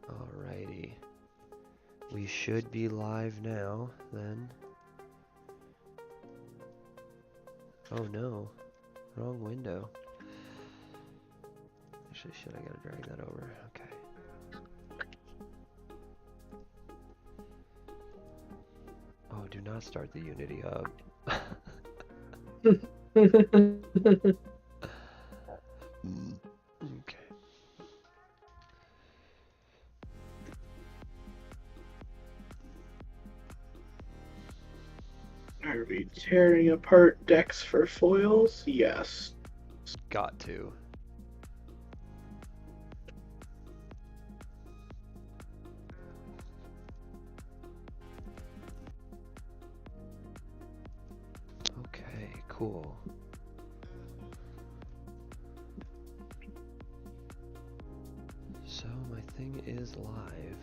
Alrighty. We should be live now, then. Oh no. Wrong window. Actually, shit, I gotta drag that over. Okay. Oh, do not start the Unity Hub. Okay. Are we tearing apart decks for foils? Yes. Got to. Okay, cool. So my thing is live.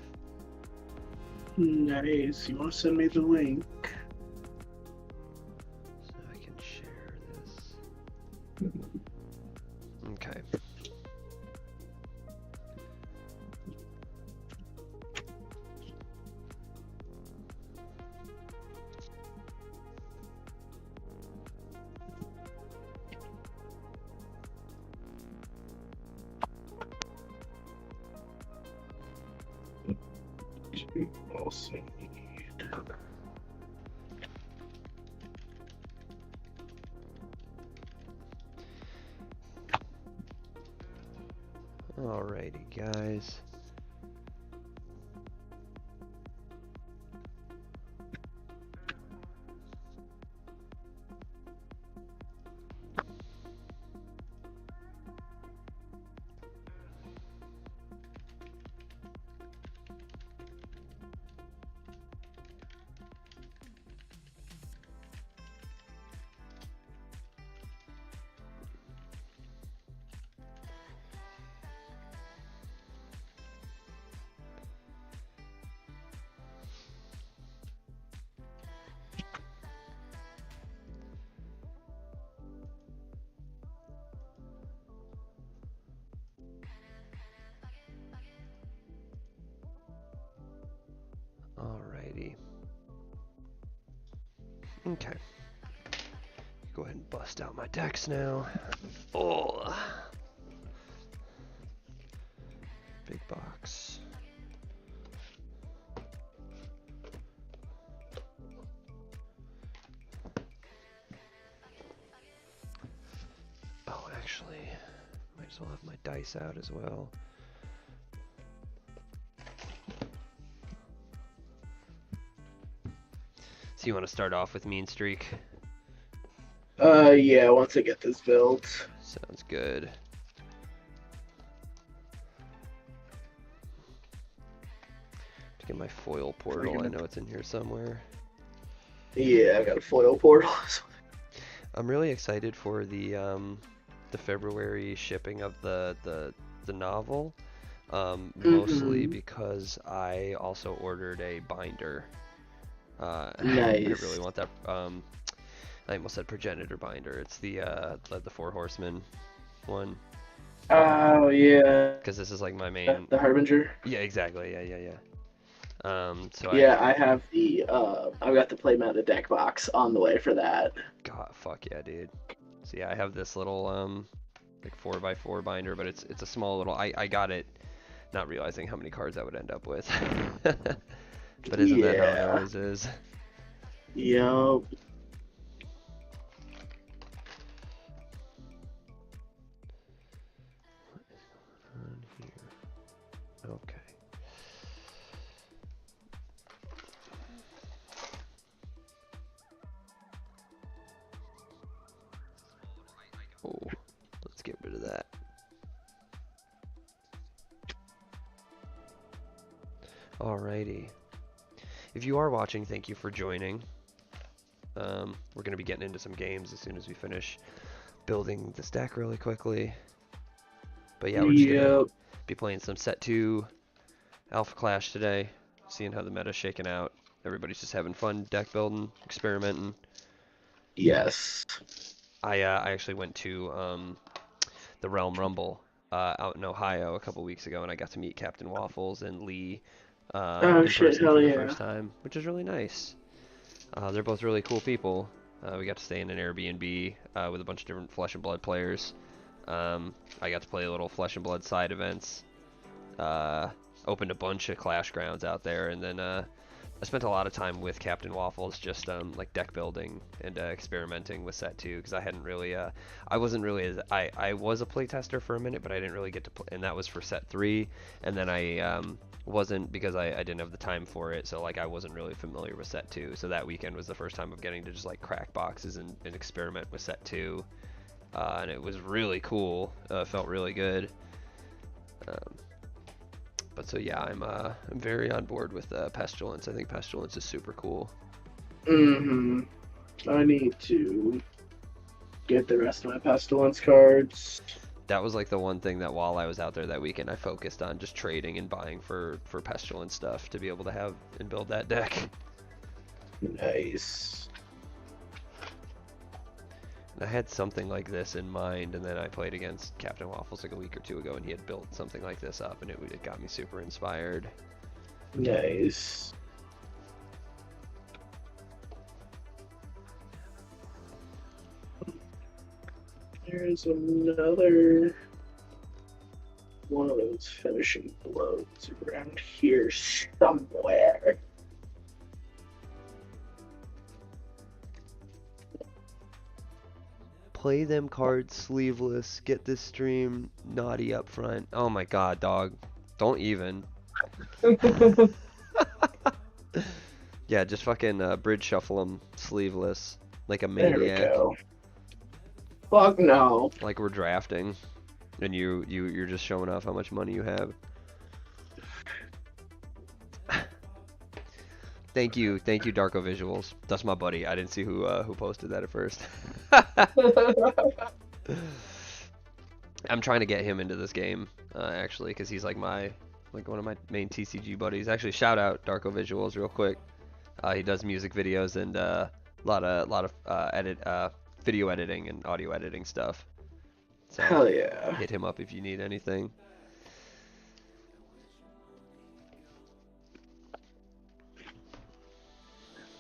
Nice. You want to send me the link? So I can share this. Okay. Also need. Alrighty, guys. Alrighty. Okay. Go ahead and bust out my decks now. Oh. Big box. Oh, actually, might as well have my dice out as well. So you want to start off with Mean Streak? Yeah, once I get this built. Sounds good. To get my foil portal, I know it's in here somewhere. Yeah, I got a foil portal. I'm really excited for the February shipping of the novel, mostly because I also ordered a binder. Nice. I really want that. I almost said progenitor binder. It's the Four Horsemen one. Oh yeah. Because this is like my main. The Harbinger. Yeah, exactly. Yeah. So yeah, I have the I've got the playmat the deck box on the way for that. God, fuck yeah, dude. So yeah, I have this little like 4x4 binder, but it's a small little. I got it, not realizing how many cards I would end up with. But isn't that how it always is? Yup. Okay. Oh, let's get rid of that. Alrighty. If you are watching, thank you for joining. We're going to be getting into some games as soon as we finish building this deck really quickly. But yeah, we're just going to be playing some Set 2 Alpha Clash today, seeing how the meta's shaking out. Everybody's just having fun deck building, experimenting. Yes. I actually went to the Realm Rumble out in Ohio a couple weeks ago, and I got to meet Captain Waffles and Lee Oh in shit, person for hell the yeah. first time, which is really nice. They're both really cool people. We got to stay in an Airbnb with a bunch of different Flesh and Blood players. I got to play little Flesh and Blood side events. Opened a bunch of Clashgrounds out there, and then I spent a lot of time with Captain Waffles, just like deck building and experimenting with set 2, because I hadn't really, I wasn't really, I was a playtester for a minute, but I didn't really get to play, and that was for set 3, and then I wasn't, because I didn't have the time for it, so like I wasn't really familiar with set 2, so that weekend was the first time of getting to just like crack boxes and experiment with set 2, and it was really cool, felt really good. Um, but so yeah, I'm very on board with Pestilence. I think Pestilence is super cool. Mm-hmm. I need to get the rest of my Pestilence cards. That was like the one thing that while I was out there that weekend, I focused on just trading and buying for Pestilence stuff to be able to have and build that deck. Nice. And I had something like this in mind, and then I played against Captain Waffles like a week or two ago, and he had built something like this up, and it got me super inspired. Nice. There's another one of those finishing blows around here somewhere. Play them cards sleeveless. Get this stream naughty up front. Oh my god, dog. Don't even. Yeah, just fucking bridge shuffle them sleeveless like a There we maniac. go. Fuck no. Like we're drafting, and you're just showing off how much money you have. Thank you, Darko Visuals. That's my buddy. I didn't see who posted that at first. I'm trying to get him into this game actually, because he's like one of my main TCG buddies. Actually, shout out Darko Visuals real quick. He does music videos and a lot of video editing and audio editing stuff. So Hell yeah. hit him up if you need anything.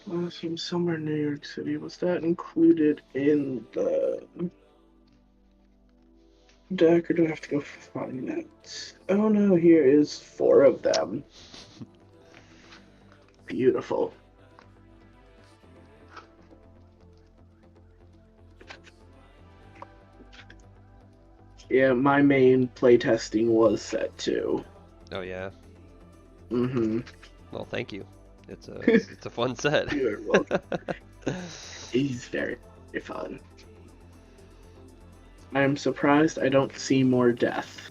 From somewhere in New York City. Was that included in the deck, or do I have to go find that? Oh no, here is 4 of them. Beautiful. Yeah, my main playtesting was set 2. Oh yeah. Mm-hmm. Well, thank you. It's a fun set. You're welcome. He's very fun. I'm surprised I don't see more death.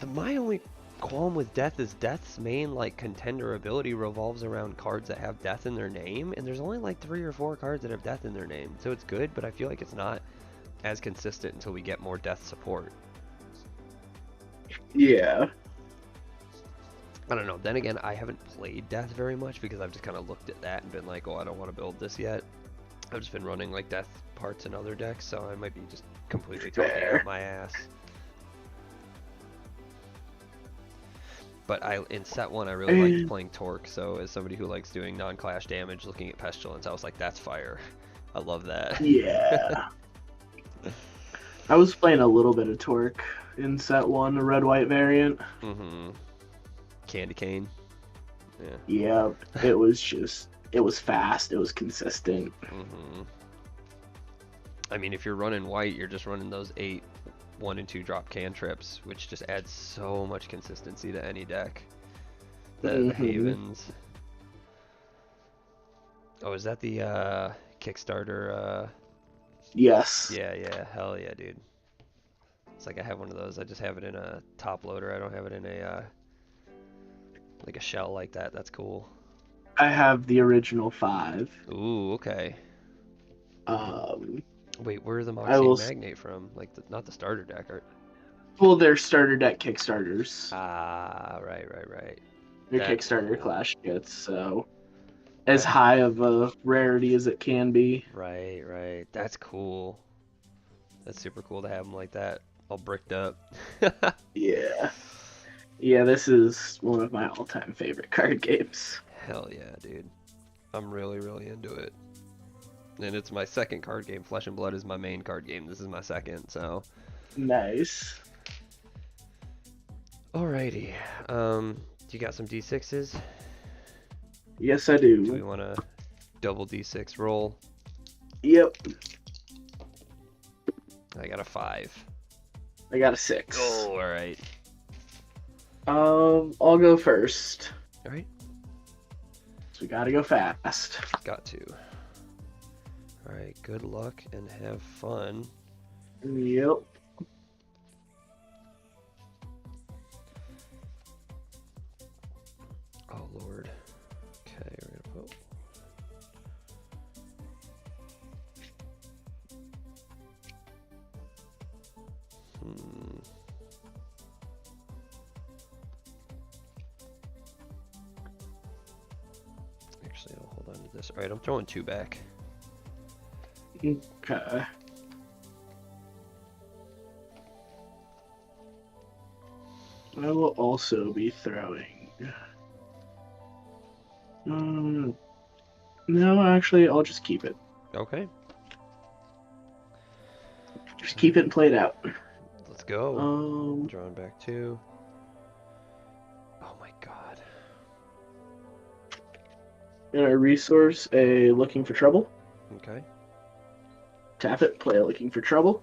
My only qualm with Death is Death's main like contender ability revolves around cards that have Death in their name, and there's only like 3 or 4 cards that have Death in their name. So it's good, but I feel like it's not as consistent until we get more Death support. Yeah. I don't know. Then again, I haven't played Death very much because I've just kind of looked at that and been like, oh, I don't want to build this yet. I've just been running like Death parts in other decks, so I might be just completely talking out my ass. But in set 1, I really liked playing Torque, so as somebody who likes doing non-clash damage, looking at Pestilence, I was like, that's fire. I love that. Yeah. I was playing a little bit of Torque in set 1, the red-white variant. Mm-hmm. Candy Cane. Yeah. Yeah, it was fast, it was consistent. Mm-hmm. I mean, if you're running white, you're just running those 8 1 and 2 drop cantrips, which just adds so much consistency to any deck. The Havens. Oh, is that the Kickstarter? Yes. Yeah, hell yeah, dude. It's like I have one of those. I just have it in a top loader. I don't have it in a like a shell like that. That's cool. I have the original 5. Ooh, okay. Wait, where are the Moxie Magnate from? Like, not the starter deck, or? Well, they're starter deck Kickstarters. Ah, right. They're Kickstarter Clash kits, so as high of a rarity as it can be. Right. That's cool. That's super cool to have them like that. all bricked up. Yeah. Yeah, this is one of my all-time favorite card games. Hell yeah, dude. I'm really, really into it. And it's my second card game. Flesh and Blood is my main card game. This is my second, so. Nice. Alrighty. You got some D6s? Yes, I Do we do. want to double D6 roll? Yep. I got a 5. I got a 6. Oh, alright. I'll go first. Alright. So we gotta go fast. Got to. Alright, good luck and have fun. Yep. Oh, Lord. Okay, we're gonna put... Actually, I'll hold on to this. Alright, I'm throwing 2 back. Okay. I will also be throwing. No, actually, I'll just keep it. Okay, Just keep it and play it out. let's go. Drawing back 2. Oh my god. And a resource, a Looking for Trouble. Okay. Tap it, play a Looking for Trouble.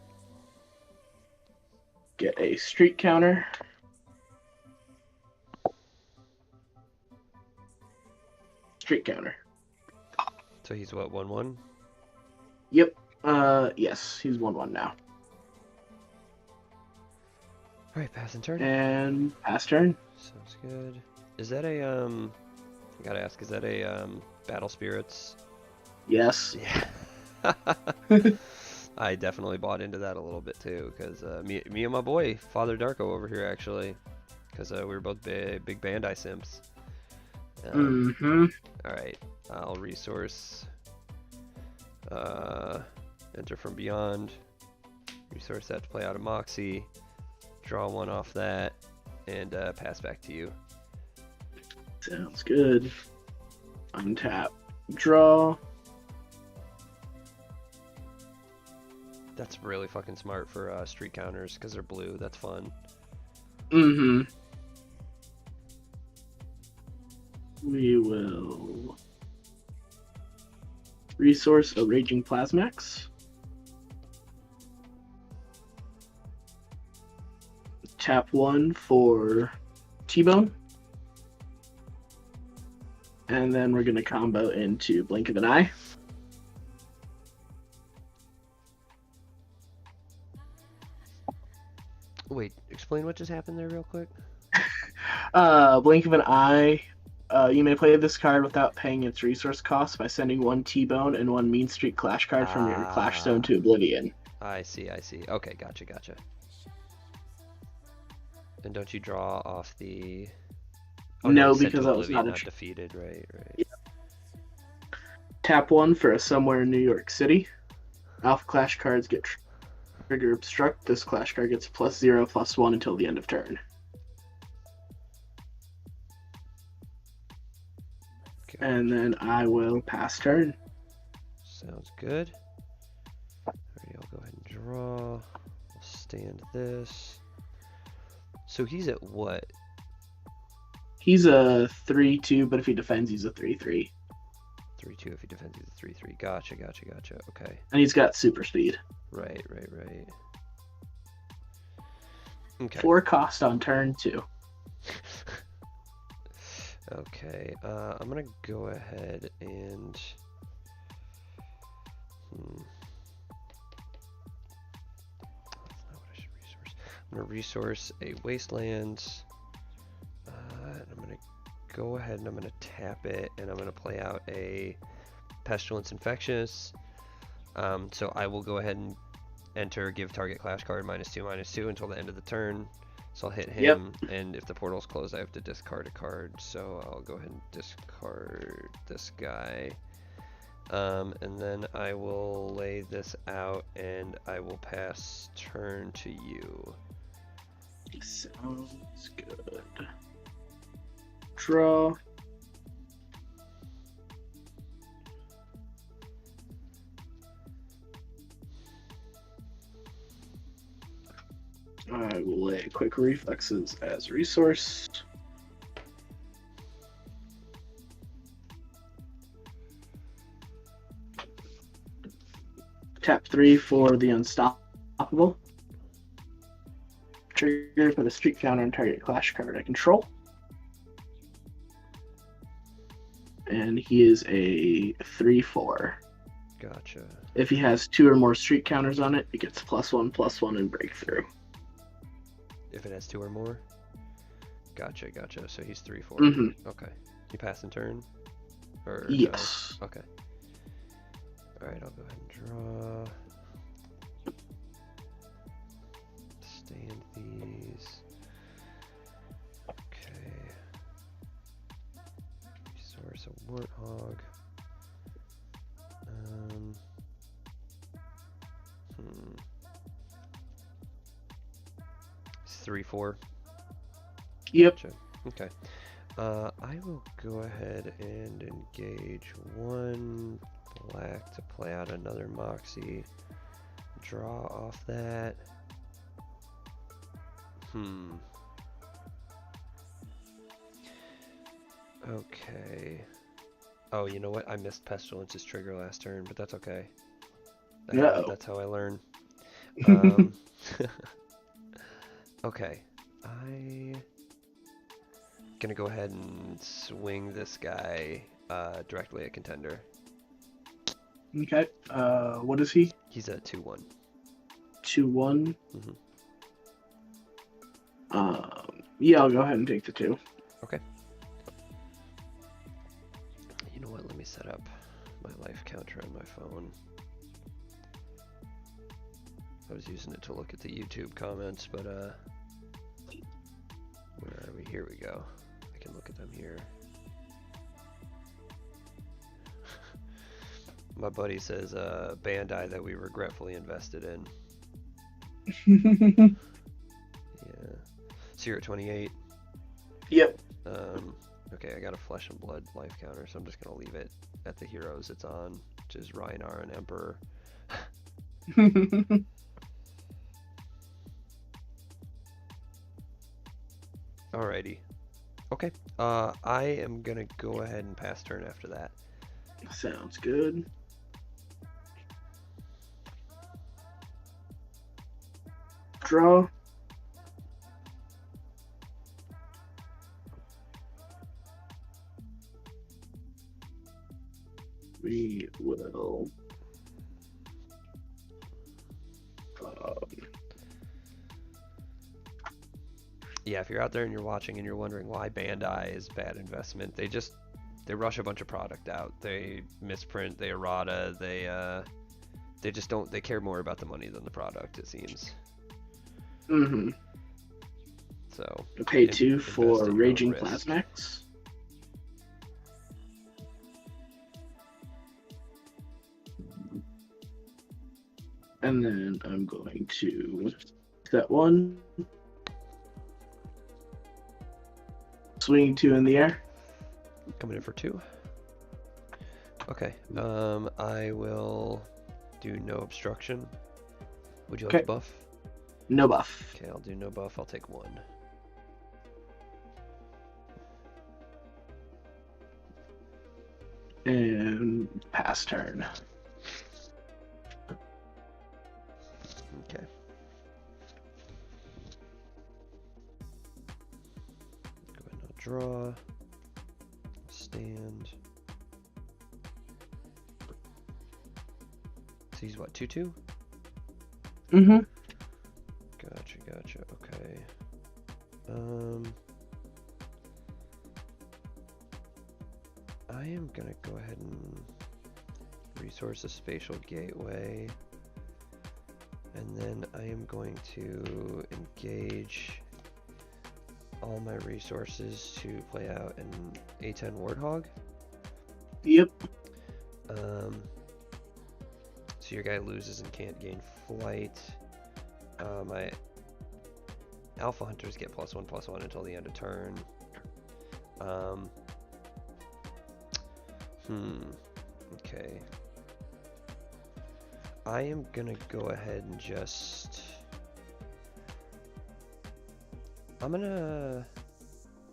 Get a street counter. Street counter. So he's what, 1/1? Yep. Yes, he's 1/1 now. Alright, pass and turn. And pass turn. Sounds good. Is that a, I gotta ask, is that a, Battle Spirits? Yes. Yeah. I definitely bought into that a little bit too, because me and my boy, Father Darko over here actually, because we were both big Bandai simps. Alright, I'll resource, enter from beyond, resource that to play out of Moxie, draw 1 off that, and pass back to you. Sounds good. Untap. Draw. That's really fucking smart for street counters, because they're blue, that's fun. We will resource a Raging Plasmax. Tap 1 for T-Bone. And then we're going to combo into Blink of an Eye. Wait, explain what just happened there real quick. Blink of an Eye. You may play this card without paying its resource cost by sending 1 T-Bone and 1 Mean Streak Clash card from your Clash Zone to Oblivion. I see. Okay, gotcha. And don't you draw off the... Oh, no, sent to because that was Oblivion, not defeated, right. Yeah. Tap 1 for a Somewhere in New York City. Alpha Clash cards get trigger obstruct. This Clash card gets +0/+1 until the end of turn. Okay. And then I will pass turn. Sounds good. Alright, I'll go ahead and draw. I'll stand this. So he's at what? He's a 3/2, but if he defends, he's a 3/3. 3/2 if he defends, he's a 3/3. Gotcha. Okay. And he's got super speed. Right. Okay. 4 cost on turn 2. Okay, I'm gonna go ahead and... That's not what I should resource. I'm gonna resource a Wasteland. And I'm gonna go ahead and I'm gonna tap it, and I'm gonna play out a Pestilence Infectious. So I will go ahead and enter, give target clash card -2/-2 until the end of the turn. So I'll hit him, and if the portal's closed, I have to discard a card. So I'll go ahead and discard this guy. And then I will lay this out and I will pass turn to you. Sounds good. Draw. I will lay quick reflexes as resource. Tap 3 for the unstoppable. Trigger, put a streak counter on target clash card I control. And he is a 3/4. Gotcha. If he has 2 or more streak counters on it, it gets +1/+1 and breakthrough. If it has 2 or more? Gotcha, gotcha. So he's 3/4. Mm-hmm. Okay. You pass in turn? Or yes. No? Okay. Alright, I'll go ahead and draw. Stand these. Okay. Resource a warthog. It's 3/4. Yep. Gotcha. Okay. I will go ahead and engage 1 black to play out another Moxie. Draw off that. Okay. Oh, you know what? I missed Pestilence's trigger last turn, but that's okay. That's how I learn. Okay. I'm gonna go ahead and swing this guy directly at contender. Okay. What is he? He's a 2/1. 2/1. Mm-hmm. Yeah, I'll go ahead and take the 2. Okay. You know what? Let me set up my life counter on my phone. I was using it to look at the YouTube comments, but where are we? Here we go. I can look at them here. My buddy says Bandai that we regretfully invested in. Yeah. So you're at 28. Yep. Okay, I got a Flesh and Blood life counter, so I'm just gonna leave it at the heroes it's on, which is Rhinar and Emperor. Alrighty. Okay. I am gonna go ahead and pass turn after that. Sounds good. Draw. We will yeah, if you're out there and you're watching and you're wondering why Bandai is bad investment, they rush a bunch of product out. They misprint, they errata, they just don't, they care more about the money than the product, it seems. Mm-hmm. So pay 2 for Raging Plasmax. And then I'm going to set 1. Swing 2 in the air. Coming in for 2. Okay. I will do no obstruction. Would you like a buff? No buff. Okay, I'll do no buff. I'll take 1. And pass turn. Okay. Go ahead and I'll draw. Stand. So he's what, 2/2? Mm-hmm. Gotcha. Okay. I am gonna go ahead and resource a spatial gateway. And then I am going to engage all my resources to play out an A10 Warthog. Yep. So your guy loses and can't gain flight. My Alpha Hunters get +1/+1 until the end of turn. Okay. I am gonna go ahead and just...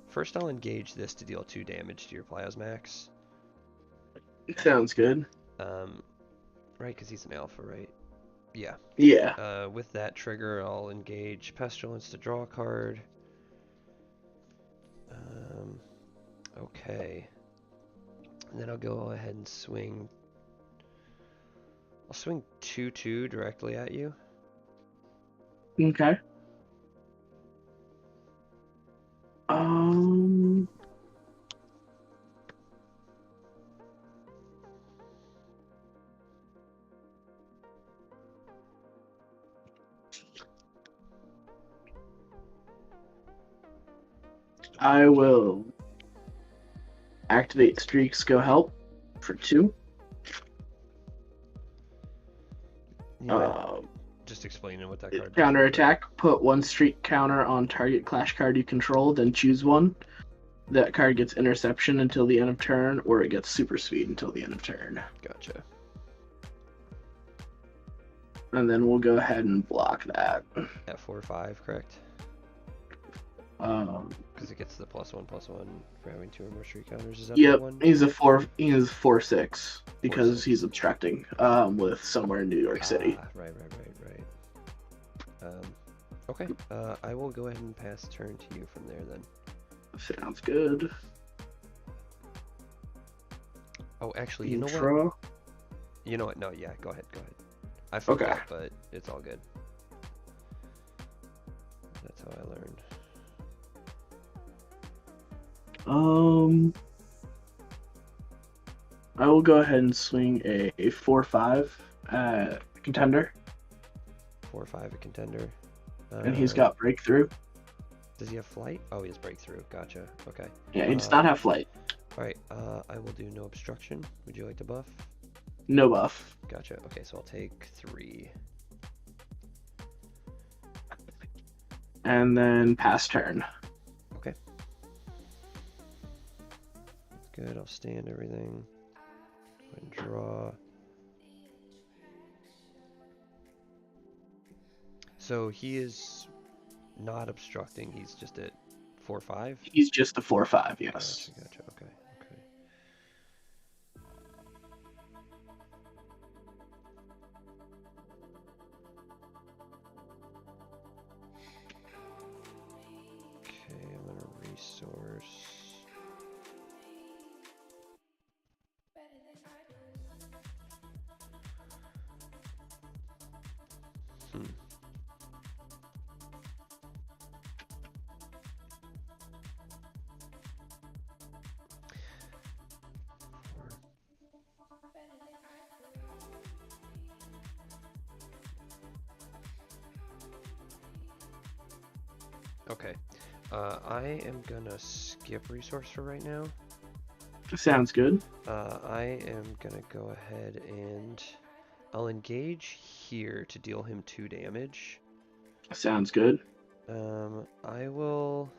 First I'll engage this to deal 2 damage to your Plasmax. Sounds good. Right, because he's an alpha, right? Yeah. Yeah. With that trigger, I'll engage Pestilence to draw a card. Okay. And then I'll go ahead and swing... I'll swing 2/2 directly at you. Okay. I will activate Streaks Go Help for 2. Just explaining what that card does. Counter attack. Put 1 streak counter on target Clash card you control, then choose 1. That card gets Interception until the end of turn, or it gets Super Speed until the end of turn. Gotcha. And then we'll go ahead and block that. At 4/5, correct? Because it gets the +1/+1 for having 2 or more streak counters. Is that Yep, the one? he's a 4/6 because he's obstructing with somewhere in New York City. Right. Okay, I will go ahead and pass turn to you from there then. Sounds good. Oh, actually, you know what? Intro. You know what? No, yeah, go ahead. I fucked Okay. up, but it's all good. That's how I learned. I will go ahead and swing a 4/5 at Contender. 4/5 a Contender. And he's got Breakthrough. Does he have flight? Oh, he has Breakthrough. Gotcha. Okay. Yeah, he does not have Flight. Alright, I will do no obstruction. Would you like to buff? No buff. Gotcha. Okay, so I'll take 3. And then pass turn. Okay. That's good. I'll stand everything. And draw. So he is not obstructing, he's just at 4/5? He's just a 4/5, yes. Gotcha. Okay. Okay, I'm gonna resource. Okay, I am gonna skip resource for right now. Sounds good. I am gonna go ahead and I'll engage here to deal him 2 damage. Sounds good. I will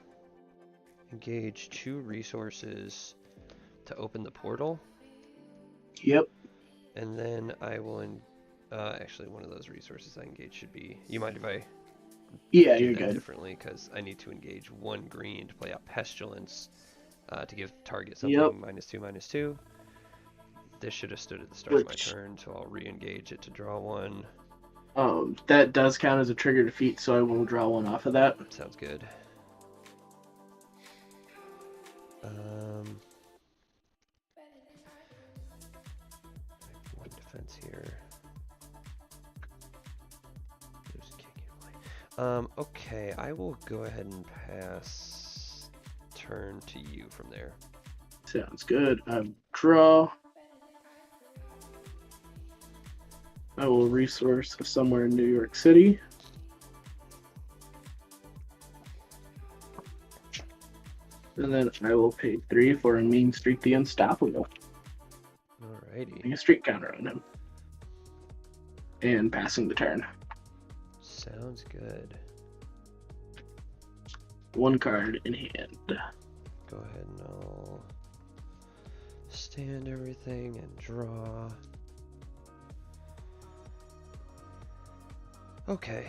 engage 2 resources to open the portal. Yep. And then I will, actually one of those resources I engage should be, you mind if I Yeah, do you're that good. differently? Because I need to engage 1 green to play out Pestilence to give target something Yep. -2/-2. This should have stood at the start of my turn, so I'll re-engage it to draw 1. That does count as a trigger defeat, so I will draw 1 off of that. Sounds good. One defense here. There's a kick in. Okay, I will go ahead and pass turn to you from there. Sounds good. Draw. I will resource somewhere in New York City. And then I will pay 3 for a Mean Streak the Unstoppable. Alright. putting a streak counter on him and passing the turn. Sounds good. One card in hand. Go ahead and I'll stand everything and draw. Okay.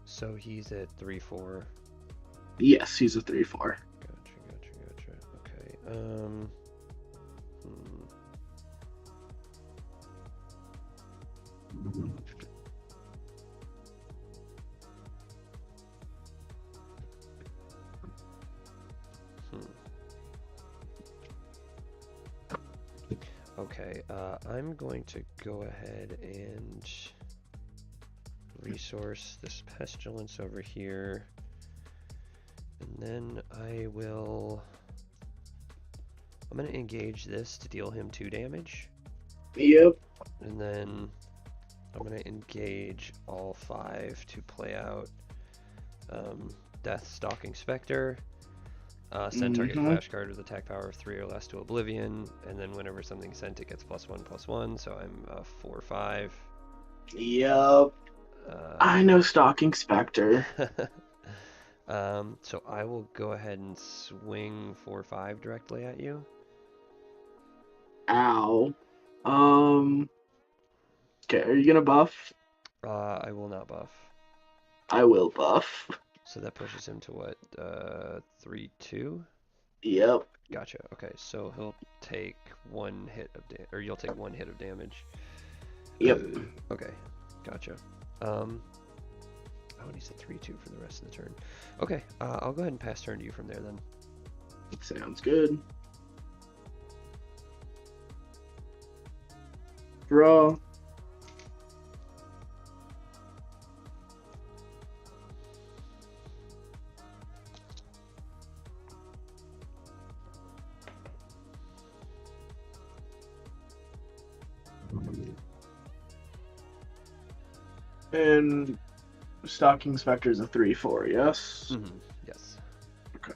So he's at 3-4. Yes, he's a 3/4. Gotcha. Okay. Okay, I'm going to go ahead and resource this pestilence over here, and then I'm going to engage this to deal him 2 damage. Yep. And then I'm going to engage all 5 to play out Death Stalking Spectre. Send target flashcard with attack power of 3 or less to Oblivion, and then whenever something's sent, it gets +1/+1. So I'm 4/5. Yep. I know Stalking Spectre. So I will go ahead and swing 4/5 directly at you. Ow. Okay, are you gonna buff? I will not buff. I will buff. So that pushes him to what? 3/2? Yep. Gotcha. Okay, so he'll take 1 hit of or you'll take 1 hit of damage. Yep. Okay, gotcha. Oh, and he's at 3/2 for the rest of the turn. Okay, I'll go ahead and pass turn to you from there then. Sounds good. Draw. And Stalking Spectre is a 3/4, yes? Mm-hmm. Yes. Okay.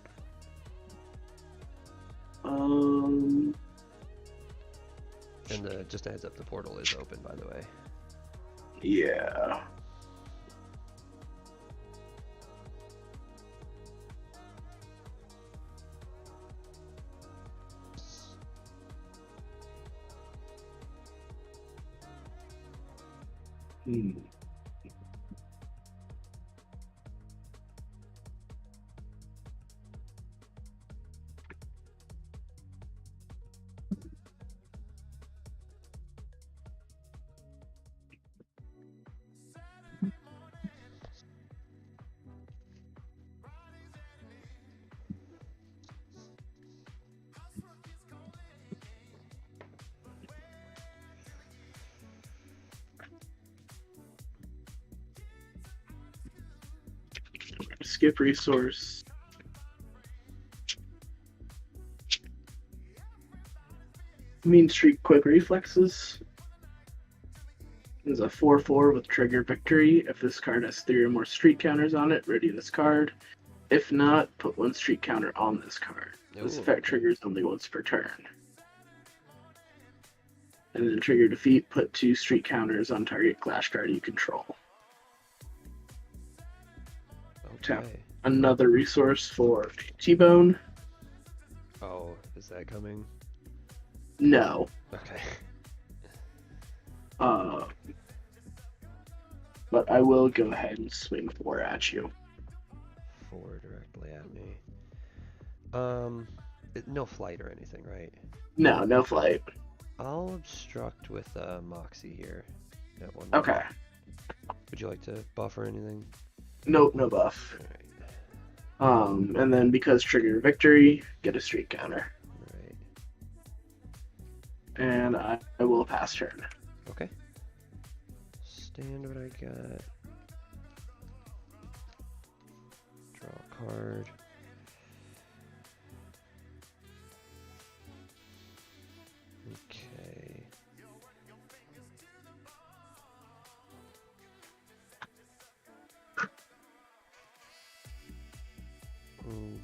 And just a heads up, the portal is open, by the way. Yeah. Skip resource. Mean Streak Quick Reflexes is a 4/4 with trigger victory. If this card has 3 or more streak counters on it, ready this card. If not, put 1 streak counter on this card. This effect triggers only once per turn. And then trigger defeat, put 2 streak counters on target Clash card you control. Tap another resource for T-Bone. Oh, is that coming? No. Okay. But I will go ahead and swing 4 at you. 4 directly at me. No flight or anything, right? No, no flight. I'll obstruct with Moxie here at 1. Okay. Would you like to buff or anything? Nope, no buff. Alright. And then because trigger victory, get a streak counter. Alright. And I will pass turn. Okay. Stand what I got. Draw a card. Okay.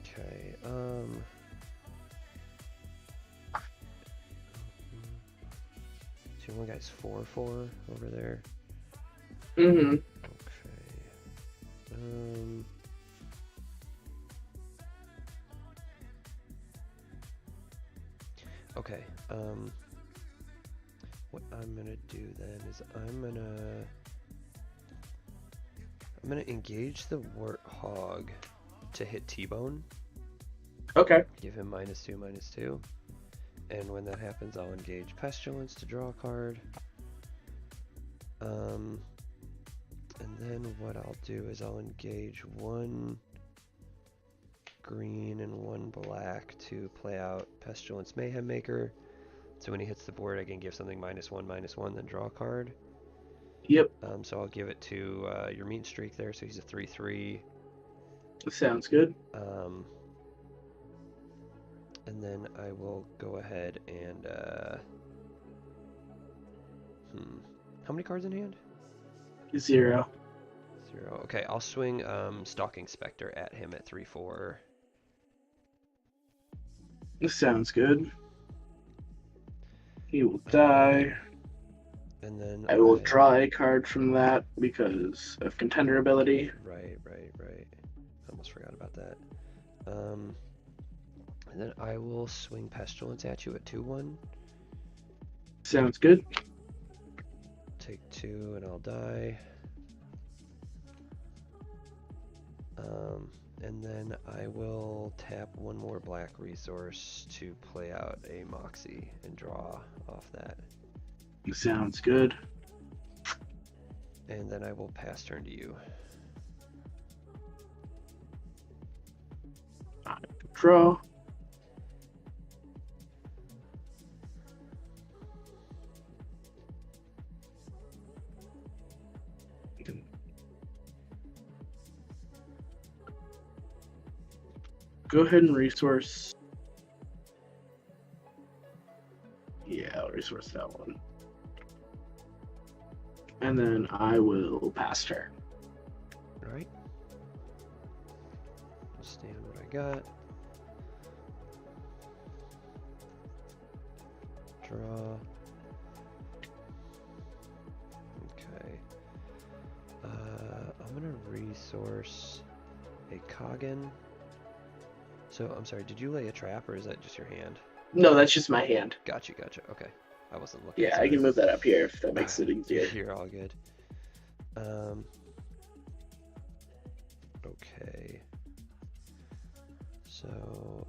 Okay, one guy's 4/4 over there. Mm-hmm. Okay. Okay. What I'm gonna do then is I'm gonna engage the Warthog to hit T-Bone. Okay. Give him -2/-2. And when that happens, I'll engage Pestilence to draw a card. And then what I'll do is I'll engage 1 green and 1 black to play out Pestilence Mayhem Maker. So when he hits the board, I can give something -1/-1, then draw a card. Yep. So I'll give it to your Meat Streak there, so he's a 3/3. Sounds good. And then I will go ahead and how many cards in hand? 0. 0. Okay, I'll swing Stalking Spectre at him at 3/4. Sounds good. He will die. And then I will draw a card from that because of contender ability. Right. Almost forgot about that. And then I will swing Pestilence at you at 2/1. Sounds good. Take 2 and I'll die. And then I will tap 1 more black resource to play out a Moxie and draw off that. Sounds good. And then I will pass turn to you. Draw. Go ahead and resource. Yeah, I'll resource that one. And then I will pass turn. Alright. Understand what I got. Draw. Okay. I'm gonna resource a Coggin. So, I'm sorry, did you lay a trap or is that just your hand? No, that's just my hand. Gotcha. Okay. I wasn't looking. Yeah, I can move that up here if that makes it easier. You're all good. Okay. So...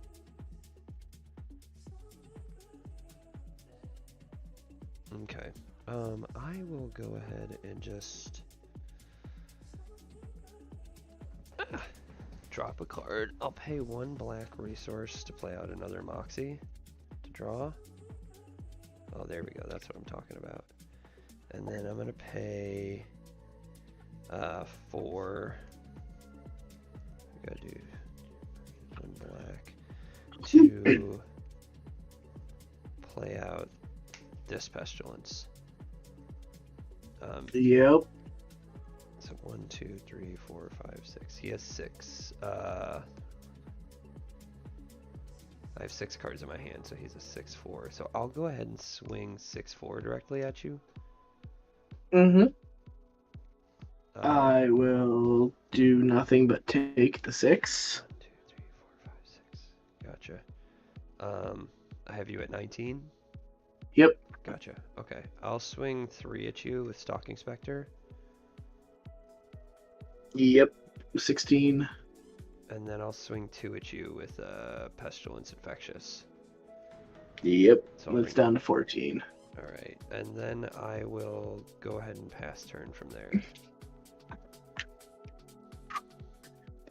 Okay. I will go ahead and just... drop a card. I'll pay 1 black resource to play out another Moxie to draw. Oh, there we go. That's what I'm talking about. And then I'm gonna pay 4. I gotta do 1 black to play out this Pestilence. Yep. So 1, 2, 3, 4, 5, 6. He has 6. I have 6 cards in my hand, so he's a 6/4. So I'll go ahead and swing 6/4 directly at you. Mm-hmm. I will do nothing but take the 6. 1, 2, 3, 4, 5, 6. Gotcha. I have you at 19. Yep. Gotcha. Okay. I'll swing 3 at you with Stalking Spectre. Yep. 16. And then I'll swing 2 at you with Pestilence Infectious. Yep. So That's down to 14. Alright. And then I will go ahead and pass turn from there.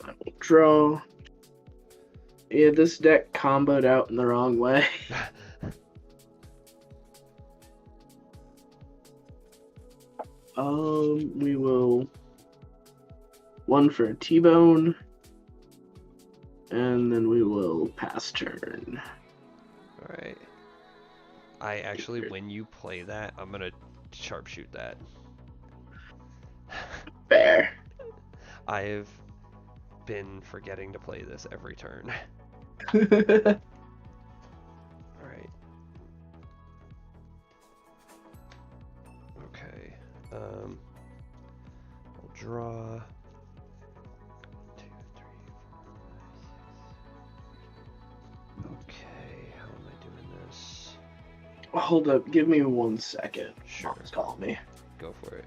I will draw. Yeah, this deck comboed out in the wrong way. We will 1 for a T-Bone, and then we will pass turn. Alright. I actually, when you play that, I'm gonna sharpshoot that. Fair. I've been forgetting to play this every turn. Alright. draw. 2, 3, 4, 5, 6. Okay, how am I doing this? Hold up, give me 1 second. Sure. Mom's calling me. Go for it.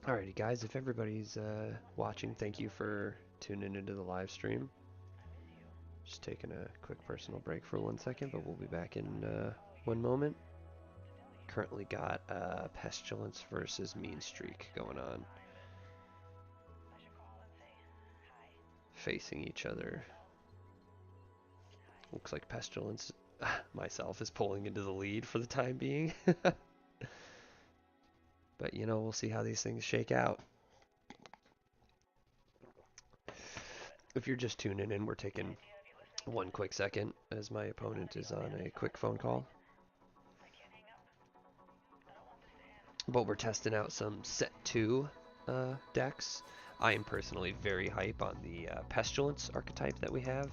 Alrighty guys, if everybody's watching, thank you for tuning into the live stream. Just taking a quick personal break for 1 second, but we'll be back in 1 moment. Currently got Pestilence versus Mean Streak going on. Facing each other. Looks like Pestilence, myself, is pulling into the lead for the time being. But, you know, we'll see how these things shake out. If you're just tuning in, we're taking 1 quick second as my opponent is on a quick phone call. But we're testing out some set 2 decks. I am personally very hype on the Pestilence archetype that we have.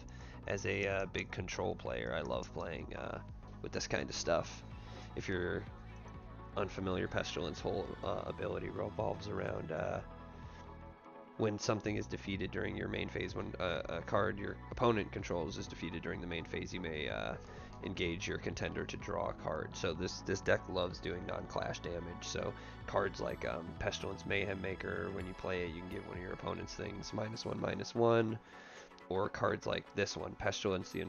As a big control player, I love playing with this kind of stuff. If you're unfamiliar, Pestilence whole ability revolves around when something is defeated during your main phase. When a card your opponent controls is defeated during the main phase, you may engage your contender to draw a card. So this deck loves doing non-clash damage. So cards like Pestilence Mayhem Maker, when you play it, you can give one of your opponent's things -1/-1. Or cards like this one, Pestilence the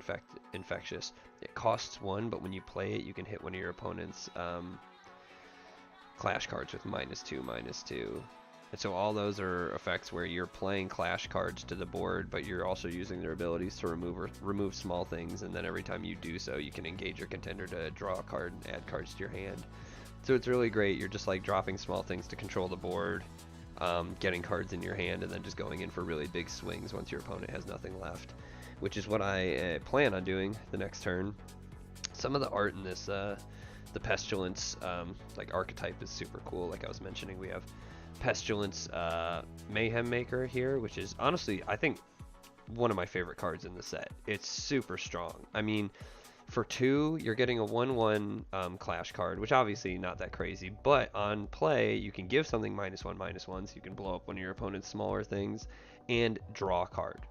Infectious. It costs 1, but when you play it, you can hit one of your opponent's clash cards with -2/-2. And so all those are effects where you're playing clash cards to the board, but you're also using their abilities to remove small things, and then every time you do so, you can engage your contender to draw a card and add cards to your hand. So it's really great. You're just like dropping small things to control the board, getting cards in your hand, and then just going in for really big swings once your opponent has nothing left, which is what I plan on doing the next turn. Some of the art in this, the Pestilence like archetype is super cool. Like I was mentioning, we have Pestilence Mayhem Maker here, which is honestly, I think, one of my favorite cards in the set. It's super strong. I mean, for 2, you're getting a 1/1 clash card, which obviously not that crazy, but on play, you can give something -1/-1, so you can blow up one of your opponent's smaller things and draw a card.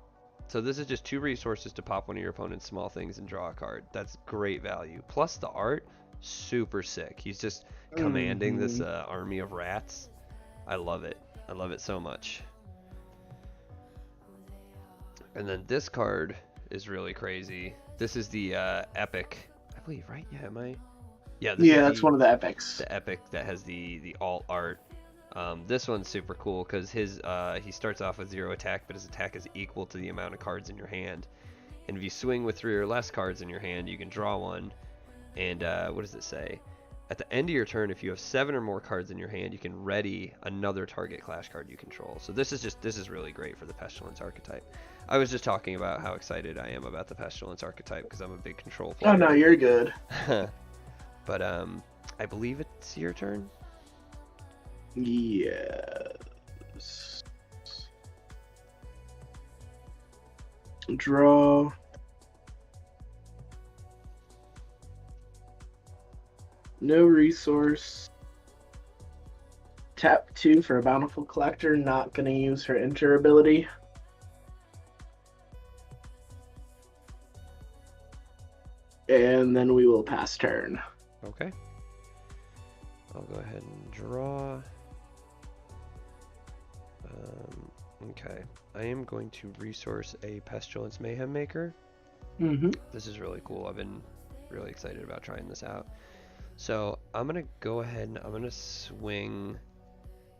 So this is just 2 resources to pop one of your opponent's small things and draw a card. That's great value. Plus the art, super sick. He's just commanding this army of rats. I love it. I love it so much. And then this card is really crazy. This is the epic, I believe, right? Yeah, am I? Yeah, that's one of the epics. The epic that has the alt art. This one's super cool because his he starts off with 0 attack, but his attack is equal to the amount of cards in your hand. And if you swing with 3 or less cards in your hand, you can draw one. And what does it say? At the end of your turn, if you have 7 or more cards in your hand, you can ready another target clash card you control. So this is really great for the Pestilence archetype. I was just talking about how excited I am about the Pestilence archetype because I'm a big control player. Oh no, you're good. But I believe it's your turn. Yes. Draw. No resource. Tap 2 for a Bountiful Collector. Not going to use her enter ability. And then we will pass turn. Okay. I'll go ahead and draw. Okay. I am going to resource a Pestilence Mayhem Maker. Mm-hmm. This is really cool. I've been really excited about trying this out. So I'm going to go ahead and I'm going to swing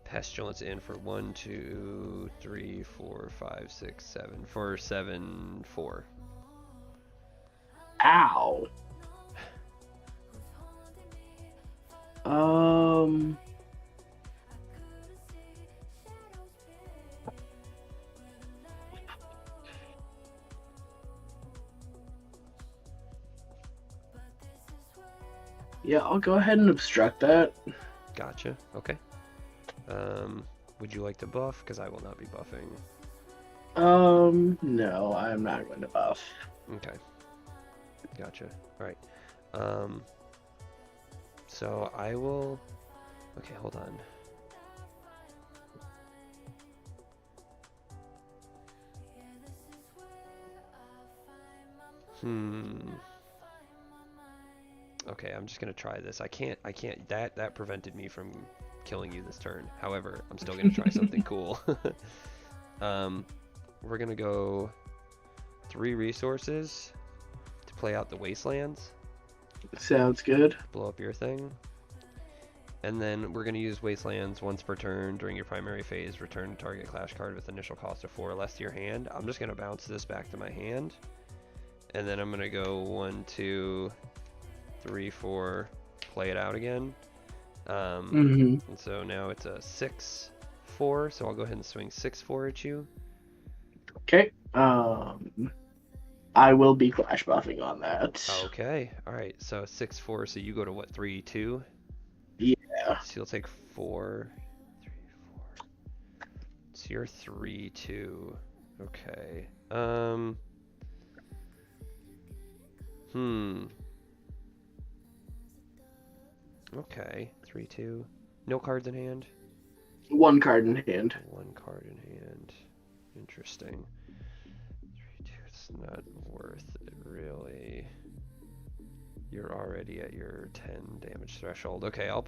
Pestilence in for 1, 2, 3, 4, 5, 6, 7. For 7, 4. Ow. Yeah, I'll go ahead and obstruct that. Gotcha. Okay. Would you like to buff? Because I will not be buffing. No, I'm not going to buff. Okay. Gotcha. Alright. So I will... Okay, hold on. Okay, I'm just gonna try this. I can't, that prevented me from killing you this turn. However, I'm still gonna try something cool. We're gonna go 3 resources to play out the wastelands. Sounds good. Blow up your thing. And then we're going to use Wastelands once per turn during your primary phase. Return a target clash card with initial cost of 4 or less to your hand. I'm just going to bounce this back to my hand. And then I'm going to go 1, 2, 3, 4, play it out again. And so now it's a 6, 4. So I'll go ahead and swing 6, 4 at you. Okay. I will be clash buffing on that. Okay. All right. So 6, 4. So you go to what? 3, 2. Yeah. So you'll take 4, 3, 4. So you're 3, 2. Okay. Okay. 3, 2. No cards in hand? 1 card in hand. 1 card in hand. Interesting. 3, 2. It's not worth it, really. You're already at your 10 damage threshold. Okay, I'll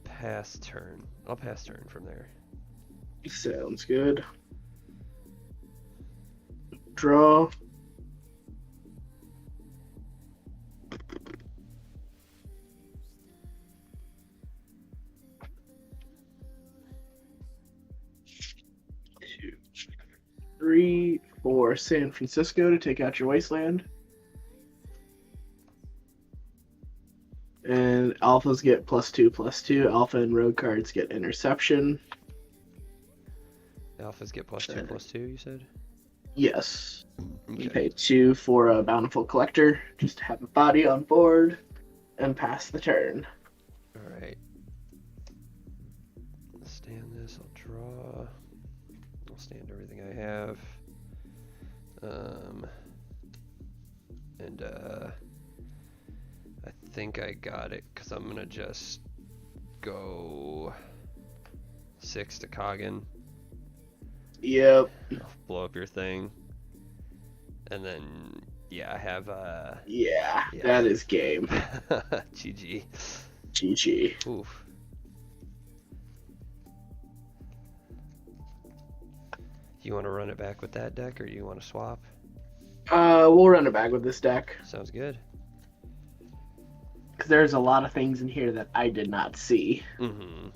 pass turn. I'll pass turn from there. Sounds good. Draw. Two, 3, 4, San Francisco to take out your wasteland. And alphas get +2/+2. Alpha and rogue cards get interception. Alphas get +2/+2, you said? Yes. Okay. You pay 2 for a Bountiful Collector, just to have a body on board, and pass the turn. Alright. I'll stand this, I'll draw. I'll stand everything I have. I think I got it, because I'm going to just go 6 to Coggin. Yep. Blow up your thing. And then, yeah, I have, Yeah, that is game. GG. GG. Oof. You want to run it back with that deck, or do you want to swap? We'll run it back with this deck. Sounds good. Because there's a lot of things in here that I did not see. Mm-hmm.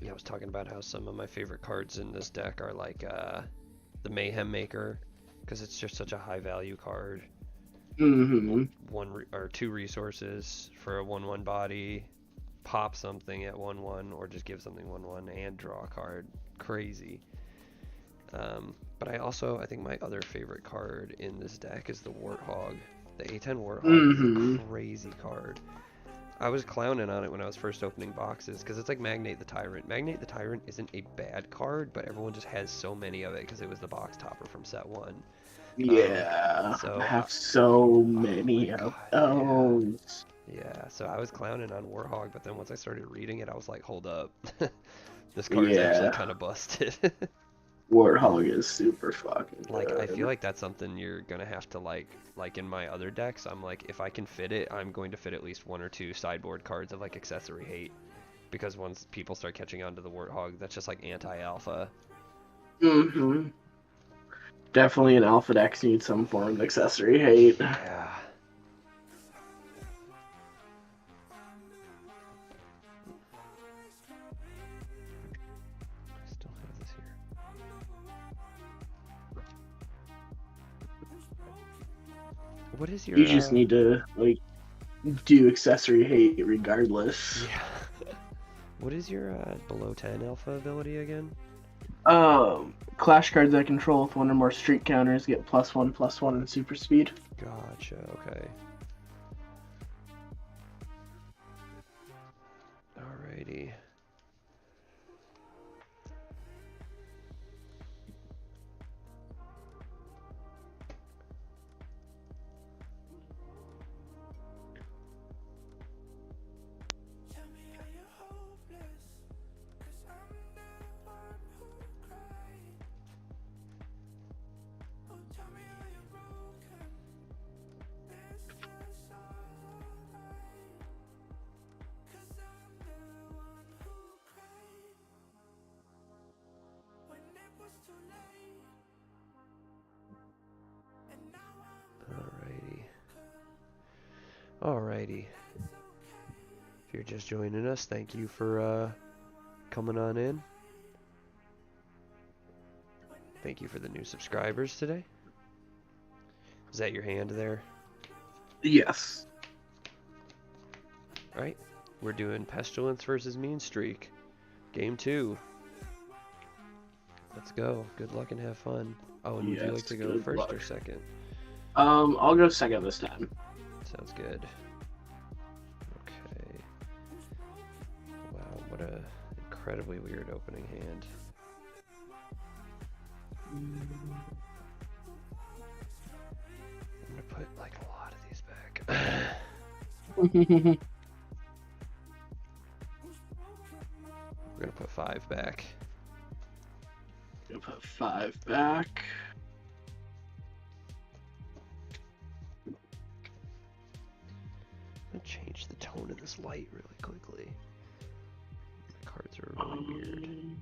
Yeah, I was talking about how some of my favorite cards in this deck are like the Mayhem Maker, because it's just such a high value card. Mm-hmm. 2 resources for a 1/1 body, pop something at 1/1, or just give something 1/1 and draw a card. Crazy. But I think my other favorite card in this deck is the Warthog. The A10 Warthog is a crazy card. I was clowning on it when I was first opening boxes, because it's like Magnate the Tyrant. Magnate the Tyrant isn't a bad card, but everyone just has so many of it because it was the box topper from set 1. Yeah, So I have so many of those. Yeah, so I was clowning on Warhog, but then once I started reading it, I was like, hold up. This card's actually Yeah, kind of busted. Warthog is super fucking Like, I feel good. like that's something you're gonna have to like in my other decks, I'm like, if I can fit it, I'm going to fit at least 1 or 2 sideboard cards of like accessory hate. Because once people start catching on to the Warthog, that's just like anti-alpha. Hmm. Definitely an alpha deck needs some form of accessory hate. Yeah. I still have this here. What is your You just need to like do accessory hate regardless. Yeah. What is your below 10 alpha ability again? Clash cards I control with 1 or more streak counters get +1/+1 in super speed. Gotcha, okay. Alrighty. Alrighty. Alrighty. If you're just joining us, thank you for coming on in. Thank you for the new subscribers today. Is that your hand there? Yes. Alright. We're doing Pestilence versus Mean Streak. Game 2. Let's go. Good luck and have fun. Oh, and would you like to go first or second? I'll go second this time. Sounds good. Okay. Wow, what a incredibly weird opening hand. I'm gonna put like a lot of these back. We're gonna put 5 back. Gonna put 5 back. I'm gonna change the tone of this light really quickly. The cards are really weird.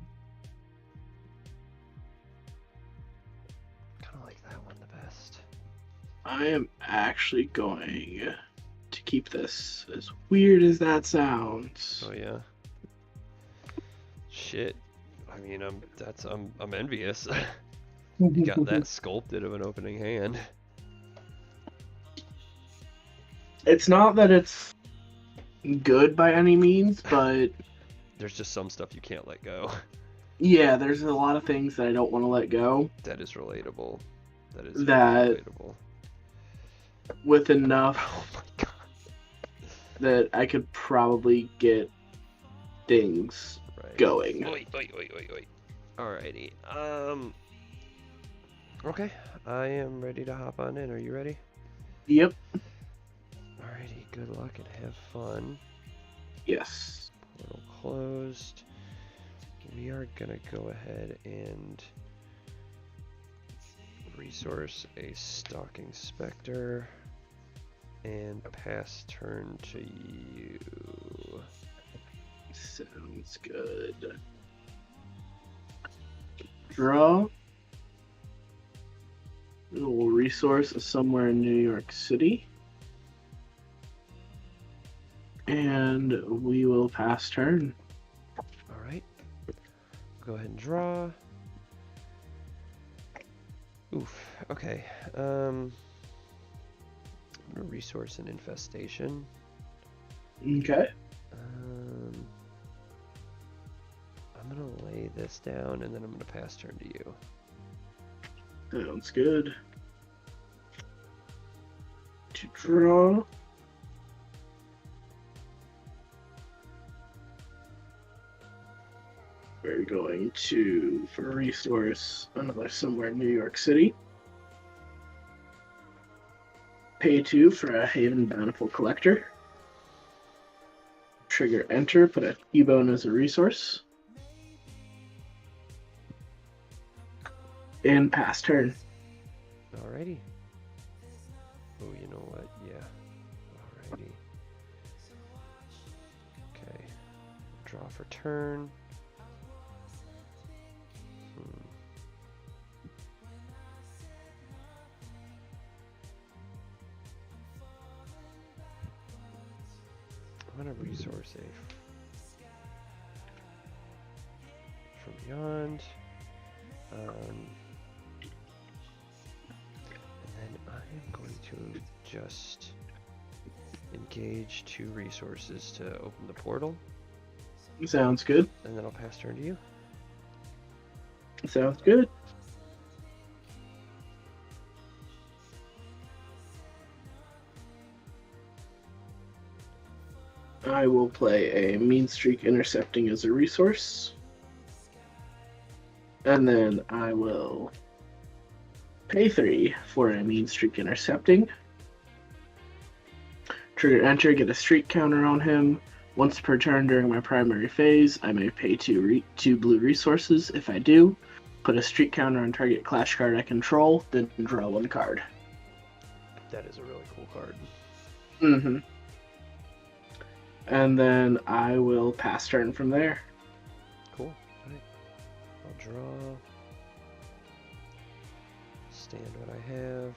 Kind of like that one the best. I am actually going to keep this, as weird as that sounds. Oh yeah. Shit. I mean, I'm envious. You got that sculpted of an opening hand. It's not that it's good by any means, but There's just some stuff you can't let go. yeah, there's a lot of things that I don't want to let go. That is relatable. That is That relatable. with enough Oh my god. that I could probably get things going. Wait. Alrighty. Okay. I am ready to hop on in. Are you ready? Yep. Alrighty. Good luck and have fun. Yes. Portal closed. We are gonna go ahead and resource a Stalking Spectre and pass turn to you. Sounds good. Draw. We'll resource somewhere in New York City. And we will pass turn. Alright. Go ahead and draw. Oof. Okay. I'm gonna resource an Infestation. Okay. I'm gonna lay this down and then I'm gonna pass turn to you. Sounds good. To draw. We're going to, for resource, another somewhere in New York City. Pay 2 for a Haven Bountiful Collector. Trigger enter, put a T-bone as a resource. And pass turn. Alrighty. Oh, you know what? Yeah. Alrighty. Okay. Draw for turn. I'm gonna resource from beyond. And then I am going to just engage 2 resources to open the portal. Sounds good. And then I'll pass turn to you. Sounds good. I will play a Mean Streak Intercepting as a resource. And then I will pay 3 for a Mean Streak Intercepting. Trigger enter, get a streak counter on him. Once per turn during my primary phase, I may pay 2 blue resources. If I do, put a streak counter on target Clash card I control, then draw 1 card. That is a really cool card. Mm-hmm. And then I will pass turn from there. Cool. Alright. I'll draw. Stand what I have.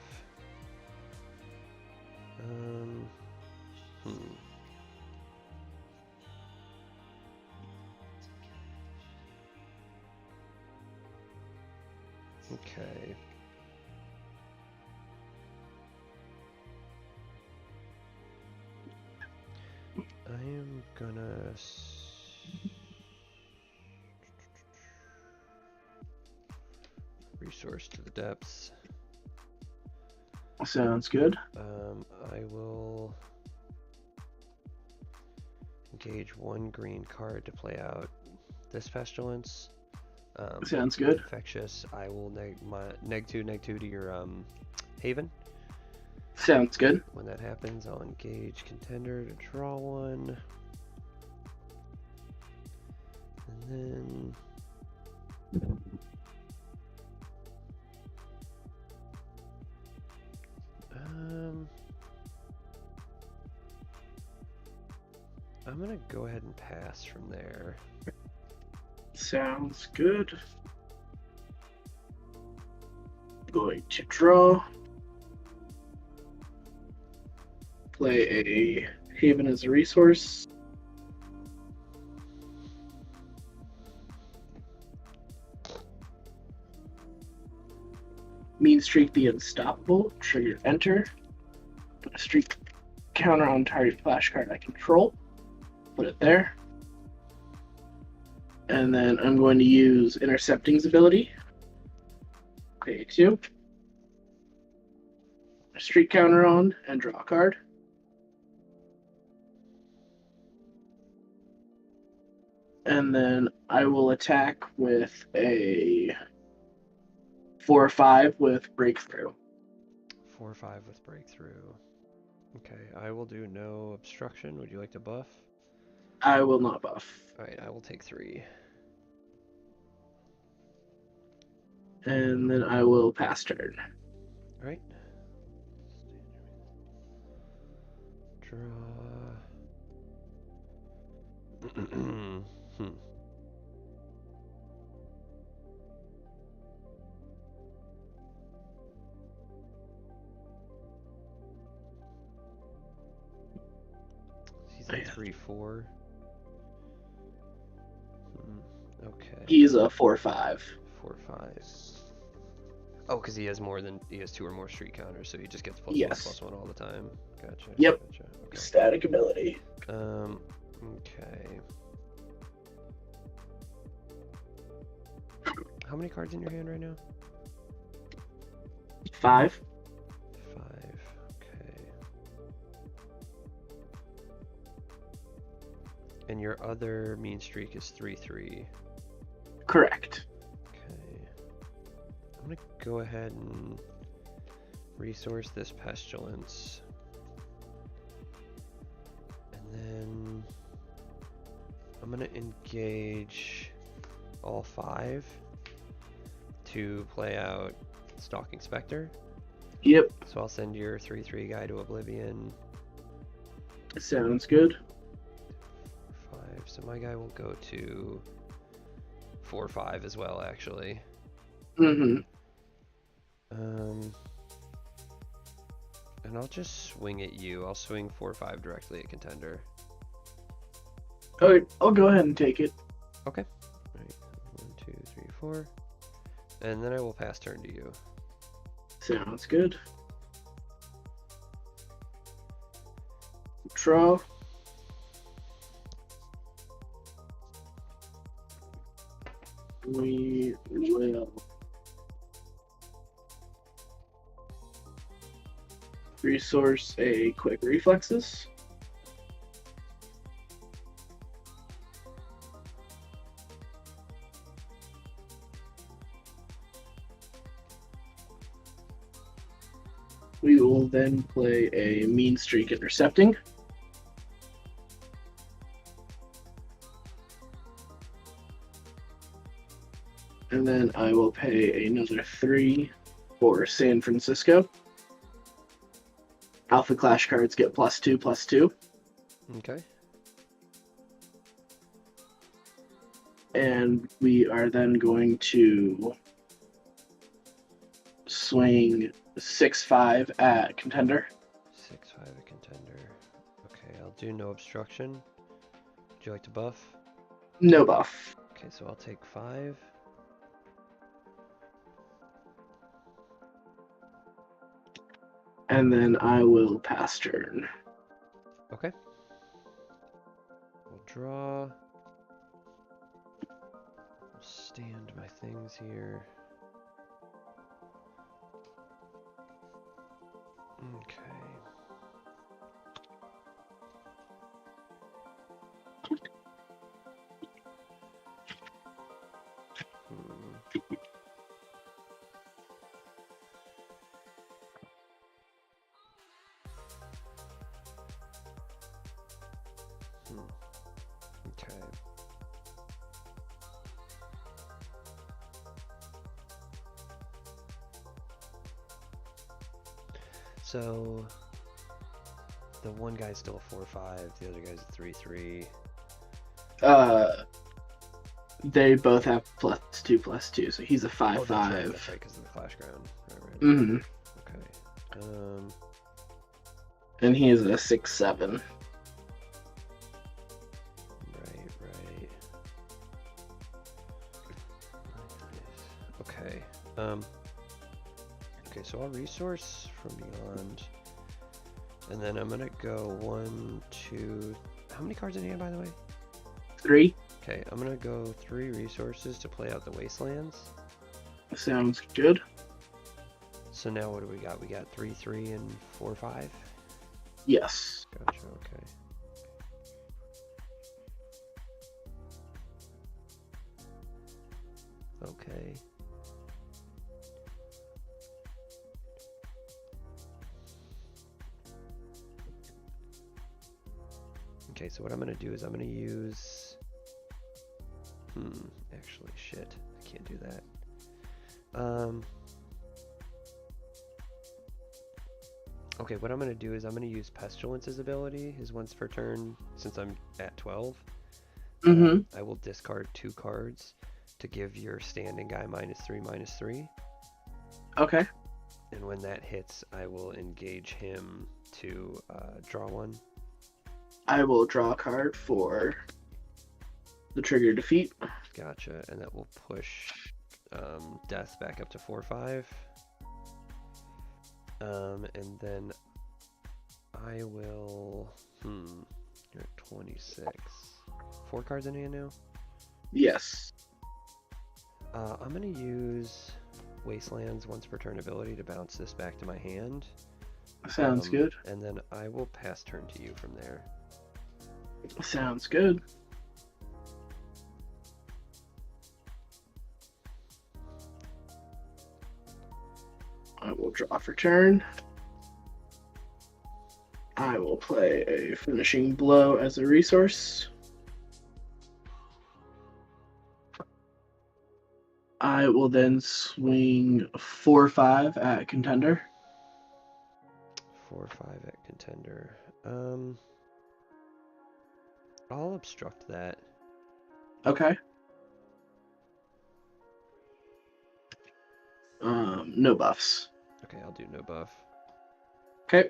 Okay. I am gonna resource to the depths. Sounds good. I will engage 1 green card to play out this pestilence. Sounds good. Infectious. I will neg 2 to your haven. Sounds good. When that happens, I'll engage contender to draw 1. And then I'm gonna go ahead and pass from there. Sounds good. Going to draw. Play a Haven as a resource. Mean Streak the Unstoppable. Trigger enter. Put a streak counter on target flash card I control. Put it there. And then I'm going to use Intercepting's ability. Pay 2. A streak counter on and draw a card. And then I will attack with a 4/5 with Breakthrough. 4/5 with breakthrough. Okay, I will do no obstruction. Would you like to buff? I will not buff. Alright, I will take 3. And then I will pass turn. Alright. Draw. He's a 3/4. Okay. He's a 4/5. 4/5. Oh, because he has 2 or more street counters, so he just gets +1/+1 all the time. Gotcha. Yep. Gotcha. Okay. Static ability. Okay. How many cards in your hand right now? 5. 5. Okay. And your other mean streak is 3/3. Correct. Okay. I'm gonna go ahead and resource this pestilence. And then I'm gonna engage all 5 to play out Stalking Spectre. Yep. So I'll send your 3/3 guy to Oblivion. Sounds good. 5. So my guy will go to 4/5 as well, actually. Mm-hmm. And I'll just swing at you. I'll swing 4/5 directly at Contender. Alright, I'll go ahead and take it. Okay. Alright, 1, 2, 3, 4. And then I will pass turn to you. Sounds good. Draw. We will resource a quick reflexes. We will then play a mean streak intercepting. And then I will pay another 3 for San Francisco. Alpha Clash cards get +2/+2. Okay. And we are then going to swing 6/5 at Contender. 6/5 at Contender. Okay, I'll do no obstruction. Would you like to buff? No buff. Okay, so I'll take 5. And then I will pass turn. Okay. We'll draw. I'll stand my things here. Okay. Okay. So the one guy's still a 4/5, the other guy's a 3/3. They both have +2/+2, so he's a 5/5. That's right, because of the Clashground. Right. Mm-hmm. Okay. And he is a 6/7. Right. Okay. Okay, so I'll resource from beyond. And then I'm gonna go 1, 2. How many cards in hand, by the way? 3. Okay, I'm gonna go 3 resources to play out the Wastelands. Sounds good. So now what do we got? We got 3/3 and 4/5? Yes. Gotcha, okay. Okay. Okay, so what I'm gonna do is I'm gonna use... actually, shit. I can't do that. Okay, what I'm gonna do is I'm gonna use Pestilence's ability, his once per turn, since I'm at 12. Mm-hmm. I will discard 2 cards to give your standing guy -3/-3. Okay. And when that hits, I will engage him to draw 1. I will draw a card for the trigger defeat. Gotcha, and that will push Death back up to 4/5. And then I will... You're at 26. 4 cards in hand now? Yes. I'm gonna use Wasteland's once per turn ability to bounce this back to my hand. Sounds good. And then I will pass turn to you from there. Sounds good. I will draw for turn. I will play a finishing blow as a resource. I will then swing 4-5 at contender. 4-5 at contender. I'll obstruct that. Okay. No buffs. Okay, I'll do no buff. Okay.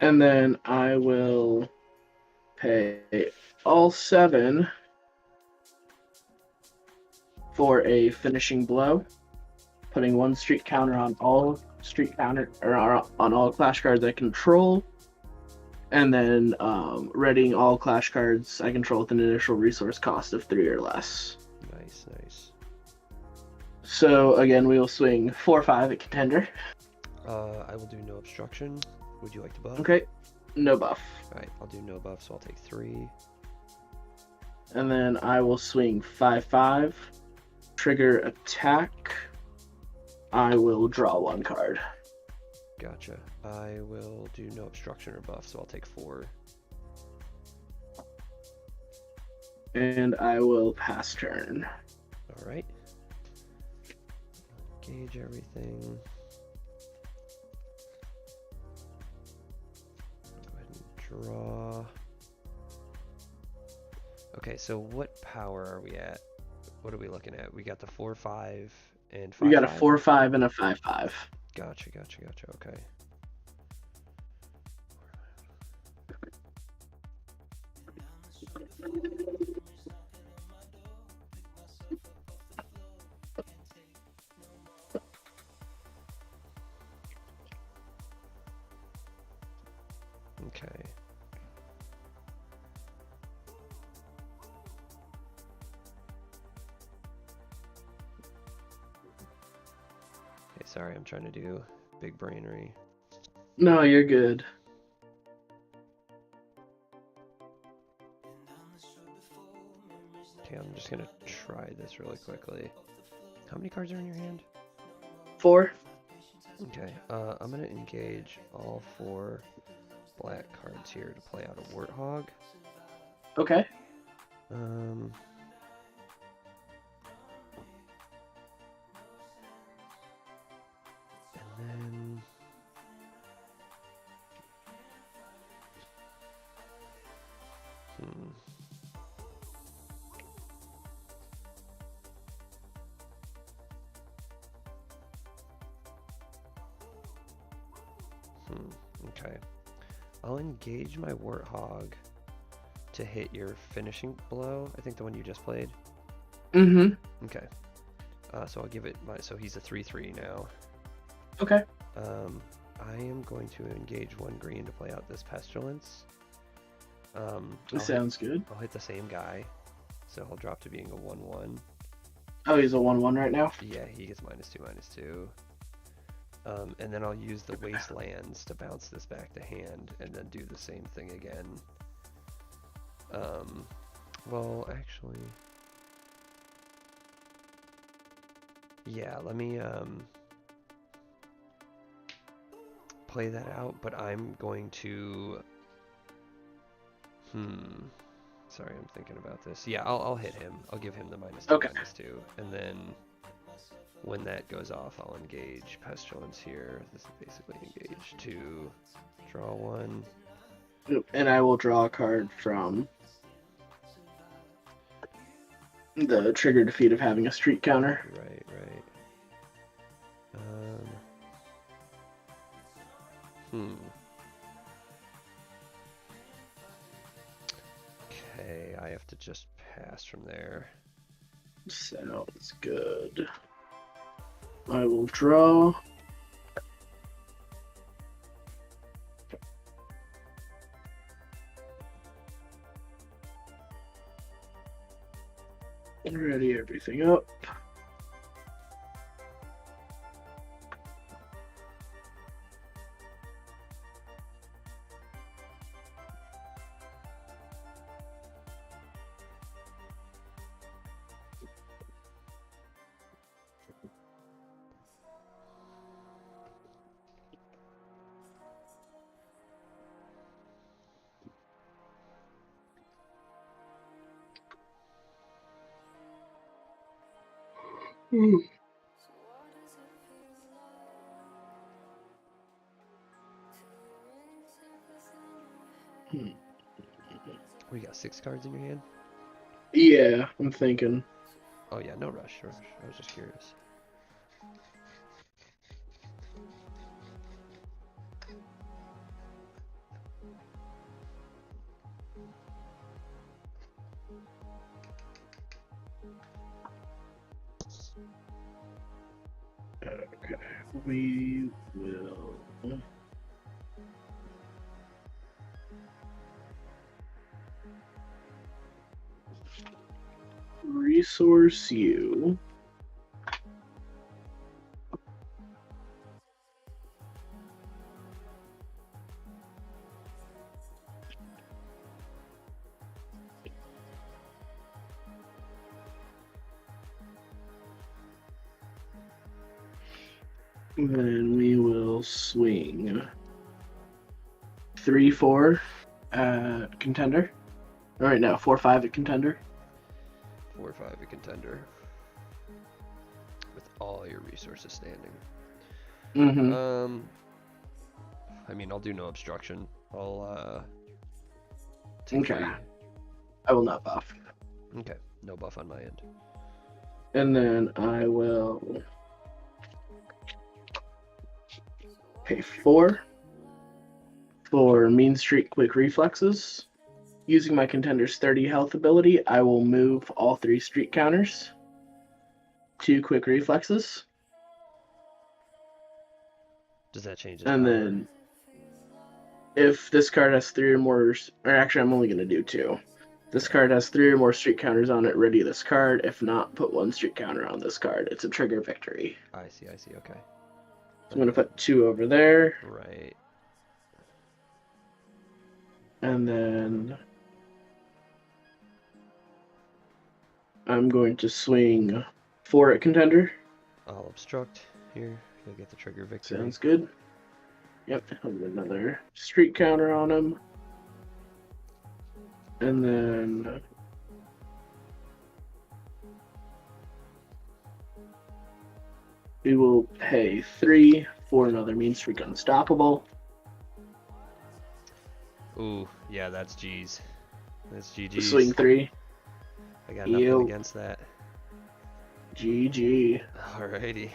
And then I will pay all 7 for a finishing blow, putting 1 street counter on all on all clash cards I control, and then readying all clash cards I control with an initial resource cost of 3 or less. Nice, nice. So again, we will swing 4-5 at contender. I will do no obstruction. Would you like to buff? Okay, no buff. Alright, I'll do no buff, so I'll take 3. And then I will swing 5-5, trigger attack. I will draw 1 card. Gotcha. I will do no obstruction or buff, so I'll take 4. And I will pass turn. Alright. Gauge everything. Go ahead and draw. Okay, so what power are we at? What are we looking at? We got the 4-5 and 5-5? We got a 4-5 and a 5-5. Gotcha, okay. Okay. Okay, sorry, I'm trying to do big brainery. No, you're good. Okay, I'm just gonna try this really quickly. How many cards are in your hand? 4. Okay, I'm gonna engage all 4 black cards here to play out a Warthog. Okay. And then okay. I'll engage my Warthog to hit your finishing blow. I think the one you just played. Mm-hmm. Okay. So I'll give it so he's a 3/3 now. Okay. I am going to engage 1 green to play out this Pestilence. Sounds good. I'll hit the same guy, so he'll drop to being a 1/1. Oh, he's a 1-1 right now? Yeah, he gets -2/-2. And then I'll use the Wastelands to bounce this back to hand, and then do the same thing again. Well, actually, yeah, let me play that out, but I'm going to sorry, I'm thinking about this. Yeah, I'll hit him. I'll give him the -2/-2, and then when that goes off, I'll engage Pestilence here. This is basically engage 2, draw 1. And I will draw a card from the trigger defeat of having a street counter. Right. Okay, I have to just pass from there. Sounds good. I will draw. Ready everything up. 6 cards in your hand? Yeah, I'm thinking. Oh yeah, no rush. I was just curious. Okay, we will. Resource you. Then we will swing 3-4 at contender. All right, now 4-5 at contender. 4 or 5 a contender. With all your resources standing. Mm-hmm. I mean, I'll do no obstruction. I'll take Okay. 3. I will not buff. Okay, no buff on my end. And then I will pay 4 for Mean Streak Quick Reflexes. Using my contender's 30 health ability, I will move all 3 streak counters to Quick Reflexes. Does that change his And power? then if this card has 3 or more, or actually I'm only going to do 2. This card has 3 or more streak counters on it, ready this card. If not, put 1 streak counter on this card. It's a trigger victory. I see, okay. So I'm going to put 2 over there. Right. And then I'm going to swing 4 at contender. I'll obstruct here. You'll get the trigger victory. Sounds good. Yep, I'll get another streak counter on him. And then we will pay 3 for another Mean Streak Unstoppable. Ooh, yeah, that's G's. That's GG's. Swing 3. I got nothing against that. GG. Alrighty.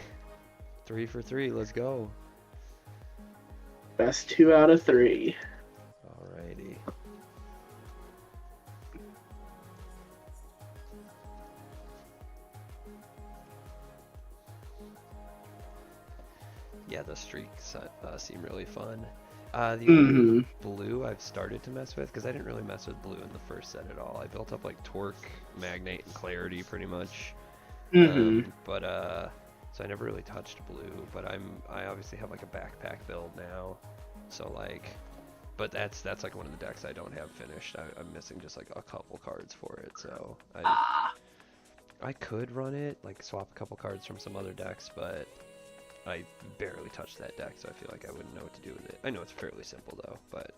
3 for 3, let's go. Best 2 out of 3. Alrighty. Yeah, the streaks seem really fun. The only blue I've started to mess with, because I didn't really mess with blue in the first set at all. I built up like Torque, Magnate, and Clarity pretty much. So I never really touched blue, but I obviously have like a backpack build now. So like, but that's like one of the decks I don't have finished. I'm missing just like a couple cards for it, so I could run it, like swap a couple cards from some other decks, but I barely touched that deck, so I feel like I wouldn't know what to do with it. I know it's fairly simple though, but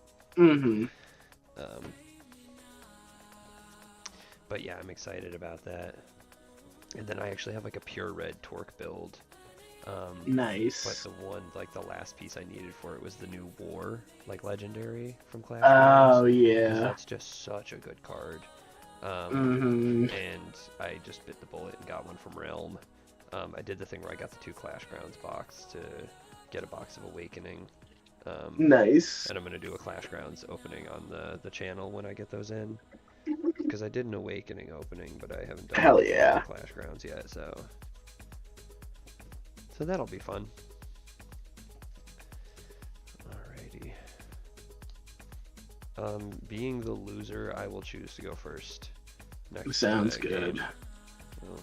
but yeah, I'm excited about that. And then I actually have like a pure red Torque build. Nice. But the one, like the last piece I needed for it was the new War, like legendary from Clashgrounds. Oh yeah. That's just such a good card. And I just bit the bullet and got one from Realm. I did the thing where I got the 2 Clashgrounds box to get a box of Awakening. Nice. And I'm gonna do a Clashgrounds opening on the channel when I get those in. Because I did an Awakening opening, but I haven't done Clashgrounds yet, so that'll be fun. Alrighty. Being the loser, I will choose to go first. Next Sounds good. Well,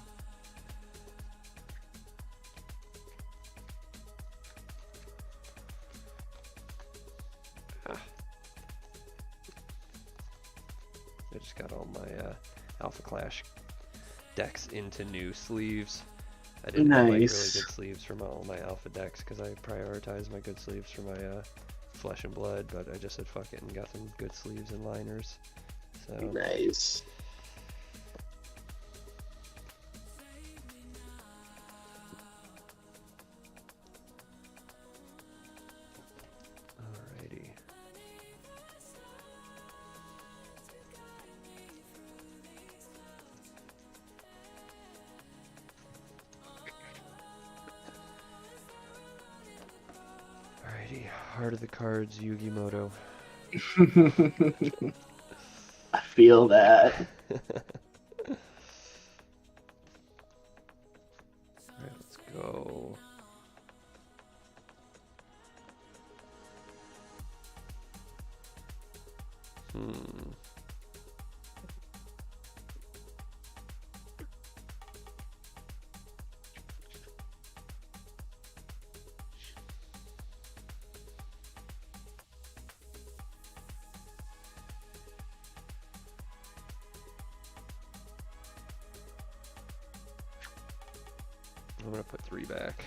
I just got all my Alpha Clash decks into new sleeves. I didn't have like really good sleeves for all my Alpha decks because I prioritized my good sleeves for my Flesh and Blood, but I just said fuck it and got some good sleeves and liners. So nice. Alrighty. Heart of the cards, Yugi Moto. I feel that. Alright, let's go. I'm gonna put 3 back.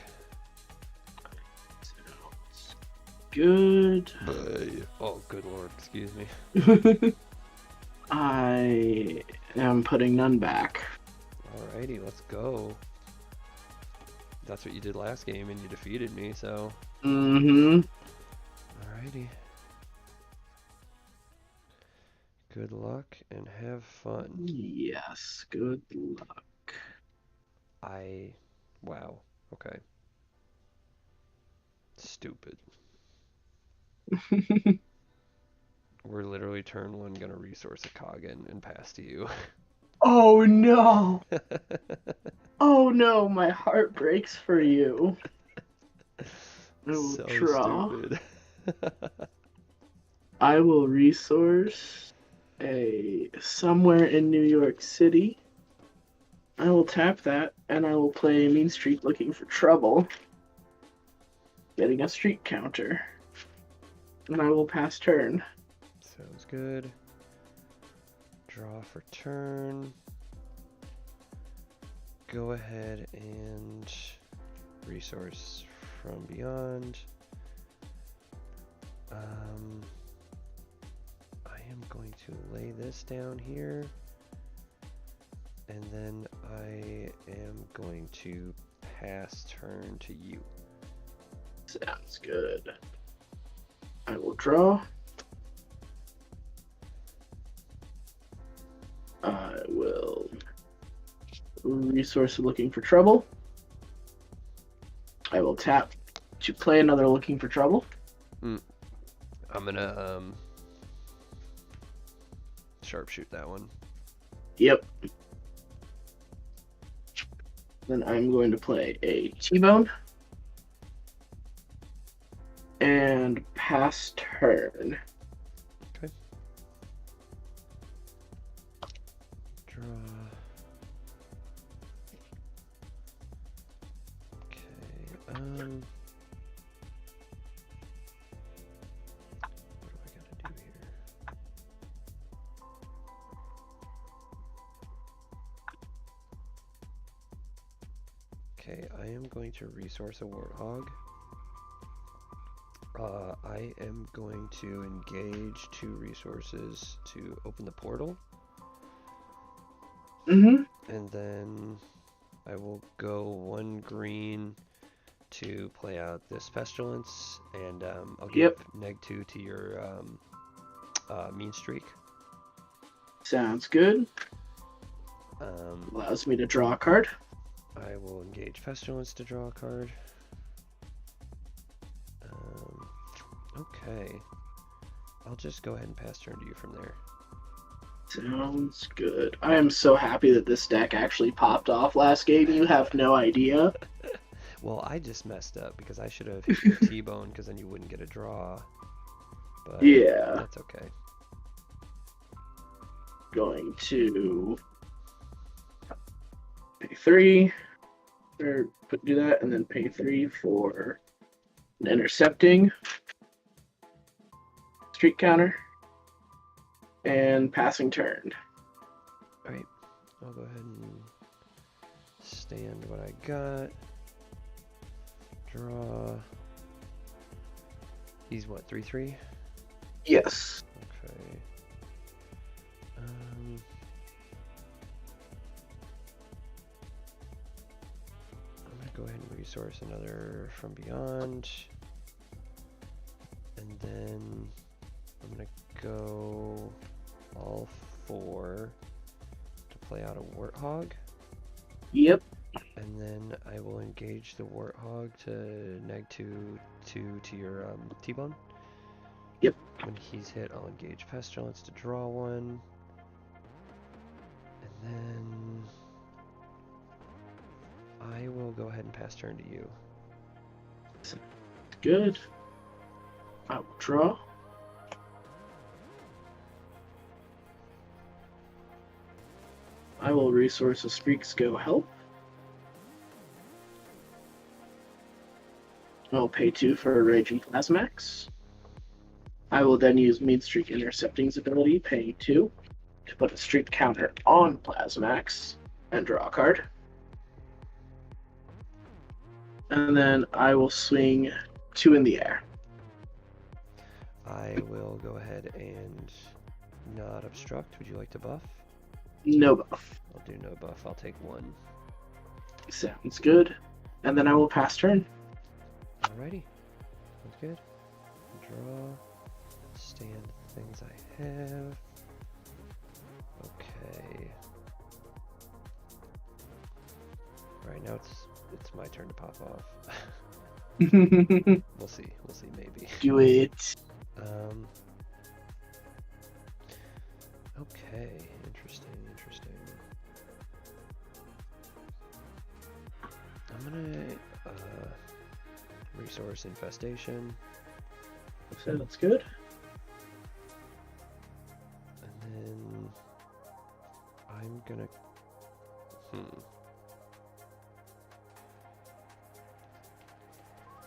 Good. Oh, good lord, excuse me. I am putting none back. Alrighty, let's go. That's what you did last game and you defeated me, so. Mm-hmm. Alrighty. Good luck and have fun. Yes, good luck. Wow. Okay. Stupid. We're literally turn 1 gonna resource a Kagen and pass to you. Oh no! Oh no, my heart breaks for you. So Draw. stupid. I will resource a somewhere in New York City. I will tap that and I will play Mean Streak looking for trouble. Getting a streak counter. And I will pass turn. Sounds good. Draw for turn. Go ahead and resource from beyond. I am going to lay this down here. And then I am going to pass turn to you. Sounds good. I will draw. I will resource looking for trouble. I will tap to play another looking for trouble. I'm gonna sharpshoot that one. Yep. Then I'm going to play a T-bone. And pass turn. Okay. Draw. Okay. What do I gotta do here? Okay, I am going to resource a Warthog. I am going to engage 2 resources to open the portal. Mm-hmm. And then I will go 1 green to play out this Pestilence, and I'll give -2 to your Mean Streak. Sounds good. Allows me to draw a card. I will engage Pestilence to draw a card. Okay. I'll just go ahead and pass turn to you from there. Sounds good. I am so happy that this deck actually popped off last game. You have no idea. Well, I just messed up because I should have hit your T-bone because then you wouldn't get a draw. But yeah. That's okay. Going to pay 3. Or do that and then pay 3 for an intercepting streak counter and passing turn. Alright, I'll go ahead and stand what I got. Draw. He's what, 3/3? Yes. Okay. I'm gonna go ahead and resource another from beyond. And then I'm gonna go all 4 to play out a Warthog. Yep. And then I will engage the Warthog to neg 2 to your T-Bone. Yep. When he's hit, I'll engage Pestilence to draw one. And then I will go ahead and pass turn to you. Good. I will draw. I will resource a Streaks Go Help. I'll pay 2 for a Raging Plasmax. I will then use Mean Streak Intercepting's ability, paying 2, to put a streak counter on Plasmax and draw a card. And then I will swing 2 in the air. I will go ahead and not obstruct. Would you like to buff? No buff. I'll do no buff. I'll take 1. Sounds good. And then I will pass turn. Alrighty. Sounds good. Draw. Stand the things I have. Okay. Right now it's my turn to pop off. We'll see. We'll see. Maybe. Do it. Okay. Interesting. I'm gonna resource infestation. So that's good. And then I'm gonna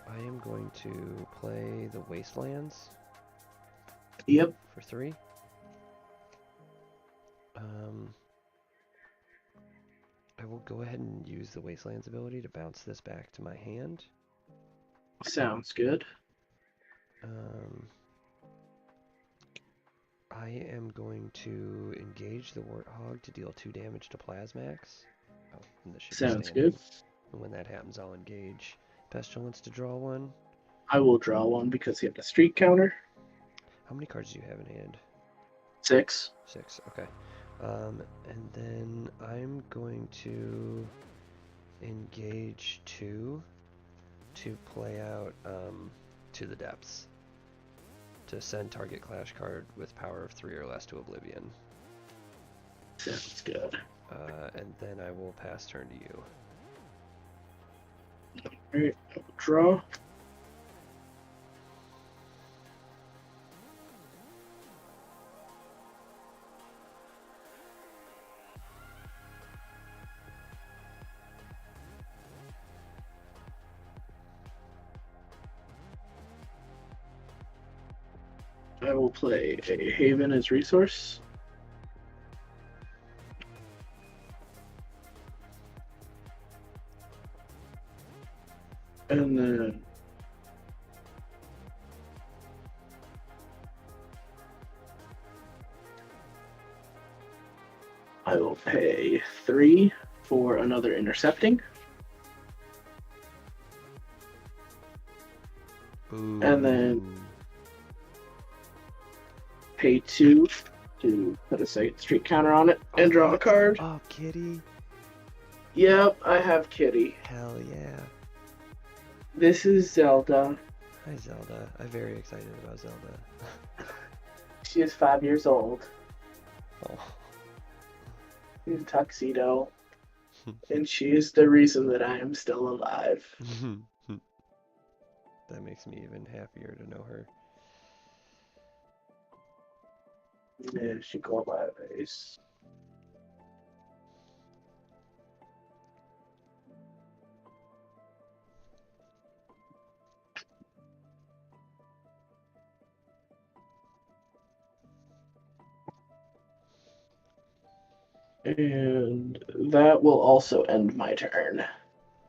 I am going to play the Wastelands. Yep. For 3. I will go ahead and use the Wastelands ability to bounce this back to my hand. Sounds good. I am going to engage the Warthog to deal 2 damage to Plasmax. Oh, and this should be Sounds standing. good. And when that happens, I'll engage Pestilence to draw 1. I will draw 1 because you have a streak counter. How many cards do you have in hand? 6. 6, okay. And then I'm going to engage 2 to play out To the Depths to send target clash card with power of 3 or less to Oblivion. Sounds good. And then I will pass turn to you. Alright, I will draw. I will play a Haven as resource. And then I will pay 3 for another intercepting. Ooh. And then pay 2 to put a second streak counter on it and draw a card. Oh, Kitty. Yep, I have Kitty. Hell yeah. This is Zelda. Hi, Zelda. I'm very excited about Zelda. She is 5 years old. Oh. In a tuxedo. And she is the reason that I am still alive. That makes me even happier to know her. Yeah, she got my face. And that will also end my turn.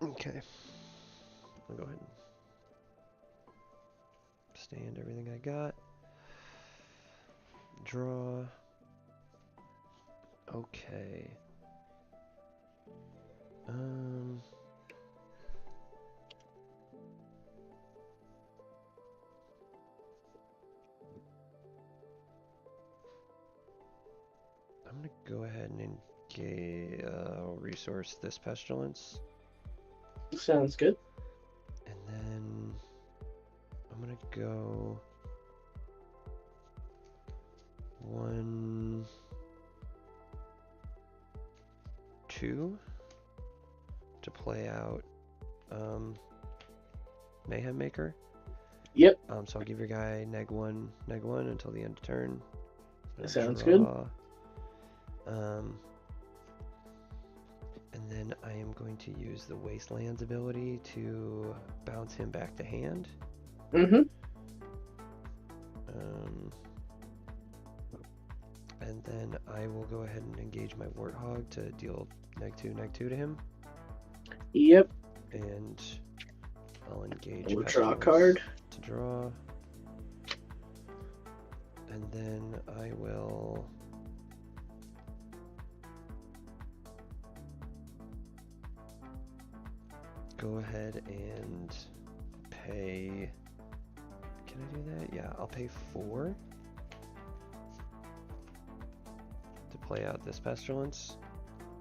Okay. I'll go ahead and stand everything I got. Draw. Okay. I'm gonna go ahead and engage, resource this Pestilence. Sounds good. And then I'm gonna go 1, 2 to play out Mayhem Maker. Yep. So I'll give your guy neg1 until the end of turn. Sounds draw. good. And then I am going to use the Wastelands ability to bounce him back to hand. Mm-hmm. And then I will go ahead and engage my Warthog to deal neg2 to him. Yep. And I'll engage We'll draw a card to draw. And then I will go ahead and pay. Can I do that? Yeah, I'll pay 4 to play out this Pestilence.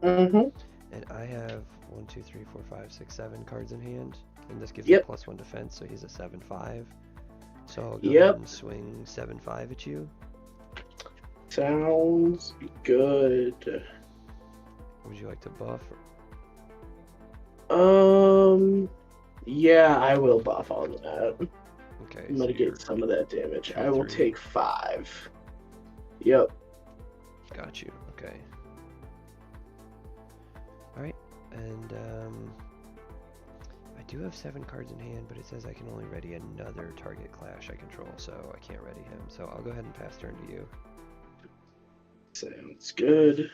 Mm-hmm. And I have 1, 2, 3, 4, 5, 6, 7 cards in hand. And this gives Yep. me +1 defense, so he's a 7/5. So I'll go Yep. ahead and swing 7/5 at you. Sounds good. Would you like to buff? Yeah, I will buff on that. Okay. Mitigate some of that damage. I will 3. take 5. Yep. Got you. Okay. Alright. And I do have 7 cards in hand, but it says I can only ready another target clash I control, so I can't ready him. So I'll go ahead and pass turn to you. Sounds good.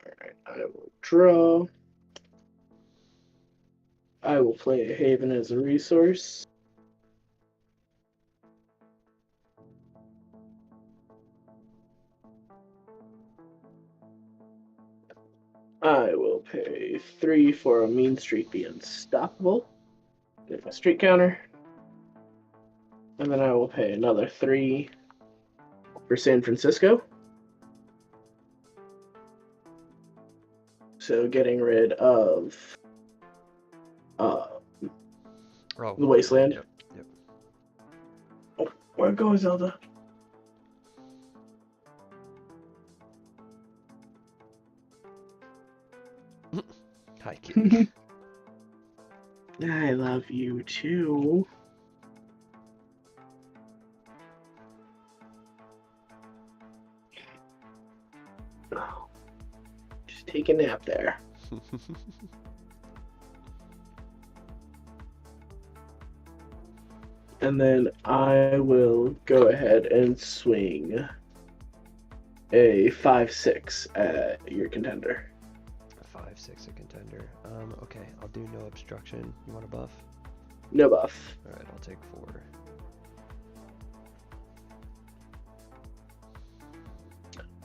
Alright, I will draw. I will play a Haven as a resource. I will pay 3 for a mean streak be unstoppable. Get my streak counter. And then I will pay another 3 for San Francisco. So getting rid of the Wasteland. Yep. Oh, where goes Zelda? Hi, kitty. I love you too. Oh, just take a nap there. And then I will go ahead and swing a 5/6 at your contender. 5/6 a contender. Okay, I'll do no obstruction. You want a buff? No buff. Alright, I'll take 4.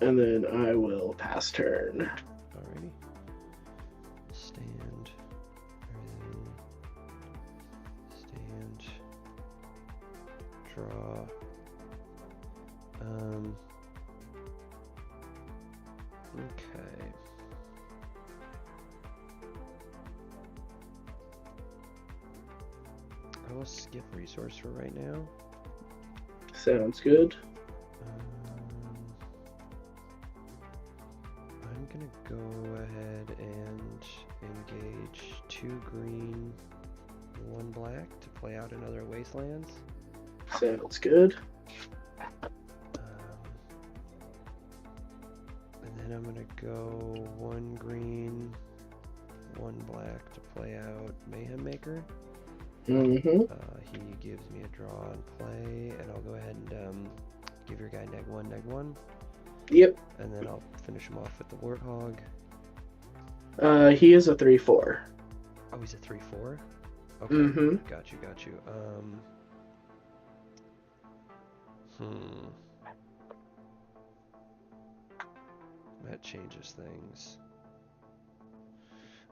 And then I will pass turn. Alrighty. Stand. Everything. Stand. Draw. Okay. I will skip resource for right now. Sounds good. I'm gonna go ahead and engage 2 green, 1 black to play out another Wastelands. Sounds good. And then I'm gonna go 1 green, 1 black to play out Mayhem Maker. Mm-hmm. He gives me a draw and play, and I'll go ahead and give your guy neg1. Yep. And then I'll finish him off with the Warthog. He is a 3/4. Oh, he's a 3/4? Okay, Mm-hmm. got you. That changes things.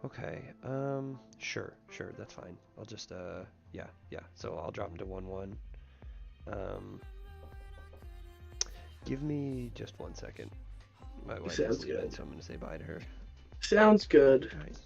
Okay, sure, that's fine. I'll just, yeah. So I'll drop him to 1/1. Give me just 1 second. My wife is leaving, so I'm gonna say bye to her. Sounds good. Nice.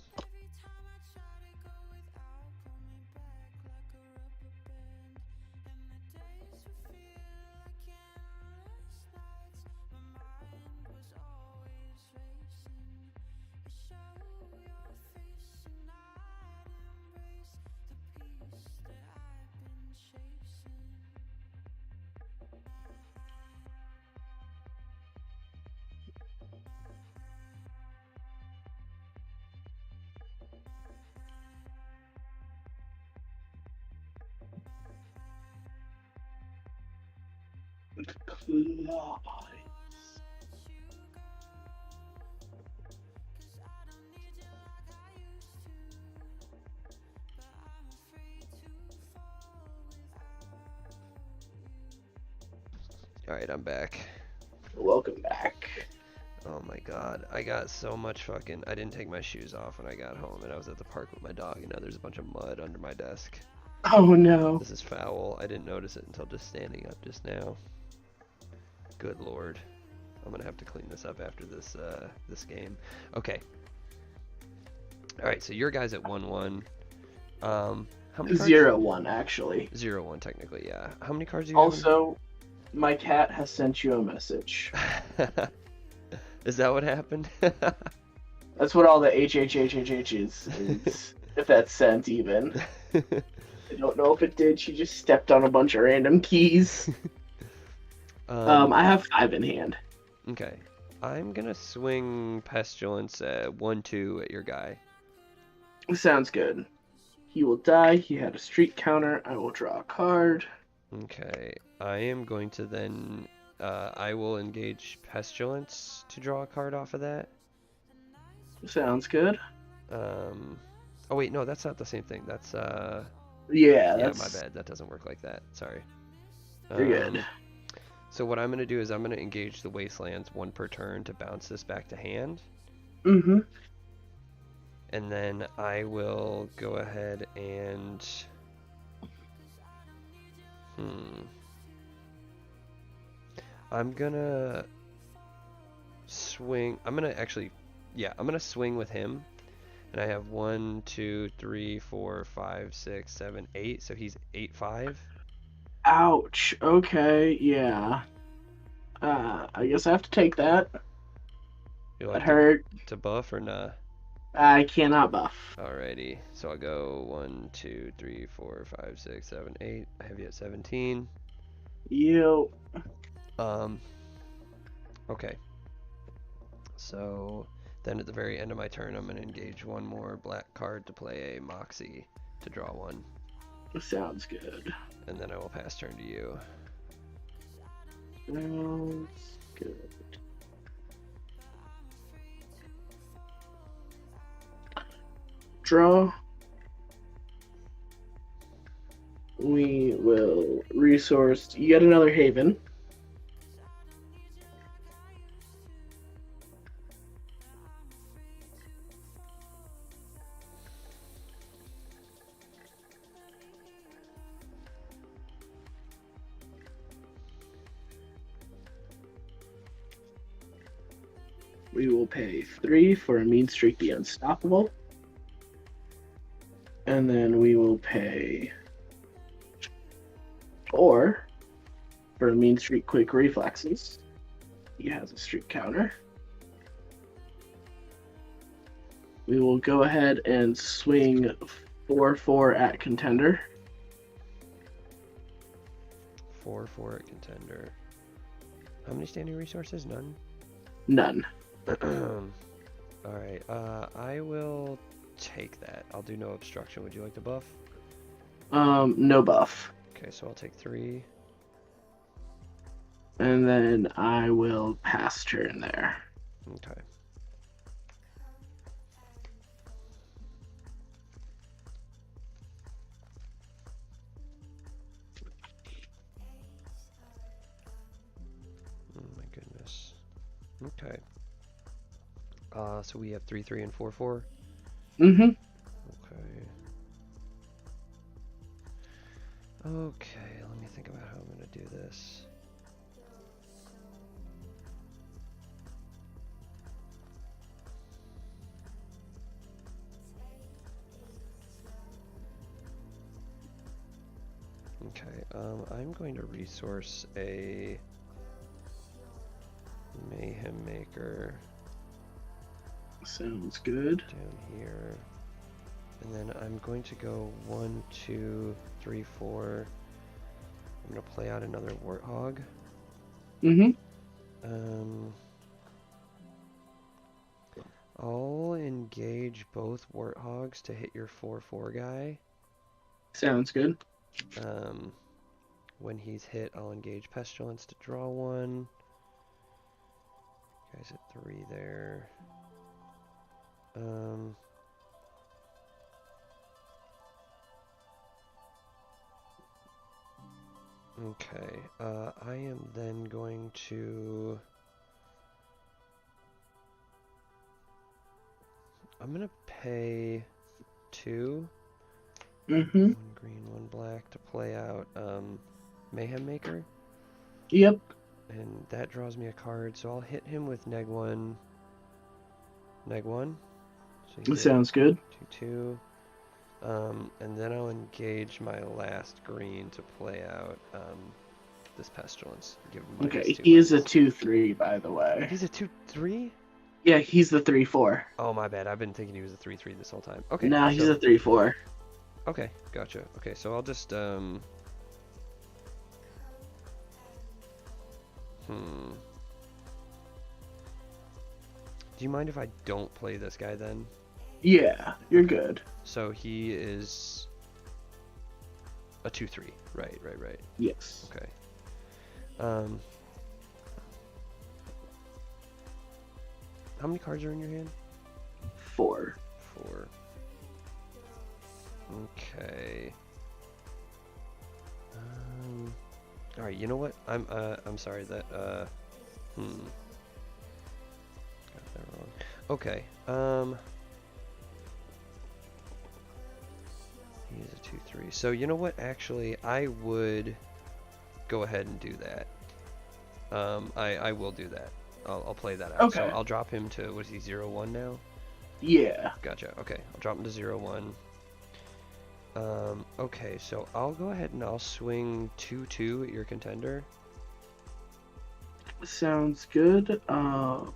Alright, I'm back. Welcome back. Oh my god, I got so much fucking... I didn't take my shoes off when I got home, and I was at the park with my dog, and now there's a bunch of mud under my desk. Oh no. This is foul. I didn't notice it until just standing up just now. Good lord. I'm gonna have to clean this up after this this game. Okay. Alright, so your guy's at 1-1. How many cards? 0-1, actually. 0-1, technically, yeah. How many cards do you have? Also, my cat has sent you a message. Is that what happened? That's what all the HHHHH is, if that's sent even. I don't know if it did. She just stepped on a bunch of random keys. I have 5 in hand. Okay. I'm gonna swing Pestilence at 1-2 at your guy. Sounds good. He will die. He had a streak counter. I will draw a card. Okay. I am going to then... I will engage Pestilence to draw a card off of that. Sounds good. Oh wait, no, that's not the same thing. That's Yeah, yeah, that's... my bad. That doesn't work like that. Sorry. You're good. So what I'm gonna do is I'm gonna engage the Wastelands 1 per turn to bounce this back to hand. Mm-hmm. And then I will go ahead and... I'm gonna swing... I'm gonna actually... Yeah, I'm gonna swing with him. And I have 1, 2, 3, 4, 5, 6, 7, 8. So he's 8-5. Ouch. Okay, yeah. I guess I have to take that. You That like hurt. to buff or nah? I cannot buff. Alrighty. So I'll go 1, 2, 3, 4, 5, 6, 7, 8. I have you at 17. You. Okay. So then at the very end of my turn, I'm going to engage 1 more black card to play a Moxie to draw 1. Sounds good. And then I will pass turn to you. Sounds good. Draw. We will resource yet another Haven. We will pay 3 for a mean streak be unstoppable. And then we will pay 4 for a mean streak quick reflexes. He has a streak counter. We will go ahead and swing 4/4 at contender. 4/4 at contender. How many standing resources? None? None. Alright, I will take that. I'll do no obstruction. Would you like to buff? No buff. Okay, so I'll take 3. And then I will pass turn there. Okay. Oh my goodness. Okay. So we have 3/3 and 4/4. Mm-hmm. Okay. Okay, let me think about how I'm gonna do this. Okay, I'm going to resource a Mayhem Maker Sounds good. down here. And then I'm going to go 1, 2, 3, 4. I'm going to play out another Warthog. Mm-hmm. I'll engage both Warthogs to hit your 4/4 guy. Sounds good. When he's hit, I'll engage Pestilence to draw one. Guys at 3 there. Okay, I am then going to... I'm gonna pay 2. Mm-hmm. 1 green, 1 black to play out Mayhem Maker. Yep. And that draws me a card, so I'll hit him with neg 1. Neg 1. So Sounds good. 2/2. And then I'll engage my last green to play out this Pestilence. Give him Okay, -2 he is a minus. 2/3, by the way. He's a 2/3? Yeah, he's the 3/4. Oh, my bad. I've been thinking he was a 3/3 this whole time. Okay. No, he's a 3/4. Okay, gotcha. Okay, so I'll just Do you mind if I don't play this guy then? Yeah, you're good. So he is a 2/3. Right. Yes. Okay. How many cards are in your hand? 4. 4. Okay. All right. You know what? I'm sorry that got that wrong. Okay. He's a 2/3. So you know what? Actually, I would go ahead and do that. I will do that. I'll play that out. Okay. So I'll drop him to, what is he, 0/1 now? Yeah. Gotcha. Okay, I'll drop him to 0/1. Okay, so I'll go ahead and I'll swing 2/2 at your contender. Sounds good. I'll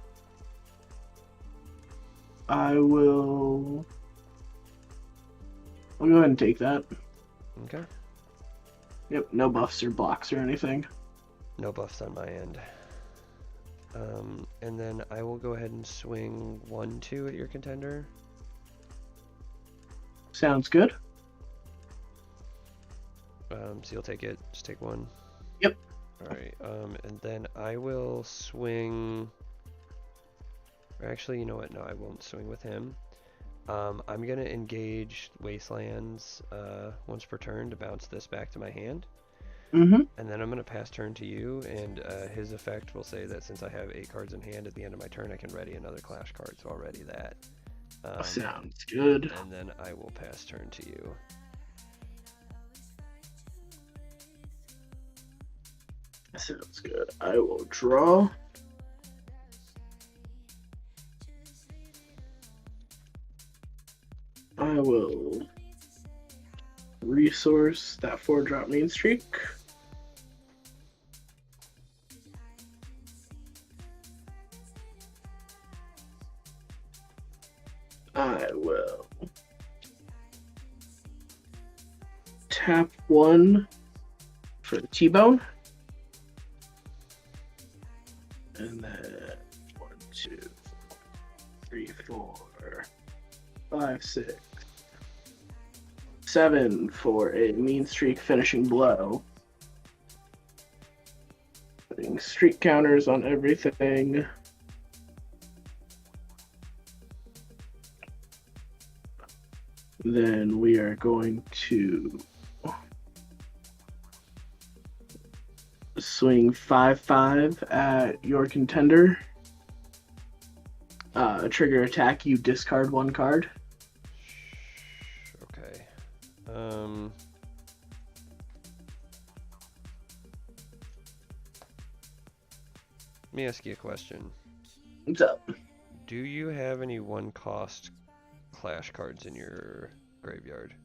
go ahead and take that. Okay. Yep, no buffs or blocks or anything. No buffs on my end. And then I will go ahead and swing 1/2 at your contender. Sounds good. So you'll take it. Just take 1. Yep. Alright, and then I will swing... Or actually, you know what? No, I won't swing with him. I'm gonna engage Wastelands once per turn to bounce this back to my hand. Mm-hmm. And then I'm gonna pass turn to you, and his effect will say that since I have 8 cards in hand at the end of my turn, I can ready another Clash card, so I'll ready that. Sounds good. And then I will pass turn to you. Sounds good. I will draw. I will resource that 4-drop main streak. I will tap 1 for the T-bone. And then 1, 2, 3, 4, 5, 6, 7 for a mean streak finishing blow. Putting streak counters on everything. Then we are going to swing 5/5 at your contender. Trigger attack, you discard 1 card. Okay. Let me ask you a question. What's up? Do you have any 1-cost Clash cards in your graveyard?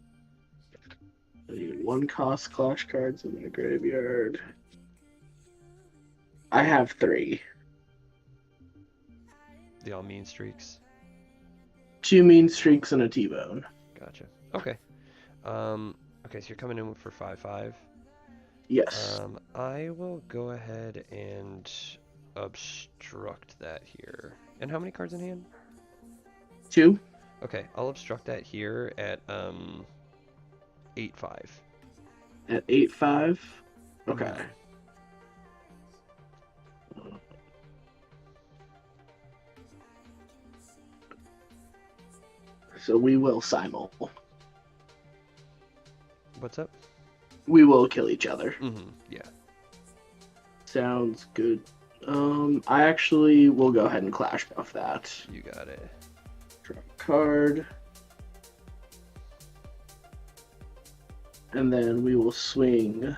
I need 1 cost Clash cards in the graveyard. I have 3. The all mean streaks. 2 mean streaks and a T-bone. Gotcha. Okay. Okay, so you're coming in for 5/5. Yes. I will go ahead and obstruct that here. And how many cards in hand? 2. Okay, I'll obstruct that here at 8/5. At 8/5. Okay. So we will simul. What's up? We will kill each other. Yeah. Sounds good. I actually will go ahead and clash buff that. You got it. Draw a card. And then we will swing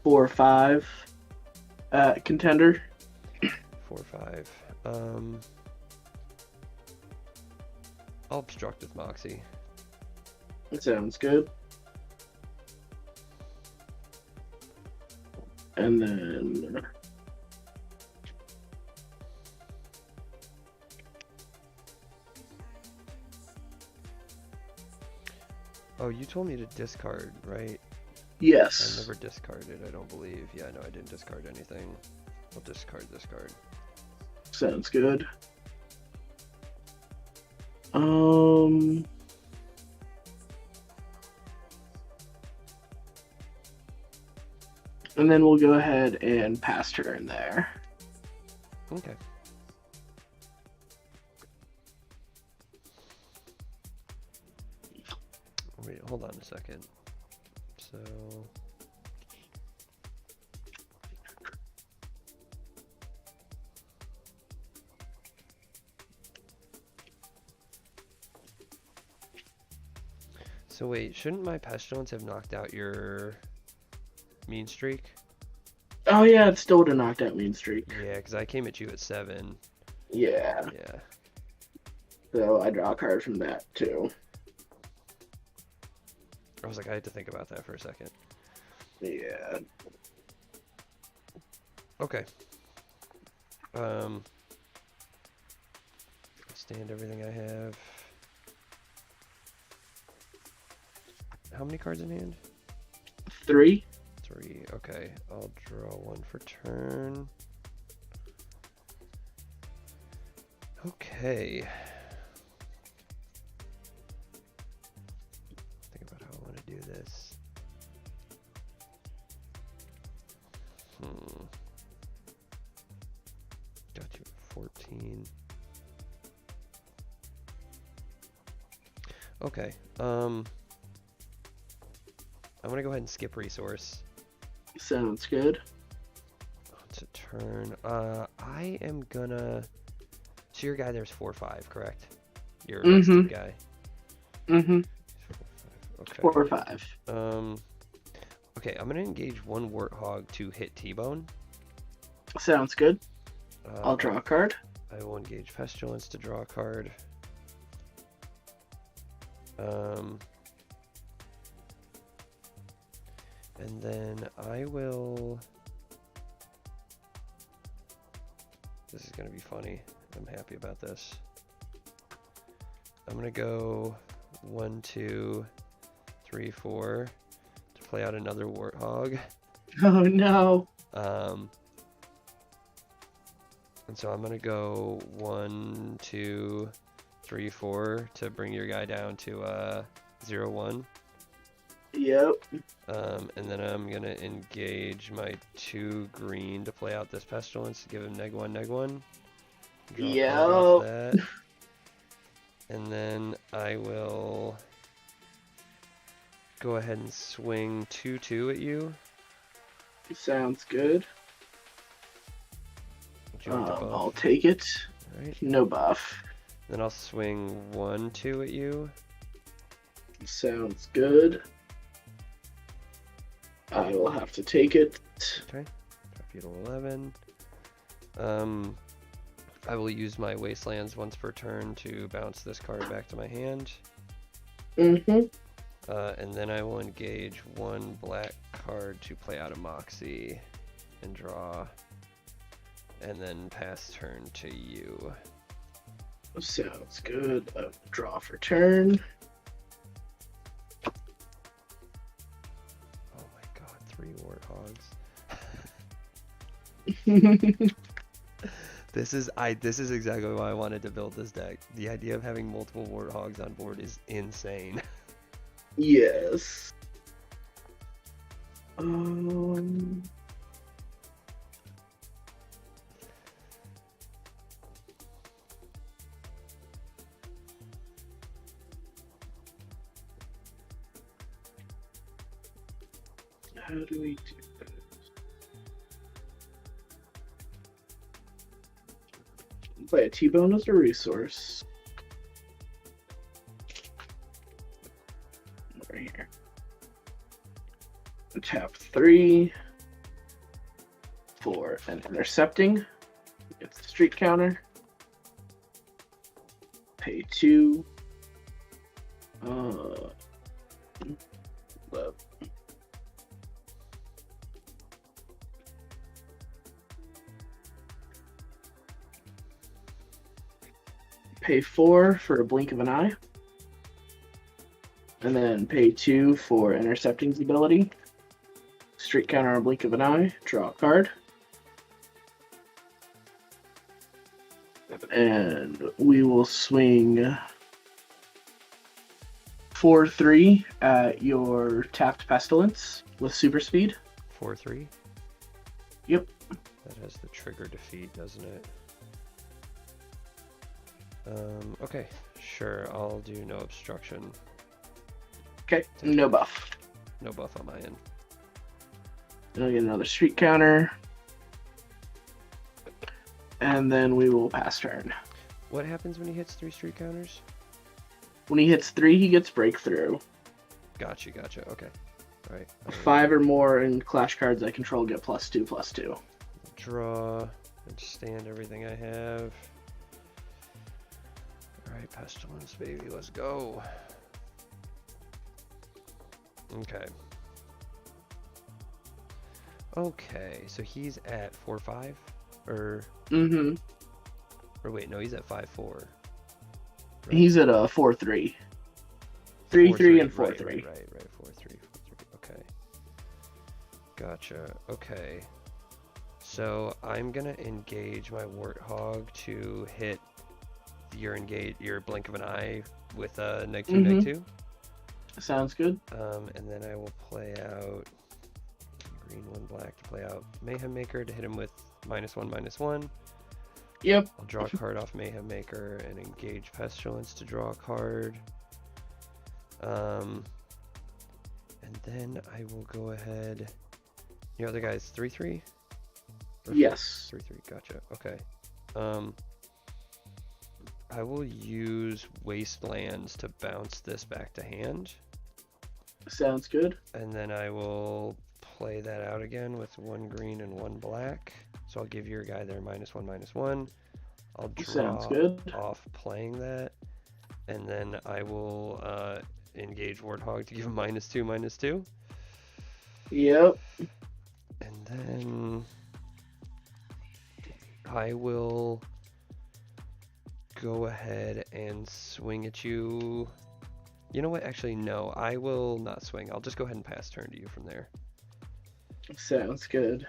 4/5 at contender. 4/5. I'll obstruct with Moxie. That sounds good. And then Oh, you told me to discard, right? yes. I never discarded, I don't believe. Yeah, no, I didn't discard anything. I'll discard this card. Sounds good. And then we'll go ahead and pass turn there. Okay. Wait, hold on a second. So... So wait, shouldn't my pestilence have knocked out your mean streak? Oh yeah, it still would have knocked out mean streak. Yeah, because I came at you at 7. Yeah. Yeah. So I draw a card from that too. I was like, I had to think about that for a second. Yeah. Okay. Stand everything I have. How many cards in hand? 3. 3. Okay, I'll draw 1 for turn. Okay. Think about how I want to do this. Got you at 14. Okay. I'm gonna go ahead and skip resource. Sounds good. To turn. I am gonna. So your guy there's 4/5, correct? Your rested guy. Mm-hmm. 4/5. Okay. 4/5. Okay, I'm gonna engage 1 warthog to hit T-bone. Sounds good. I'll draw a card. I will engage pestilence to draw a card. And then I will... This is going to be funny. I'm happy about this. I'm going to go 1, 2, 3, 4 to play out another warthog. Oh no. And so I'm going to go 1, 2, 3, 4 to bring your guy down to 0, 1. Yep. And then I'm gonna engage my 2 green to play out this pestilence to give him -1, -1. Draw a card off that. And then I will go ahead and swing 2/2 at you. Sounds good. Would you like to buff? I'll take it. Alright. No buff. Then I'll swing 1/2 at you. Sounds good. I will have to take it. Okay. Drop you to 11. I will use my Wastelands once per turn to bounce this card back to my hand. And then I will engage one black card to play out a Moxie and draw, and then pass turn to you. Sounds good. Draw for turn. Oh my god, 3 warthogs. This is exactly why I wanted to build this deck. The idea of having multiple warthogs on board is insane. Yes. How do we do this? Play a T-bone as a resource. Right here. Tap 3 for an intercepting. It's the street counter. Pay 2. Pay 4 for a blink of an eye. And then pay 2 for intercepting's ability. Street counter on a blink of an eye. Draw a card. And we will swing 4/3 at your tapped Pestilence with super speed. 4/3? Yep. That has the trigger defeat, doesn't it? Okay, sure, I'll do no obstruction. Okay, no buff. No buff on my end. And I'll get another street counter. And then we will pass turn. What happens when he hits 3 street counters? When he hits 3, he gets breakthrough. Gotcha, okay. Alright. 5 or more in Clash cards I control get +2/+2. Draw and stand everything I have. Alright, Pestilence, baby, let's go. Okay. Okay, so he's at 4/5? Or... Or wait, no, he's at 5/4. Right. He's at a 4/3. 3/3 and 4/3. Right, 4/3. Okay. Gotcha. Okay. So I'm gonna engage my Warthog to hit your blink of an eye with a -2, -2. Sounds good. And then I will play out green 1 black to play out Mayhem Maker to hit him with -1/-1. Yep. I'll draw a card off Mayhem Maker and engage Pestilence to draw a card. And then I will go ahead. Your other guy's 3/3? Yes. 3/3, gotcha. Okay. I will use Wastelands to bounce this back to hand. Sounds good. And then I will play that out again with 1 green and 1 black. So I'll give your guy there -1/-1. I'll draw off playing that. And then I will engage Warthog to give him -2/-2. Yep. And then I will go ahead and swing at you. You know what? Actually, no. I will not swing. I'll just go ahead and pass turn to you from there. Sounds good.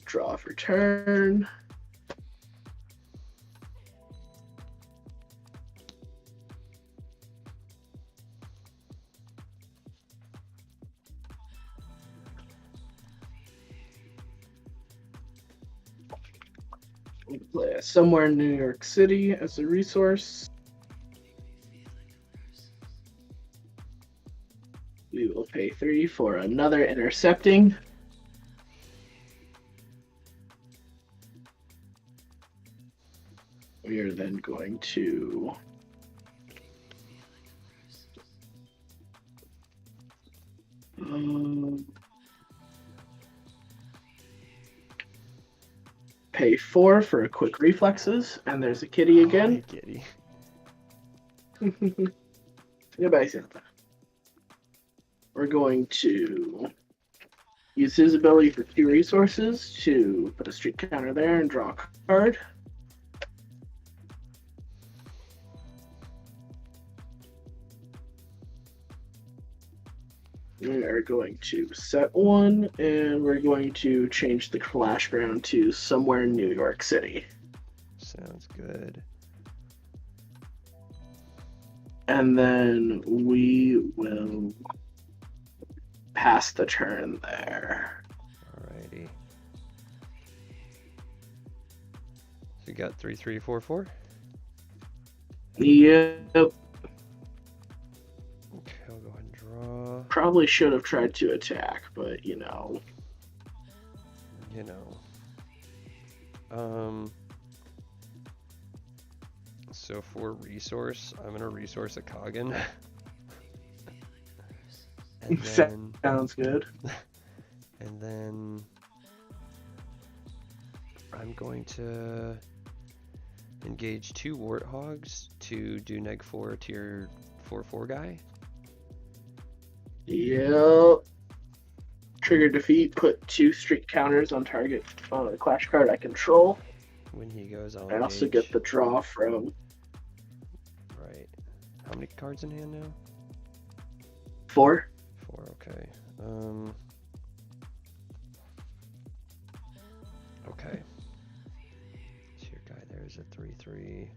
Draw for turn. We'll play somewhere in New York City as a resource. We will pay 3 for another intercepting. We are then going to pay 4 for a quick reflexes, and there's a kitty again. Kitty. Goodbye, Santa. We're going to use his ability for 2 resources to put a street counter there and draw a card. We are going to set 1, and we're going to change the Clashground to somewhere in New York City. Sounds good. And then we will pass the turn there. Alrighty. So we got 3, 3, 4, 4. Yep. Okay, I'll go ahead and draw. Probably should have tried to attack, but you know. So for resource, I'm gonna resource a Coggin. And then, Sounds good. and then I'm going to engage 2 Warthogs to do -4 to your 4/4 guy. Yep. Trigger defeat, put 2 street counters on target on a clash card I control. When he goes, I'll I also get the draw from... Right. How many cards in hand now? 4. 4, okay. Okay. So your guy there is a 3/3.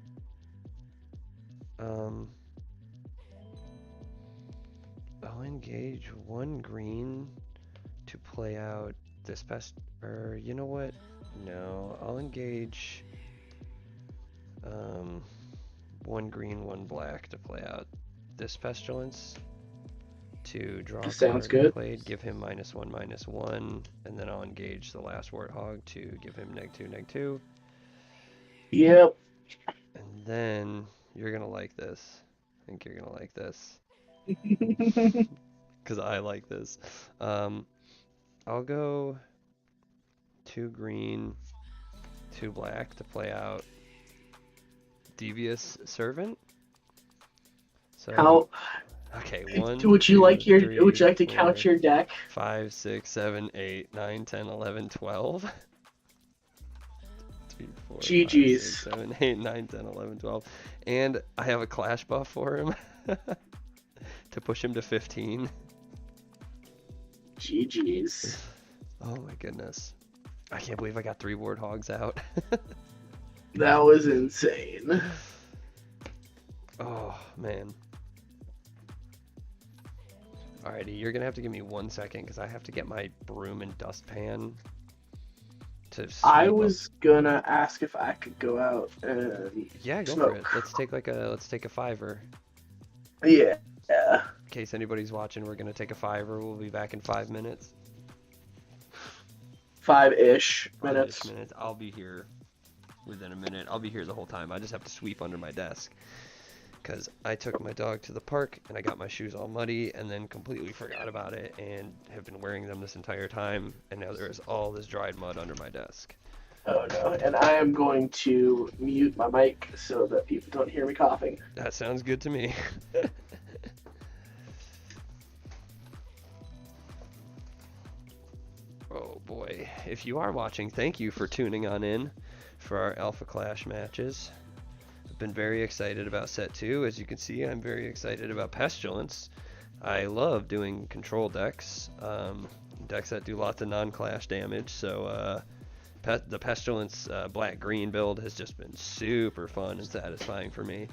I'll engage 1 green to play out this best, or you know what? No, I'll engage 1 green, 1 black to play out this pestilence. To draw a Sounds card good. played, give him -1/-1, and then I'll engage the last Warthog to give him -2/-2. Yep. And then you're gonna like this. I think you're gonna like this. Because I like this. I'll go 2 green, 2 black to play out Devious Servant. So How... okay, 1, Would you 2, like 3, would you like to 4, count your deck? 5, 6, 7, 8, 9, 10, 11, 12. 3, 4, 5, 6, GG's. 7, 8, 9, 10, 11, 12. And I have a clash buff for him to push him to 15. GG's. Oh my goodness. I can't believe I got 3 Warthogs out. That was insane. Oh man. Alrighty, you're gonna have to give me 1 second because I have to get my broom and dustpan to I sweep up. was gonna ask if I could go out and Yeah, go smoke. for it. Let's take a $5. Yeah. In case anybody's watching, we're gonna take a $5. We'll be back in 5 minutes. 5-ish 5-ish minutes. minutes. I'll be here within a minute. I'll be here the whole time. I just have to sweep under my desk because I took my dog to the park and I got my shoes all muddy and then completely forgot about it and have been wearing them this entire time, and now there is all this dried mud under my desk. Oh no, and I am going to mute my mic so that people don't hear me coughing. That sounds good to me. Oh boy. If you are watching, thank you for tuning on in for our Alpha Clash matches. I've been very excited about set 2. As you can see, I'm very excited about Pestilence. I love doing control decks, decks that do lots of non-clash damage, so the Pestilence black-green build has just been super fun and satisfying for me.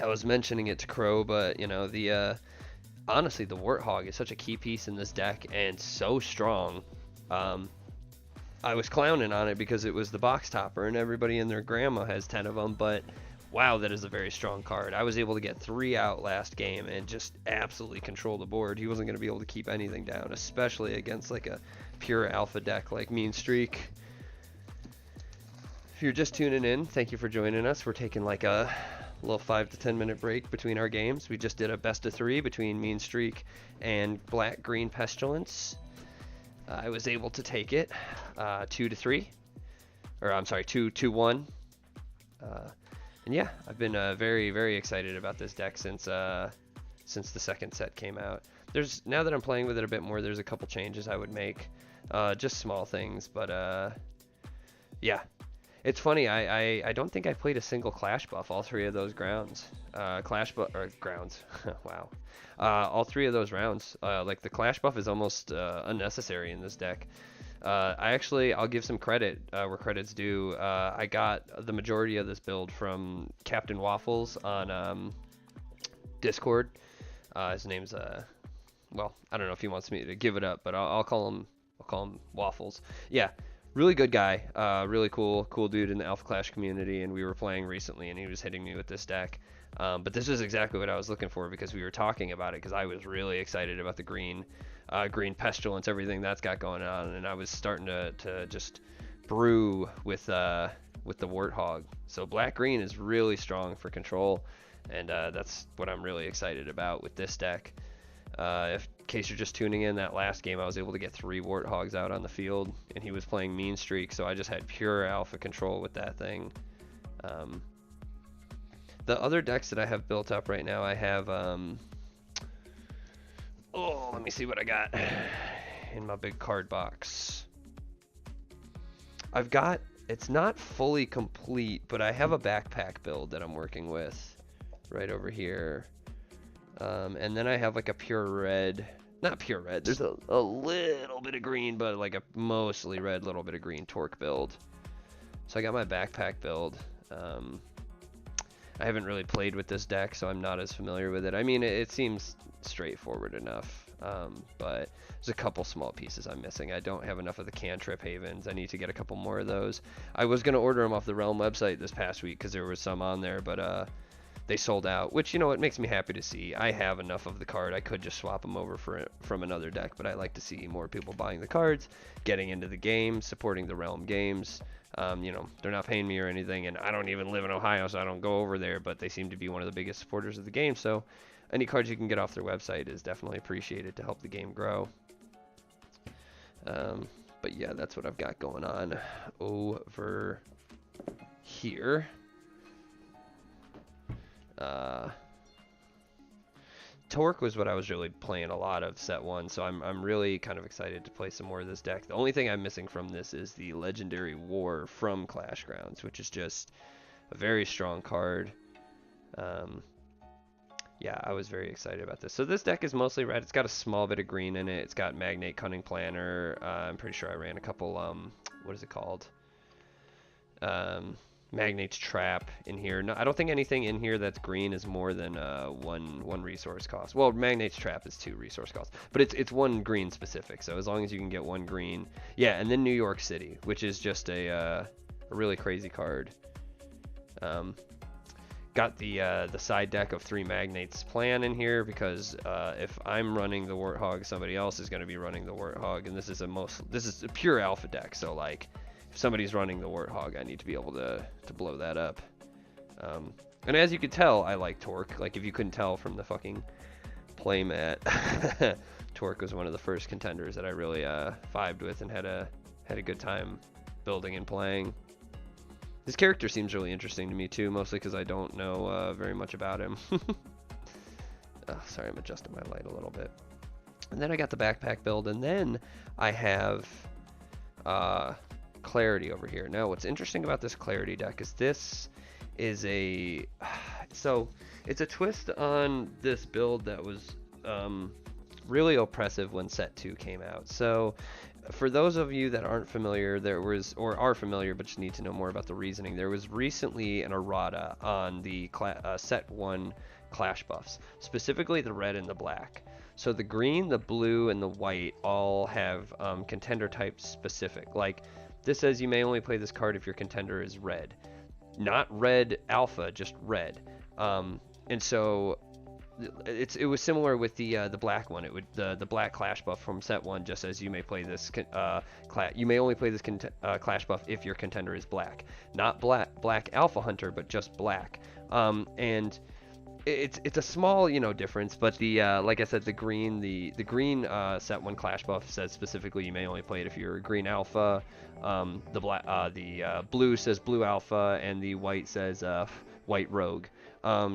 I was mentioning it to Crow, but you know, honestly, the Warthog is such a key piece in this deck and so strong. I was clowning on it because it was the box topper and everybody and their grandma has 10 of them, but wow, that is a very strong card. I was able to get 3 out last game and just absolutely control the board. He wasn't going to be able to keep anything down, especially against like a pure alpha deck like Mean Streak. If you're just tuning in, thank you for joining us. We're taking like a little 5 to 10 minute break between our games. We just did a best of 3 between Mean Streak and Black Green Pestilence. I was able to take it 2-3, or I'm sorry, 2-1. And yeah, I've been very, very excited about this deck since the second set came out. Now that I'm playing with it a bit more, there's a couple changes I would make, just small things, but yeah. It's funny, I don't think I played a single Clash buff all three of those grounds. Clash buff, or grounds, wow. All three of those rounds. Like the Clash buff is almost unnecessary in this deck. I'll give some credit where credit's due. I got the majority of this build from Captain Waffles on Discord. His name's well, I don't know if he wants me to give it up, but I'll call him Waffles. Yeah, really good guy, really cool dude in the Alpha Clash community, and we were playing recently, and he was hitting me with this deck. But this is exactly what I was looking for because we were talking about it because I was really excited about the green pestilence, everything that's got going on, and I was starting to just brew with the Warthog. So black green is really strong for control, and that's what I'm really excited about with this deck. In case you're just tuning in, that last game I was able to get 3 Warthogs out on the field, and he was playing Mean Streak, so I just had pure alpha control with that thing. The other decks that I have built up right now, I have, let me see what I got in my big card box. It's not fully complete, but I have a backpack build that I'm working with right over here. And then I have like a pure red, not pure red, there's a little bit of green, but like a mostly red, little bit of green Torque build. So I got my backpack build. I haven't really played with this deck, so I'm not as familiar with it. I mean, it seems straightforward enough, but there's a couple small pieces I'm missing. I don't have enough of the cantrip havens. I need to get a couple more of those. I was going to order them off the Realm website this past week because there was some on there, but they sold out, which, you know, it makes me happy to see. I have enough of the card. I could just swap them over from another deck, but I like to see more people buying the cards, getting into the game, supporting the Realm games. You know, they're not paying me or anything, and I don't even live in Ohio, so I don't go over there, but they seem to be one of the biggest supporters of the game, so any cards you can get off their website is definitely appreciated to help the game grow. But yeah, that's what I've got going on over here. Torque was what I was really playing a lot of set 1, so I'm really kind of excited to play some more of this deck. The only thing I'm missing from this is the Legendary War from Clashgrounds, which is just a very strong card. Yeah, I was very excited about this. So this deck is mostly red. It's got a small bit of green in it. It's got Magnate Cunning Planner. I'm pretty sure I ran a couple, what is it called? Magnate's Trap in here. No, I don't think anything in here that's green is more than one resource cost. Well, Magnate's Trap is 2 resource costs, but it's 1 green specific. So as long as you can get 1 green, yeah. And then New York City, which is just a really crazy card. Got the side deck of 3 Magnates plan in here because if I'm running the Warthog, somebody else is going to be running the Warthog, and this is a pure alpha deck. So like, if somebody's running the Warthog, I need to be able to blow that up. And as you could tell, I like Torque. Like if you couldn't tell from the fucking playmat, Torque was one of the first contenders that I really vibed with and had a good time building and playing. His character seems really interesting to me too, mostly because I don't know very much about him. Oh, sorry, I'm adjusting my light a little bit. And then I got the backpack build, and then I have Clarity over here. Now, what's interesting about this Clarity deck is this is so it's a twist on this build that was really oppressive when set 2 came out. So for those of you that aren't familiar, or are familiar but just need to know more about the reasoning, there was recently an errata on the set 1 Clash buffs, specifically the red and the black. So the green, the blue, and the white all have contender type specific. Like this says you may only play this card if your contender is red, not red alpha, just red. And so it was similar with the black one. It would the black Clash buff from set 1 just says you may play this you may only play this Clash buff if your contender is black, not black alpha hunter, but just black. And it's a small, you know, difference, but the like I said, the green set 1 Clash buff says specifically you may only play it if you're a green alpha. The blue says blue alpha, and the white says white rogue.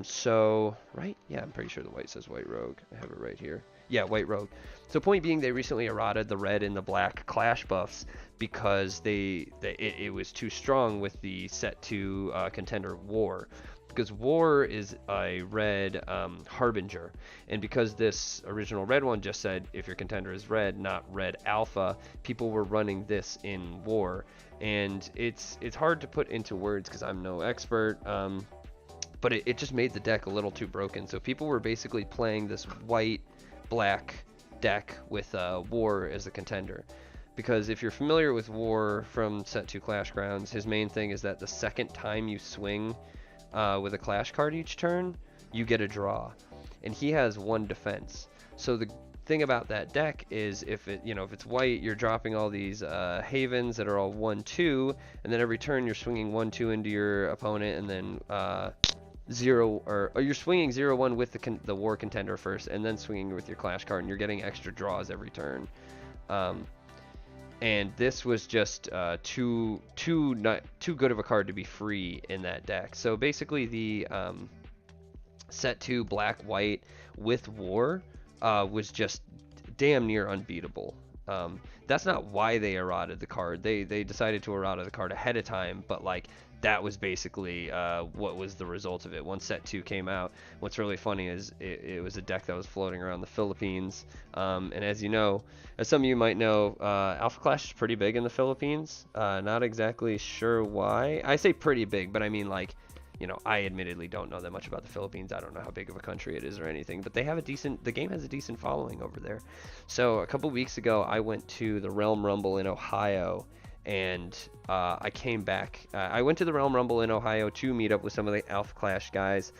So, right? Yeah, I'm pretty sure the white says white rogue. I have it right here. Yeah, white rogue. So point being, they recently eroded the red and the black clash buffs because it was too strong with the set 2 contender war. Because war is a red harbinger, and because this original red one just said if your contender is red, not red alpha, people were running this in war, and it's hard to put into words because I'm no expert. But it just made the deck a little too broken. So people were basically playing this white-black deck with War as a contender. Because if you're familiar with War from Set 2 Clashgrounds, his main thing is that the second time you swing with a Clash card each turn, you get a draw. And he has 1 defense. So the thing about that deck is if it's white, you're dropping all these havens that are all 1/2, and then every turn you're swinging 1/2 into your opponent, and then 0 or you're swinging 0/1 with the war contender first, and then swinging with your clash card, and you're getting extra draws every turn. And this was just too good of a card to be free in that deck. So basically, the set 2 black white with war was just damn near unbeatable. That's not why they eroded the card. They decided to errata the card ahead of time, but like that was basically what was the result of it. Once set 2 came out, what's really funny is it was a deck that was floating around the Philippines. And as you know, as some of you might know, Alpha Clash is pretty big in the Philippines. Not exactly sure why. I say pretty big, but I mean like, I admittedly don't know that much about the Philippines. I don't know how big of a country it is or anything, but the game has a decent following over there. So a couple weeks ago, I went to the Realm Rumble in Ohio, and I came back. I went to the Realm Rumble in Ohio to meet up with some of the Alpha Clash guys,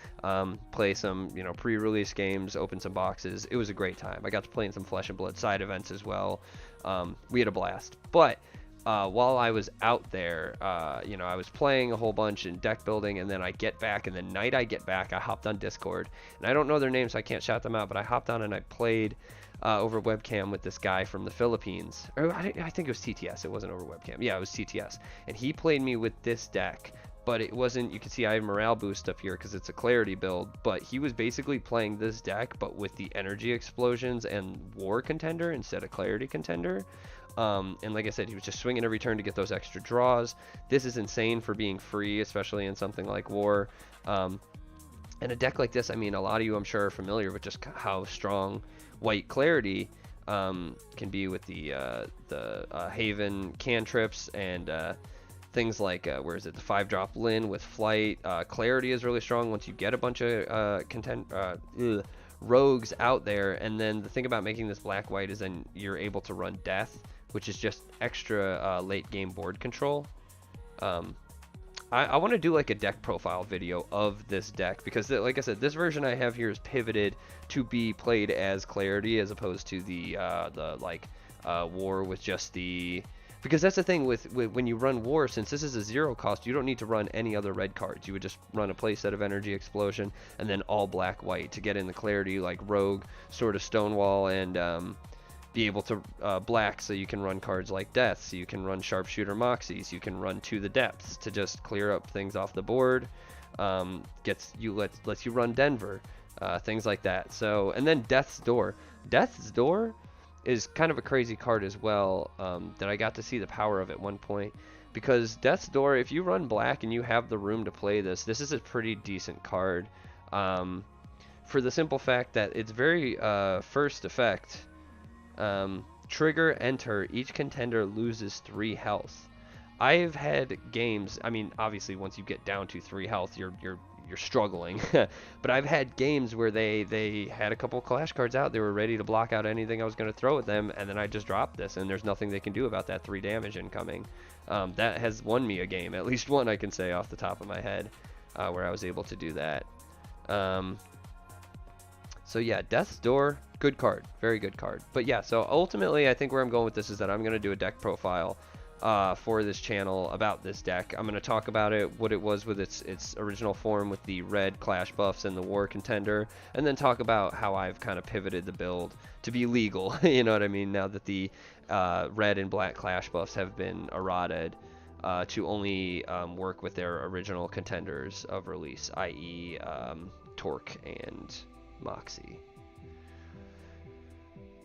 play some, pre-release games, open some boxes. It was a great time. I got to play in some Flesh and Blood side events as well. We had a blast. But while I was out there, I was playing a whole bunch and deck building, and then I get back, and the night I get back, I hopped on Discord, and I don't know their names, so I can't shout them out, but I hopped on and I played over webcam with this guy from the Philippines. Or I think it was TTS. It wasn't over webcam. Yeah, it was TTS. And he played me with this deck, but it wasn't, you can see I have morale boost up here because it's a clarity build, but he was basically playing this deck, but with the energy explosions and war contender instead of clarity contender. And like I said, he was just swinging every turn to get those extra draws. This is insane for being free, especially in something like war. And a deck like this, I mean, a lot of you I'm sure are familiar with just how strong white clarity can be with the Haven cantrips and things like the 5-drop Lin with flight. Clarity is really strong once you get a bunch of rogues out there. And then the thing about making this black white is then you're able to run death, which is just extra late game board control. I want to do like a deck profile video of this deck because, like I said, this version I have here is pivoted to be played as clarity as opposed to the war with just the. Because that's the thing with when you run war, since this is a 0 cost, you don't need to run any other red cards. You would just run a playset of Energy Explosion and then all black white to get in the clarity, like Rogue, Sword of Stonewall, and be able to black, so you can run cards like Death, so you can run Sharpshooter Moxies, you can run To the Depths to just clear up things off the board. Lets you run Denver, things like that. So, and then Death's Door. Death's Door is kind of a crazy card as well, that I got to see the power of at one point, because Death's Door, if you run black and you have the room to play this is a pretty decent card, for the simple fact that it's very first effect, trigger, enter, each contender loses 3 health. I've had games, I mean, obviously once you get down to 3 health, you're struggling. But I've had games where they had a couple Clash cards out, they were ready to block out anything I was going to throw at them, and then I just dropped this, and there's nothing they can do about that 3 damage incoming. That has won me a game, at least one I can say off the top of my head, where I was able to do that. So yeah, Death's Door, good card, very good card. But yeah, so ultimately I think where I'm going with this is that I'm going to do a deck profile for this channel about this deck. I'm going to talk about it, what it was with its original form with the red Clash buffs and the war contender, and then talk about how I've kind of pivoted the build to be legal, you know what I mean, now that the red and black Clash buffs have been eroded. to only work with their original contenders of release, i.e. Torque and Moxie.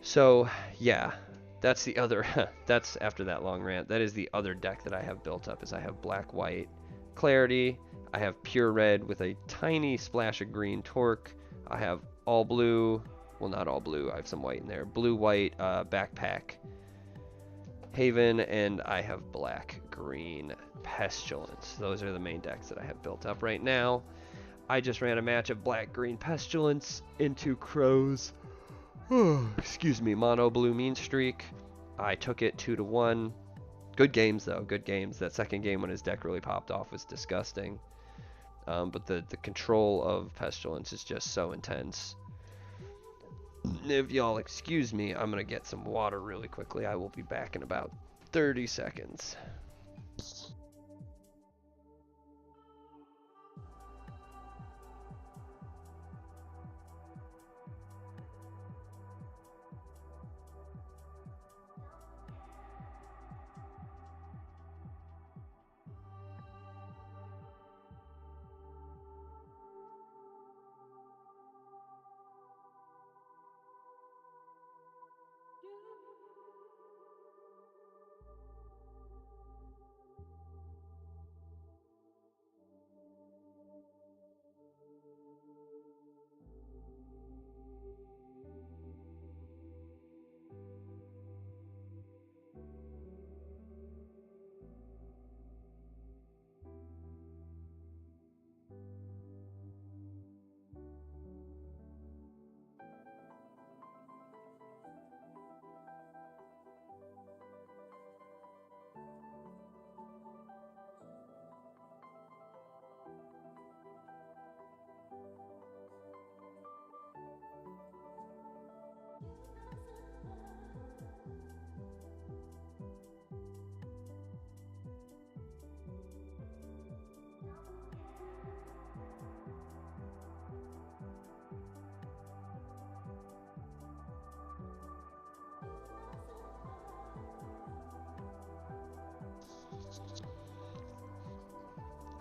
So yeah, that's the other, that's after that long rant, that is the other deck that I have built up, is I have black, white, clarity, I have pure red with a tiny splash of green Torque, I have all blue, well not all blue, I have some white in there, blue, white, backpack, Haven, and I have black, green, Pestilence. Those are the main decks that I have built up right now. I just ran a match of black, green, Pestilence into Crows. Excuse me, mono blue mean streak. I took it 2-1. Good games though, good games. That second game when his deck really popped off was disgusting. But the control of Pestilence is just so intense. If y'all excuse me, I'm gonna get some water really quickly. I will be back in about 30 seconds.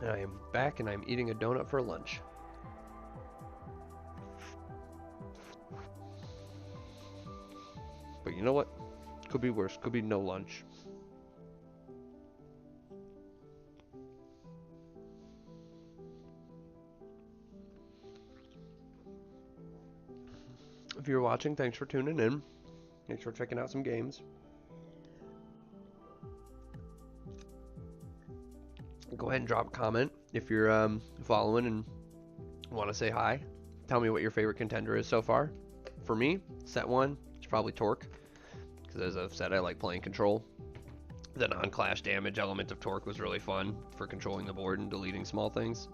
I am back and I'm eating a donut for lunch. But you know what? Could be worse. Could be no lunch. If you're watching, thanks for tuning in. Thanks for checking out some games. Go ahead and drop a comment if you're following and want to say hi. Tell me what your favorite contender is so far. For me, set one, it's probably Torque. Because as I've said, I like playing control. The non-clash damage element of Torque was really fun for controlling the board and deleting small things.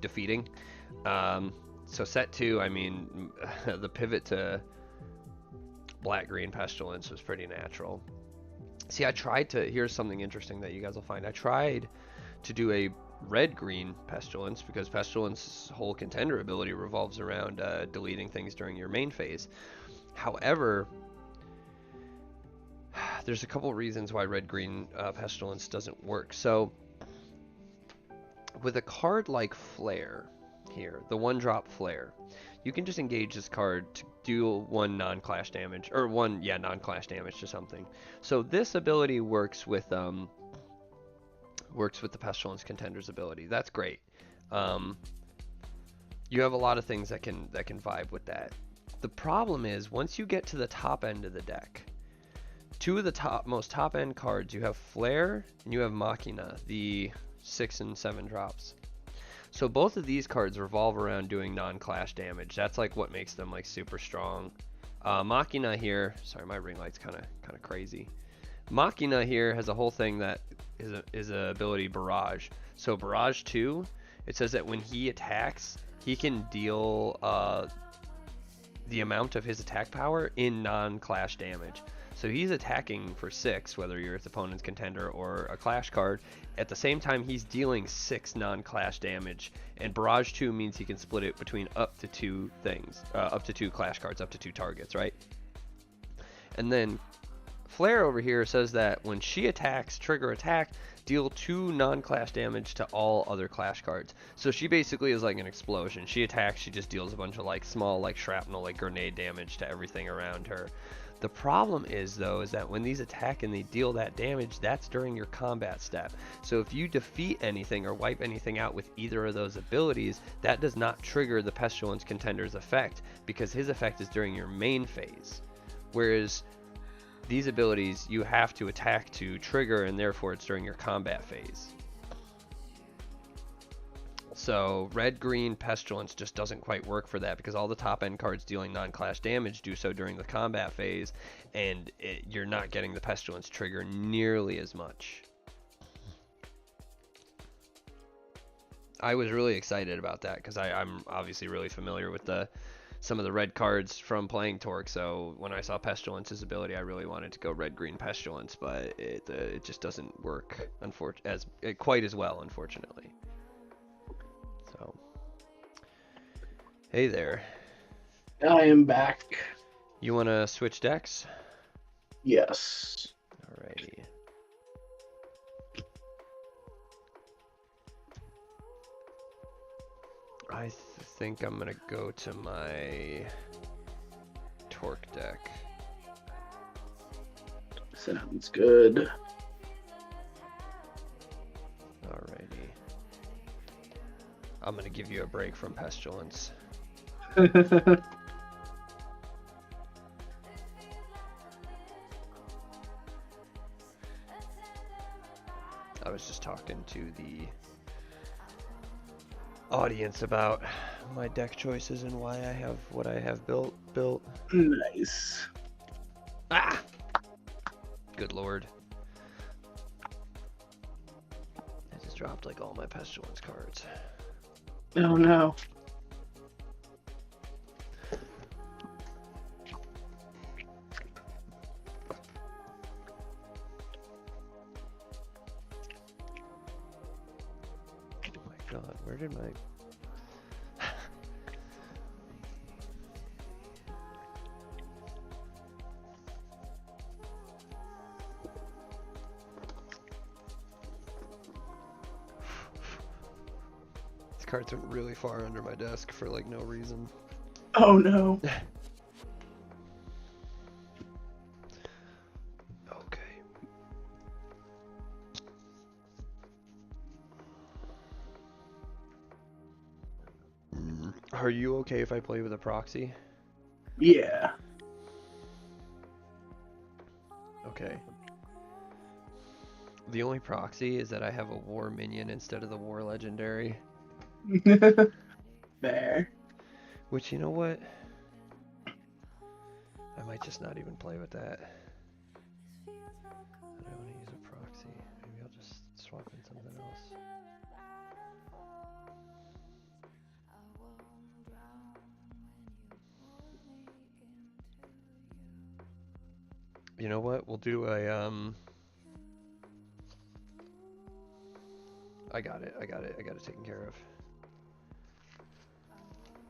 Defeating. So set two, I mean, the pivot to black-green Pestilence was pretty natural. See, I tried to, here's something interesting that you guys will find. I tried to do a red-green Pestilence because Pestilence's whole contender ability revolves around deleting things during your main phase. However, there's a couple reasons why red-green Pestilence doesn't work. So, with a card like Flare here, the one-drop Flare, you can just engage this card to do one non-clash damage, or non-clash damage to something. So this ability works with the Pestilence Contender's ability. That's great. You have a lot of things that can vibe with that. The problem is once you get to the top end of the deck, two of the most top end cards, you have Flare and you have Machina, the 6 and 7 drops. So both of these cards revolve around doing non-clash damage. That's like what makes them like super strong. Machina here, sorry, my ring light's kind of crazy. Machina here has a whole thing that is a ability Barrage. So Barrage 2, it says that when he attacks, he can deal the amount of his attack power in non-clash damage. So he's attacking for 6, whether you're his opponent's contender or a clash card. At the same time, he's dealing 6 non-clash damage. And Barrage 2 means he can split it between up to 2 things, up to 2 clash cards, up to 2 targets, right? And then Flare over here says that when she attacks, trigger attack, deal 2 non-clash damage to all other clash cards. So she basically is like an explosion. She attacks, she just deals a bunch of like small like shrapnel, like grenade damage to everything around her. The problem is though, is that when these attack and they deal that damage, that's during your combat step. So if you defeat anything or wipe anything out with either of those abilities, that does not trigger the Pestilence Contender's effect, because his effect is during your main phase. Whereas these abilities you have to attack to trigger, and therefore it's during your combat phase. So red-green Pestilence just doesn't quite work for that, because all the top-end cards dealing non-clash damage do so during the combat phase, and you're not getting the Pestilence trigger nearly as much. I was really excited about that, because I'm obviously really familiar with some of the red cards from playing Torque, so when I saw Pestilence's ability, I really wanted to go red-green Pestilence, but it just doesn't work quite as well, unfortunately. So, hey there. I am back. You want to switch decks? Yes. Alrighty. I think I'm going to go to my Torque deck. Sounds good. Alrighty. I'm going to give you a break from Pestilence. I was just talking to the audience about my deck choices and why I have what I have built. Nice. Ah! Good lord. I just dropped like all my Pestilence cards. Oh no. Oh my god, where did my... These cards went really far under my desk for like no reason. Oh no. Okay. Are you okay if I play with a proxy? Yeah. Okay. The only proxy is that I have a war minion instead of the war legendary. Fair. Which, you know what? I might just not even play with that. I don't want to use a proxy. Maybe I'll just swap in something else. You know what? We'll do a I got it taken care of.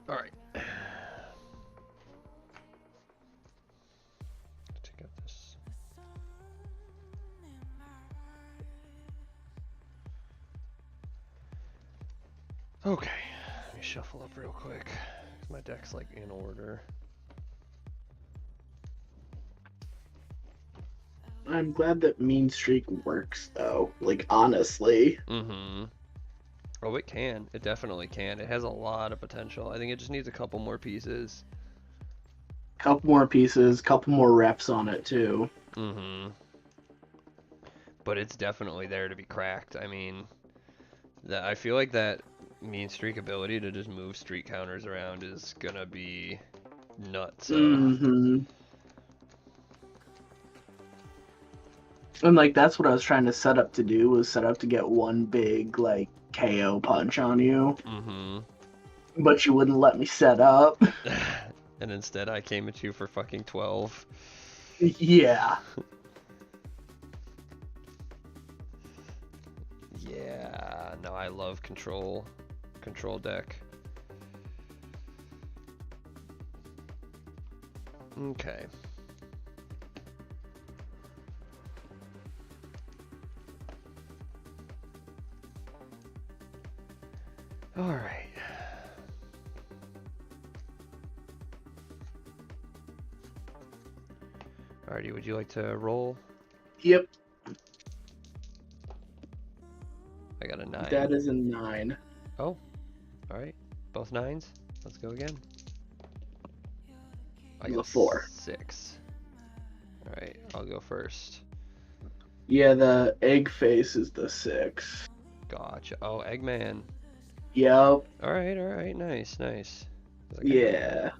Alright. Take out this. Okay. Let me shuffle up real quick. My deck's like in order. I'm glad that Mean Streak works though. Like honestly. Mm-hmm. Oh, it can. It definitely can. It has a lot of potential. I think it just needs a couple more pieces. Couple more pieces, couple more reps on it too. Mm-hmm. But it's definitely there to be cracked. I mean, I feel like that Mean Streak ability to just move streak counters around is gonna be nuts. Mm-hmm. And like that's what I was trying to set up to do, was set up to get one big like KO punch on you. Mm-hmm. But you wouldn't let me set up. And instead I came at you for fucking 12. Yeah. Yeah, no, I love control deck. Okay. Alright. Alrighty, would you like to roll? Yep, I got a 9. that is a 9. Oh, alright. Both 9s. Let's go again. I got A 4. 6. Alright, I'll go first. Yeah, the egg face is the 6. Gotcha. Oh, Eggman. Yep. Alright, nice, nice. Yeah.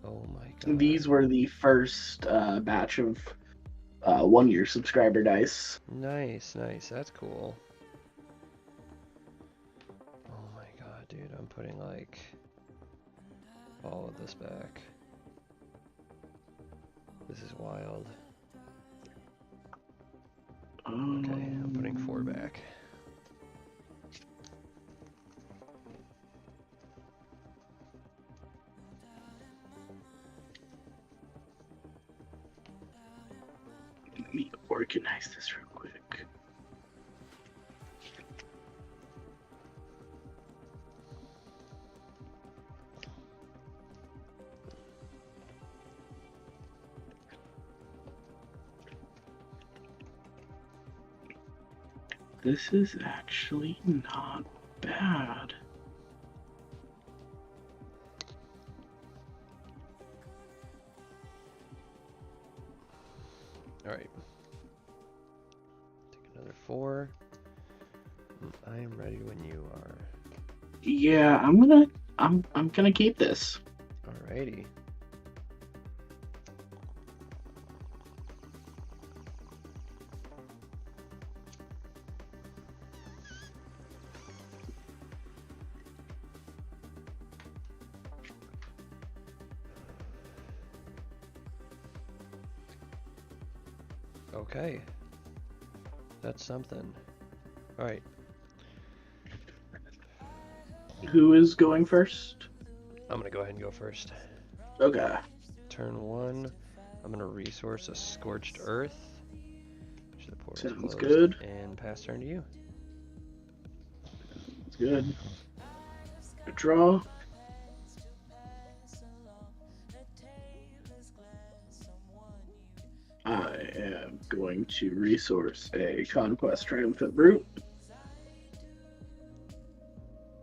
Oh my god. These were the first batch of 1-year subscriber dice. Nice, that's cool. Oh my god, dude, I'm putting like all of this back. This is wild. Okay, I'm putting 4 back. Let me organize this real quick. This is actually not bad. Alright. Take another 4. I am ready when you are. Yeah, I'm gonna keep this. Alrighty. Okay. That's something. Alright. Who is going first? I'm gonna go ahead and go first. Okay. Turn 1. I'm gonna resource a Scorched Earth. The portal's Sounds closed, good. And pass turn to you. It's good. A draw. I am going to resource a Conquest Triumphant Brute.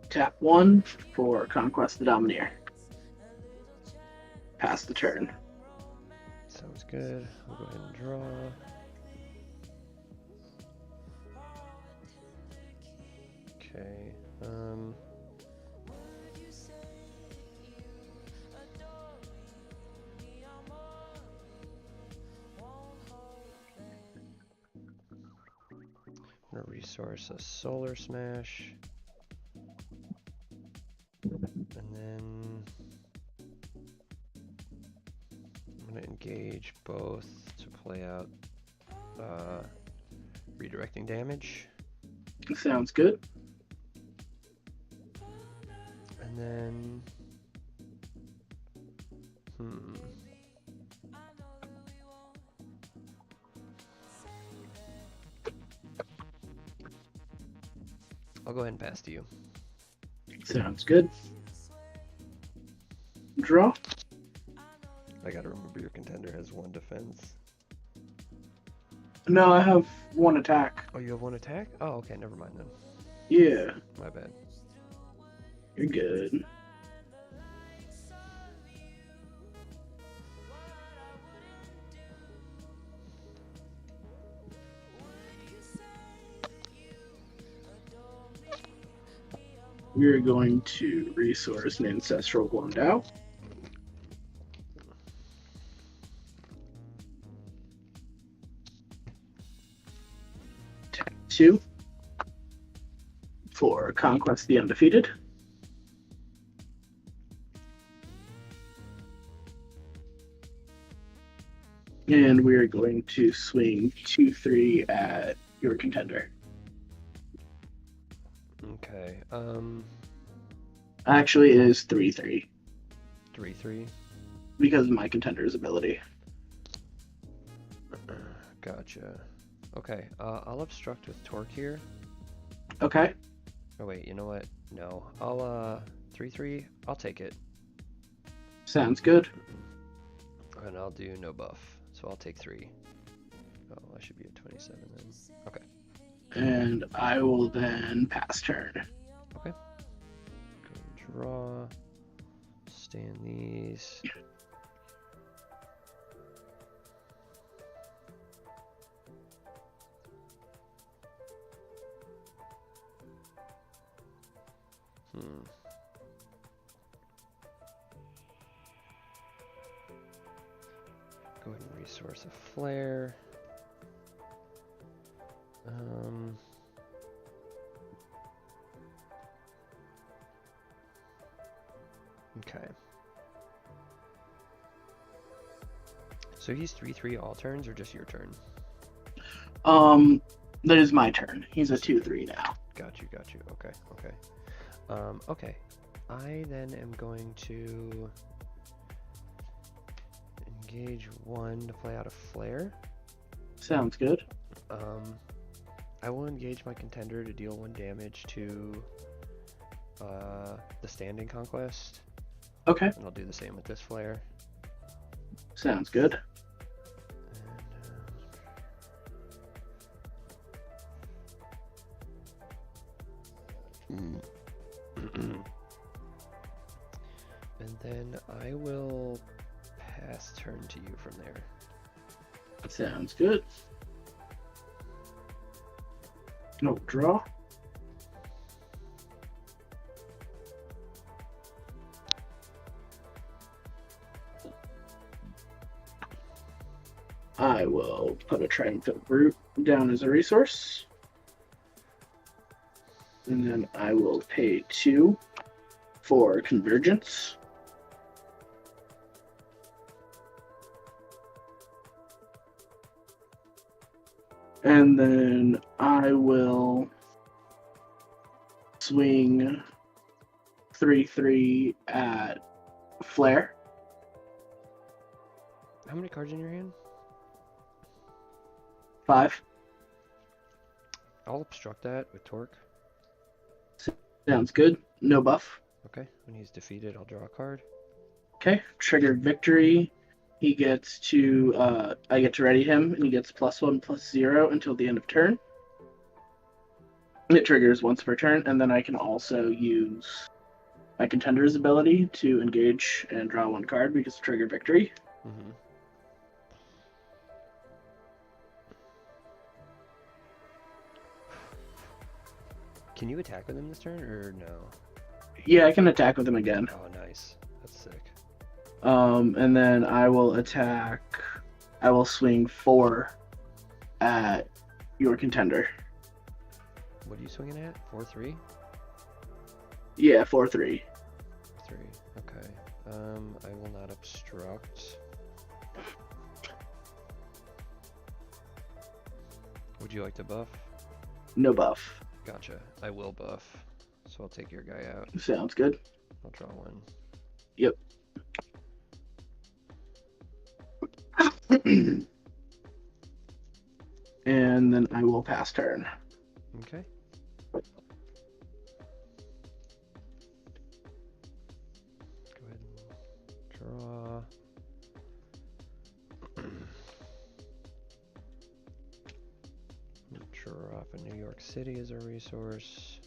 Tap 1 for Conquest the Domineer. Pass the turn. Sounds good. I'll go ahead and draw. Okay. I'm gonna resource a Solar Smash. And then I'm gonna engage both to play out redirecting damage. Sounds good. And then I'll go ahead and pass to you. Sounds good. Draw. I gotta remember your contender has 1 defense. No, I have 1 attack. Oh, you have 1 attack? Oh, okay, never mind then. Yeah, My bad. you're good. We're going to resource an Ancestral Guandao. Tap 2 for Conquest the Undefeated. And we're going to swing 2-3 at your contender. Okay. Actually, it is 3-3 3-3. because of my contender's ability. Gotcha. Okay. I'll obstruct with Torque here. Okay. Oh wait, you know what? No, I'll 3/3. I'll take it. Sounds good. And I'll do no buff, so I'll take 3. Oh, I should be at 27 then. Okay. And I will then pass turn. Okay. Go and draw. Stand these. Go ahead and resource a flare. Okay. So he's 3/3 all turns or just your turn? That is my turn. He's a 2/3 now. Got you. Okay. Okay. I then am going to engage 1 to play out a flare. Sounds good. I will engage my contender to deal 1 damage to the standing conquest. Okay. And I'll do the same with this flare. Sounds good. And then I will pass turn to you from there. Sounds good. No draw. I will put a triumphant brute down as a resource. And then I will pay 2 for convergence. And then I will swing 3/3 at flare. How many cards in your hand? 5. I'll obstruct that with torque. Sounds good. No buff. Okay, when he's defeated, I'll draw a card. Okay, trigger victory. He gets to, I get to ready him, and he gets +1/+0 until the end of turn. It triggers once per turn, and then I can also use my contender's ability to engage and draw 1 card because of trigger victory. Mm-hmm. Can you attack with him this turn, or no? Yeah, I can attack with him again. Oh, nice. That's sick. And then I will attack. I will swing 4 at your contender. What are you swinging at? 4/3? Yeah, 4/3. 3. Okay. I will not obstruct. Would you like to buff? No buff. Gotcha. I will buff. So I'll take your guy out. Sounds good. I'll draw 1. Yep. And then I will pass turn. Okay. Go ahead and draw. Drop a New York City as a resource.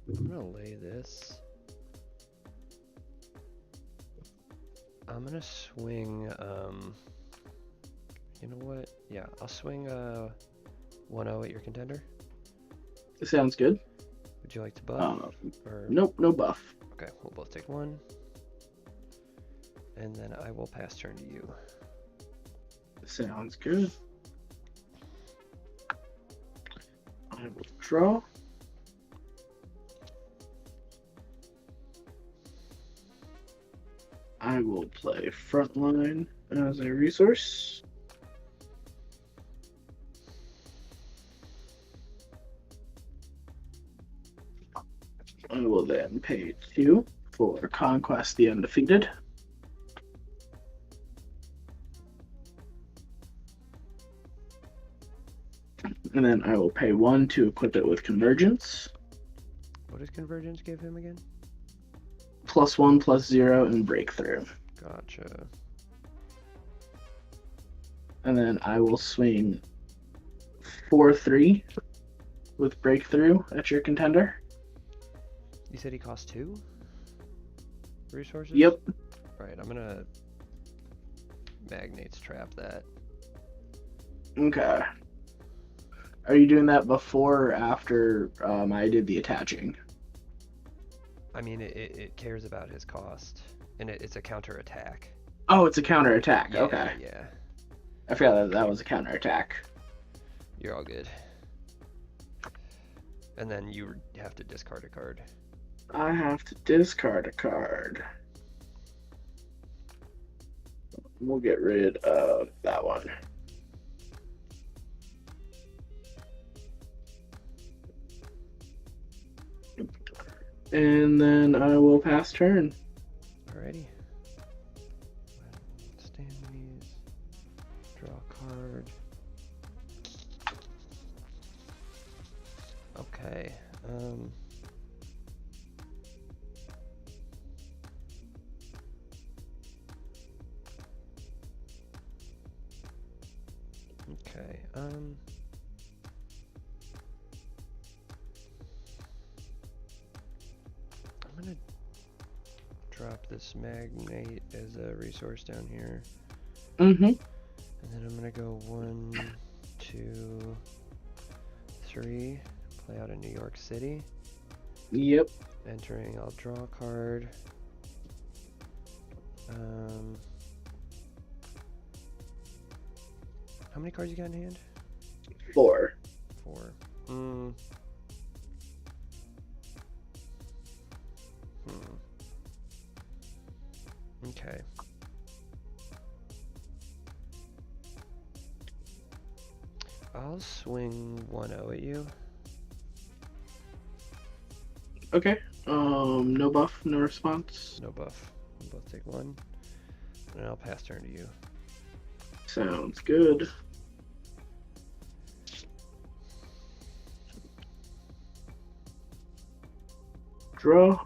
I'm gonna lay this. I'm gonna swing, you know what? Yeah, I'll swing 1/0 at your contender. Sounds good. Would you like to buff? Or... Nope, no buff. Okay, we'll both take 1. And then I will pass turn to you. Sounds good. I will draw. I will play Frontline as a resource. I will then pay 2 for Conquest the Undefeated. And then I will pay 1 to equip it with Convergence. What does Convergence give him again? +1/+0 and Breakthrough. Gotcha. And then I will swing 4/3 with Breakthrough at your contender. You said he costs 2 resources? Yep. Right, I'm gonna Magnates trap that. Okay. Are you doing that before or after I did the attaching? I mean, it cares about his cost, and it's a counter attack. Oh, it's a counter attack. Yeah, Okay. yeah. I forgot that was a counter attack. You're all good. And then you have to discard a card. I have to discard a card. We'll get rid of that one. And then I will pass turn. Alrighty. Stand these. Draw a card. Okay. Okay. I'm gonna drop this Magnate as a resource down here. Mm-hmm. And then I'm gonna go 1, 2, 3. Play out in New York City. Yep. Entering, I'll draw a card. How many cards you got in hand? 4. 4. Okay. I'll swing 1-0 at you. Okay. No buff, no response. No buff. We'll both take 1. And I'll pass turn to you. Sounds good. Draw.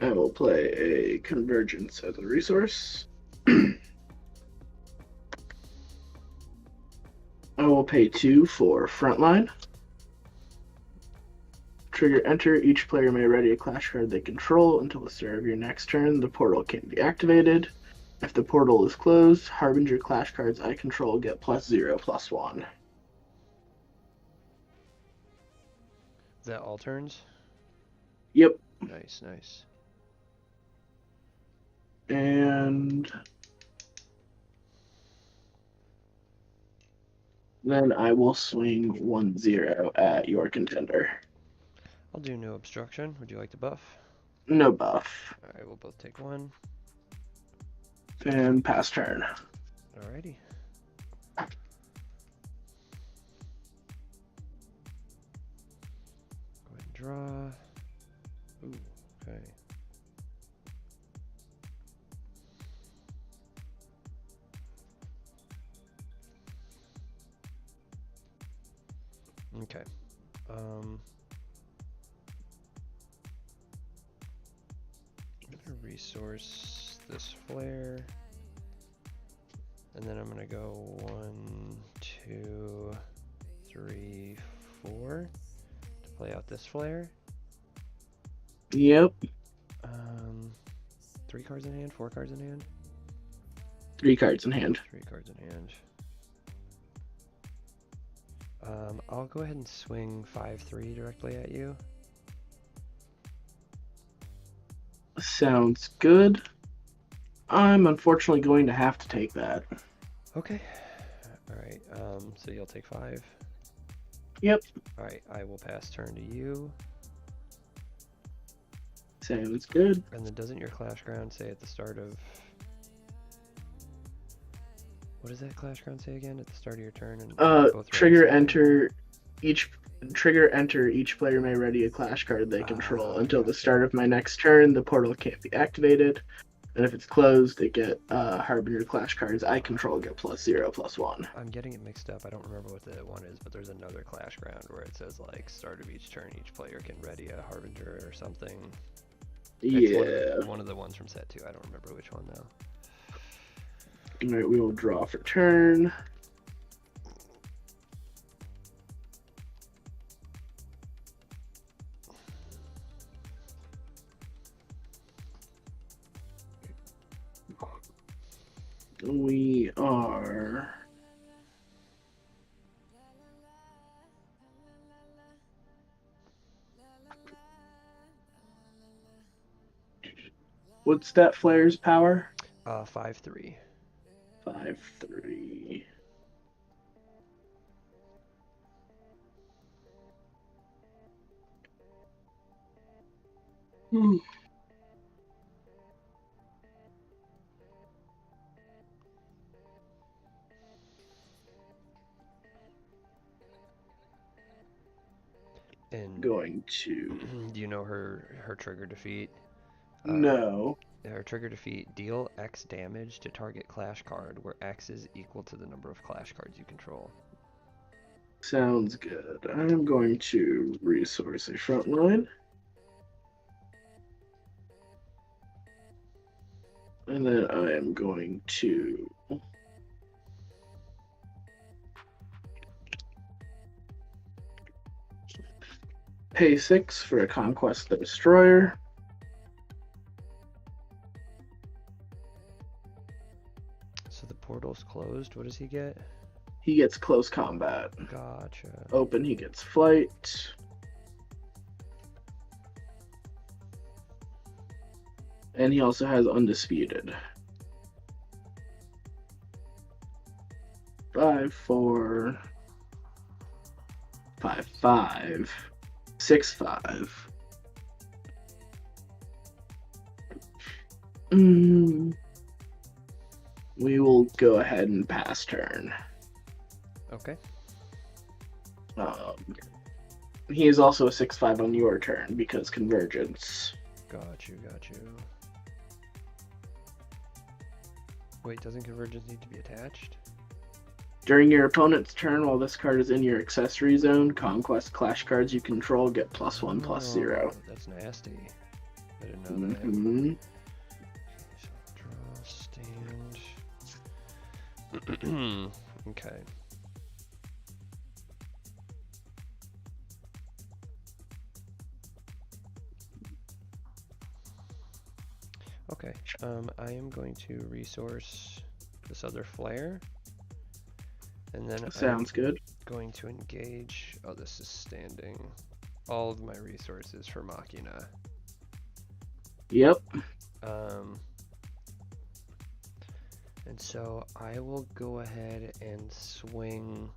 I will play a Convergence as a resource. I will pay 2 for Frontline. Trigger enter. Each player may ready a clash card they control until the start of your next turn. The portal can be activated. If the portal is closed, Harbinger clash cards I control get +0/+1. Is that all turns? Yep. Nice, nice. And then I will swing 1/0 at your contender. I'll do no obstruction. Would you like to buff? No buff. Alright, we'll both take 1. And pass turn. Alrighty. Go ahead and draw. Ooh, okay. Okay. I'm gonna resource this flare. And then I'm gonna go 1, 2, 3, 4 to play out this flare. Yep. 3 cards in hand, 4 cards in hand. 3 cards in hand. 3 cards in hand. I'll go ahead and swing 5/3 directly at you. Sounds good. I'm unfortunately going to have to take that. Okay. Alright, so you'll take 5. Yep. Alright, I will pass turn to you. Sounds good. And then doesn't your Clashground say at the start of... What does that Clashground say again? At the start of your turn? And both Trigger rounds? enter. each trigger enter, each player may ready a clash card they control. Until the Gotcha. start of my next turn, the portal can't be activated. And if it's closed, they get Harbinger clash cards I control get +0/+1. I'm getting it mixed up. I don't remember what the one is, but there's another Clashground where it says like start of each turn, each player can ready a Harbinger or something. It's Yeah. one of the ones from set 2. I don't remember which one though. Alright, we will draw for turn. We are... What's that Flare's power? 5/3. 5/3. And Going to... do you know her trigger defeat? No. Her trigger defeat, deal X damage to target clash card, where X is equal to the number of clash cards you control. Sounds good. I'm going to resource a front line. And then I am going to pay 6 for a Conquest the Destroyer. So the portal's closed. What does he get? He gets close combat. Gotcha. Open, he gets flight. And he also has undisputed. 5/4, 5/5, 6/5. We will go ahead and pass turn. Okay. He is also a 6/5 on your turn because convergence. Got you. Wait, doesn't convergence need to be attached? During your opponent's turn, while this card is in your accessory zone, conquest clash cards you control get +1/+0. That's nasty. I didn't know that. Mm-hmm. So draw, stand. Okay. Okay, I am going to resource this other flare, and then Sounds good. Going to engage. Oh, this is standing. All of my resources for Machina. Yep. And so I will go ahead and swing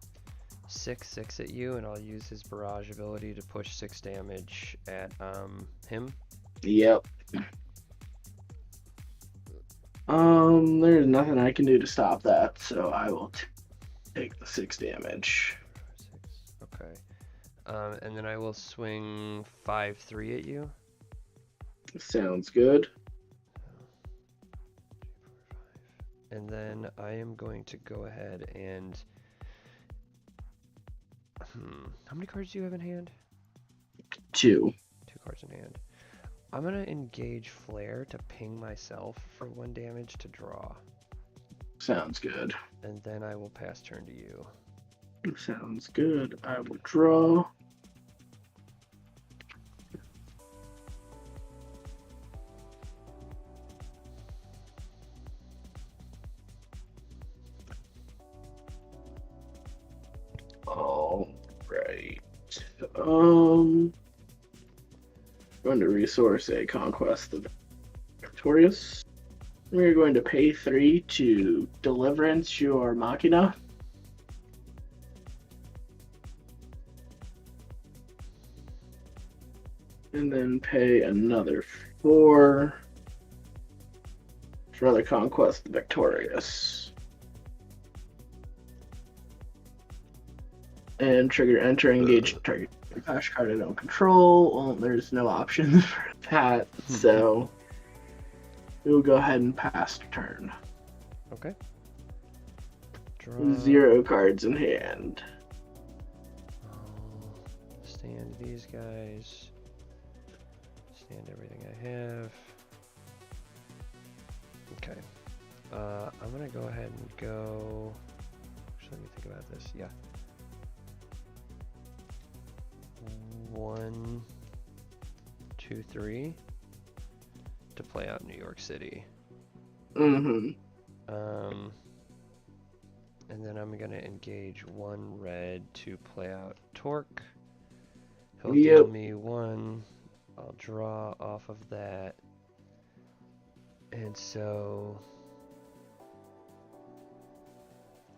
6/6 at you, and I'll use his barrage ability to push 6 damage at him. Yep. There's nothing I can do to stop that, so I will take the 6 damage. 6. Okay. And then I will swing 5/3 at you. Sounds good. And then I am going to go ahead and... How many cards do you have in hand? 2. 2 cards in hand. I'm going to engage Flare to ping myself for 1 damage to draw. Sounds good. And then I will pass turn to you. Sounds good. I will draw. All right. Going to resource a Conquest of Victorious. We're going to pay 3 to Deliverance your Machina. And then pay another 4 for another Conquest Victorious. and trigger enter engage target clash card I don't control. Well, there's no option for that, so we'll go ahead and pass turn. Okay. Draw. 0 cards in hand. I'll stand these guys. Stand everything I have. Okay. I'm gonna go ahead and go. Actually, let me think about this. Yeah. 1, 2, 3 to play out New York City. Mm-hmm. And then I'm gonna engage 1 red to play out Torque. He'll deal me 1. I'll draw off of that. And so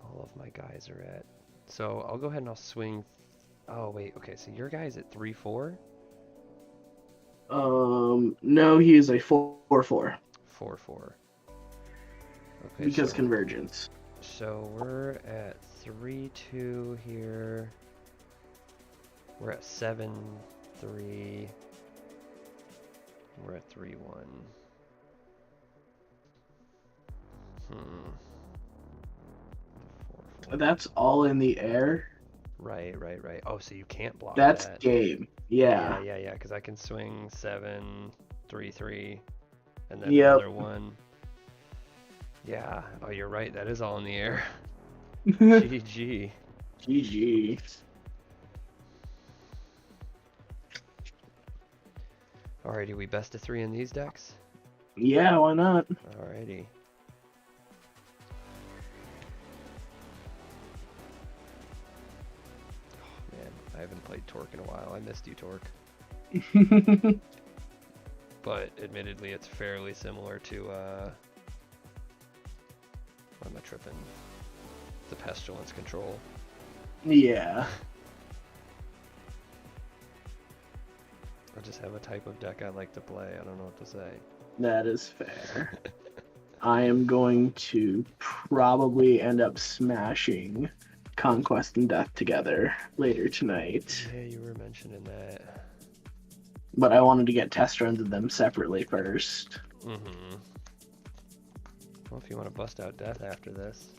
all of my guys are at. So I'll go ahead and I'll swing. Oh wait, okay. So your guy's at 3/4. No, he is a 4/4. 4/4. Okay. Because so, convergence. So we're at 3/2 here. We're at 7/3. We're at 3/1. That's all in the air. Right. Oh, so you can't block That's that. game. Yeah. Yeah. Because I can swing 7, 3, 3, and then another 1. Yeah. Oh, you're right. That is all in the air. GG. GG. Alrighty, we best of 3 in these decks? Yeah, why not? Alrighty. Oh man, I haven't played Torque in a while. I missed you, Torque. But admittedly, it's fairly similar to, what am I tripping? The Pestilence control. Yeah. I just have a type of deck I like to play. I don't know what to say. That is fair. I am going to probably end up smashing Conquest and Death together later tonight. Yeah, you were mentioning that. But I wanted to get test runs of them separately first. Mm-hmm. Well, if you want to bust out Death after this.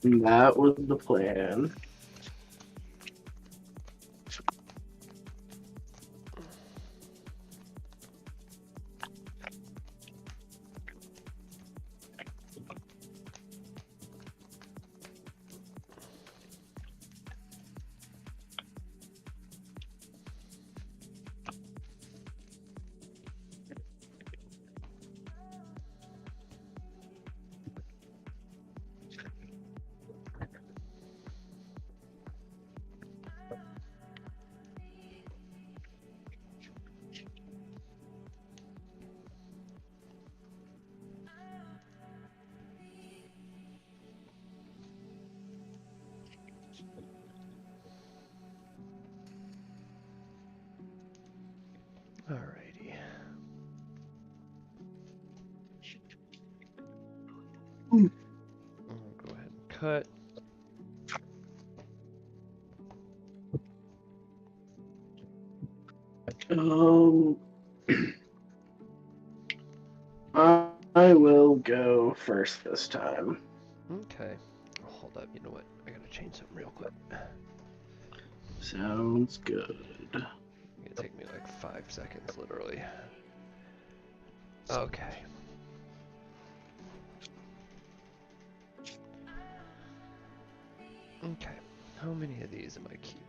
That was the plan. Alrighty. I'll go ahead and cut. I will go first this time. Okay. Oh, hold up. You know what? I gotta change something real quick. Sounds good. It's gonna take me like 5 seconds, literally. Okay. Okay. How many of these am I keeping?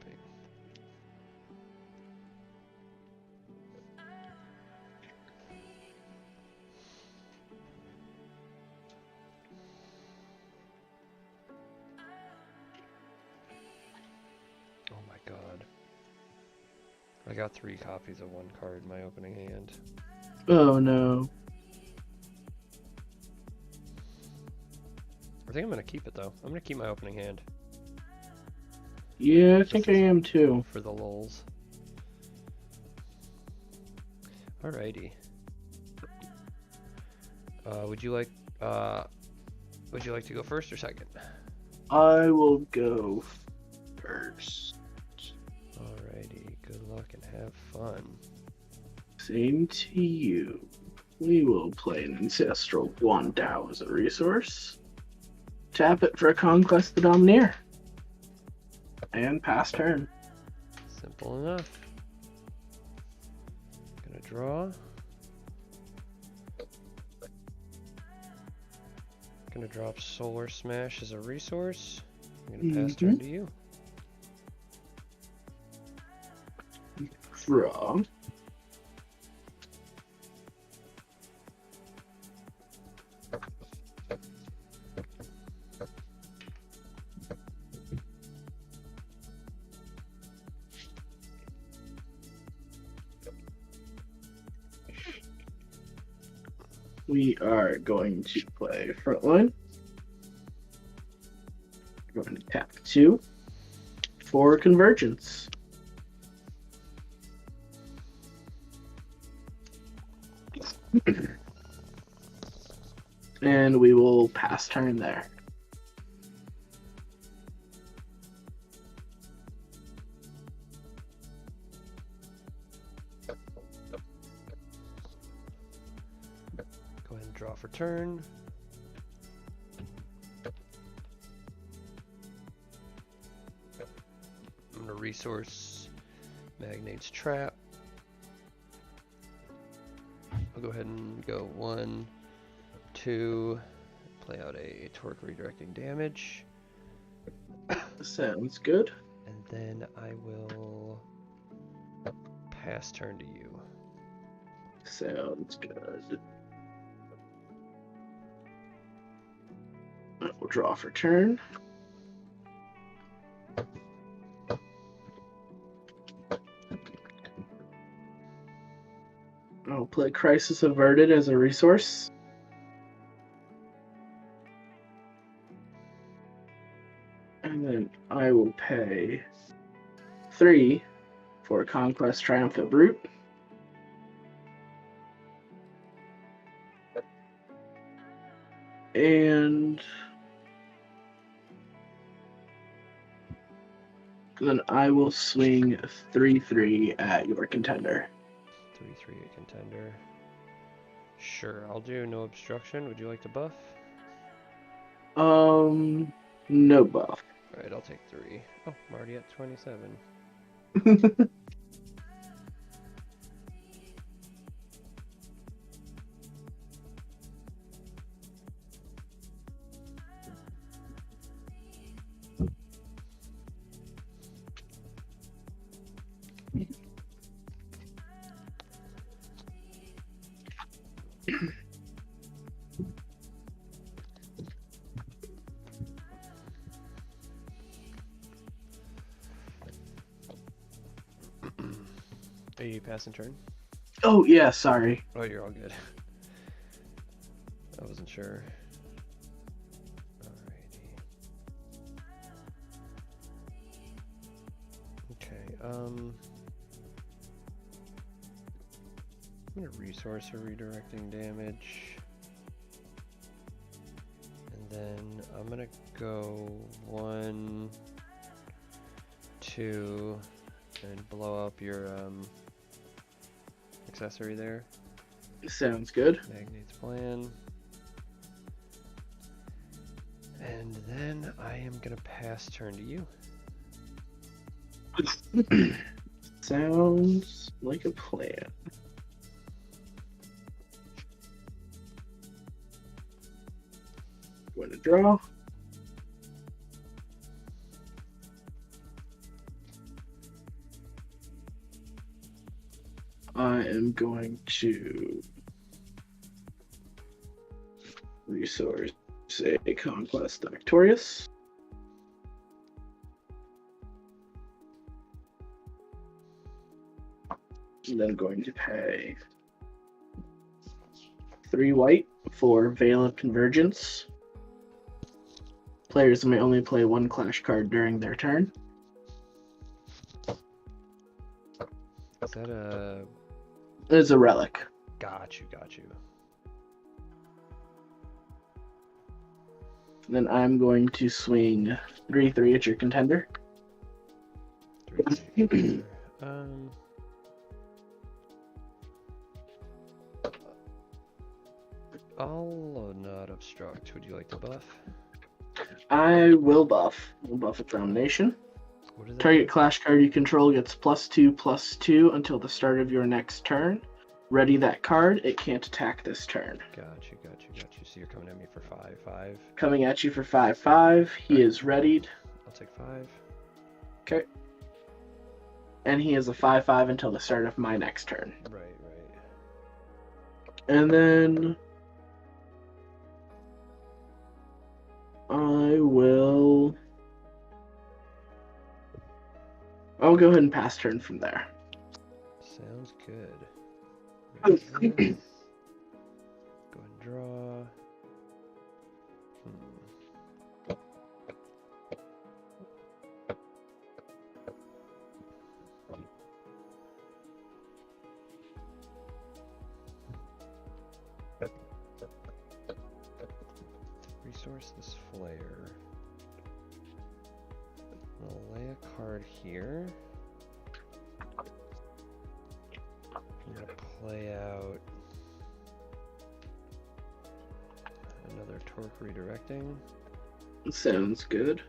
Oh my god. I got 3 copies of 1 card in my opening hand. Oh no. I think I'm gonna keep it though. I'm gonna keep my opening hand. Yeah, I think I am too. For the lulz. Alrighty. Would you like to go first or second? I will go first. Alrighty, good luck and have fun. Same to you. We will play an Ancestral Guandao as a resource. Tap it for a Conquest the Domineer. And pass turn. Simple enough. Gonna draw. Gonna drop Solar Smash as a resource. I'm gonna pass turn to you. Draw. We are going to play Frontline. We're going to tap 2 for Convergence. And we will pass turn there. Go ahead and draw for turn. I'm gonna resource Magnate's Trap. I'll go ahead and go 1, 2, play out a Torque redirecting damage. Sounds good. And then I will pass turn to you. Sounds good. We'll draw for turn. I'll play Crisis Averted as a resource. And then I will pay 3 for Conquest Triumphant Brute. And then I will swing 3/3 at your contender. 3/3 a contender. Sure, I'll do no obstruction. Would you like to buff? No buff. Alright, I'll take 3. Oh, I'm already at 27. Are you passing turn? Oh, yeah, sorry. Oh, you're all good. I wasn't sure. Alrighty. Okay, I'm gonna resource a redirecting damage. And then I'm gonna go 1, 2, and blow up your accessory there. Sounds good. Magnate's Plan. And then I am gonna pass turn to you. Sounds like a plan. Going to draw. I am going to resource a Conquest the Victorious. And then going to pay 3 white for Veil of Convergence. Players may only play 1 Clash card during their turn. Is that a... It's a relic. Got you. Then I'm going to swing 3/3 at your contender. I'll not obstruct. Would you like to buff? I will buff. We'll buff with Domination. What is it? Target clash card you control gets +2/+2 until the start of your next turn. Ready that card. It can't attack this turn. Got you. So you're coming at me for 5/5. Coming at you for 5/5. He is readied. I'll take 5. Okay. And he is a 5/5 until the start of my next turn. Right. And then I'll go ahead and pass turn from there. Sounds good. Go ahead and draw. Resource this flare. I'll lay a card here. I'm gonna play out another torque redirecting. Sounds good.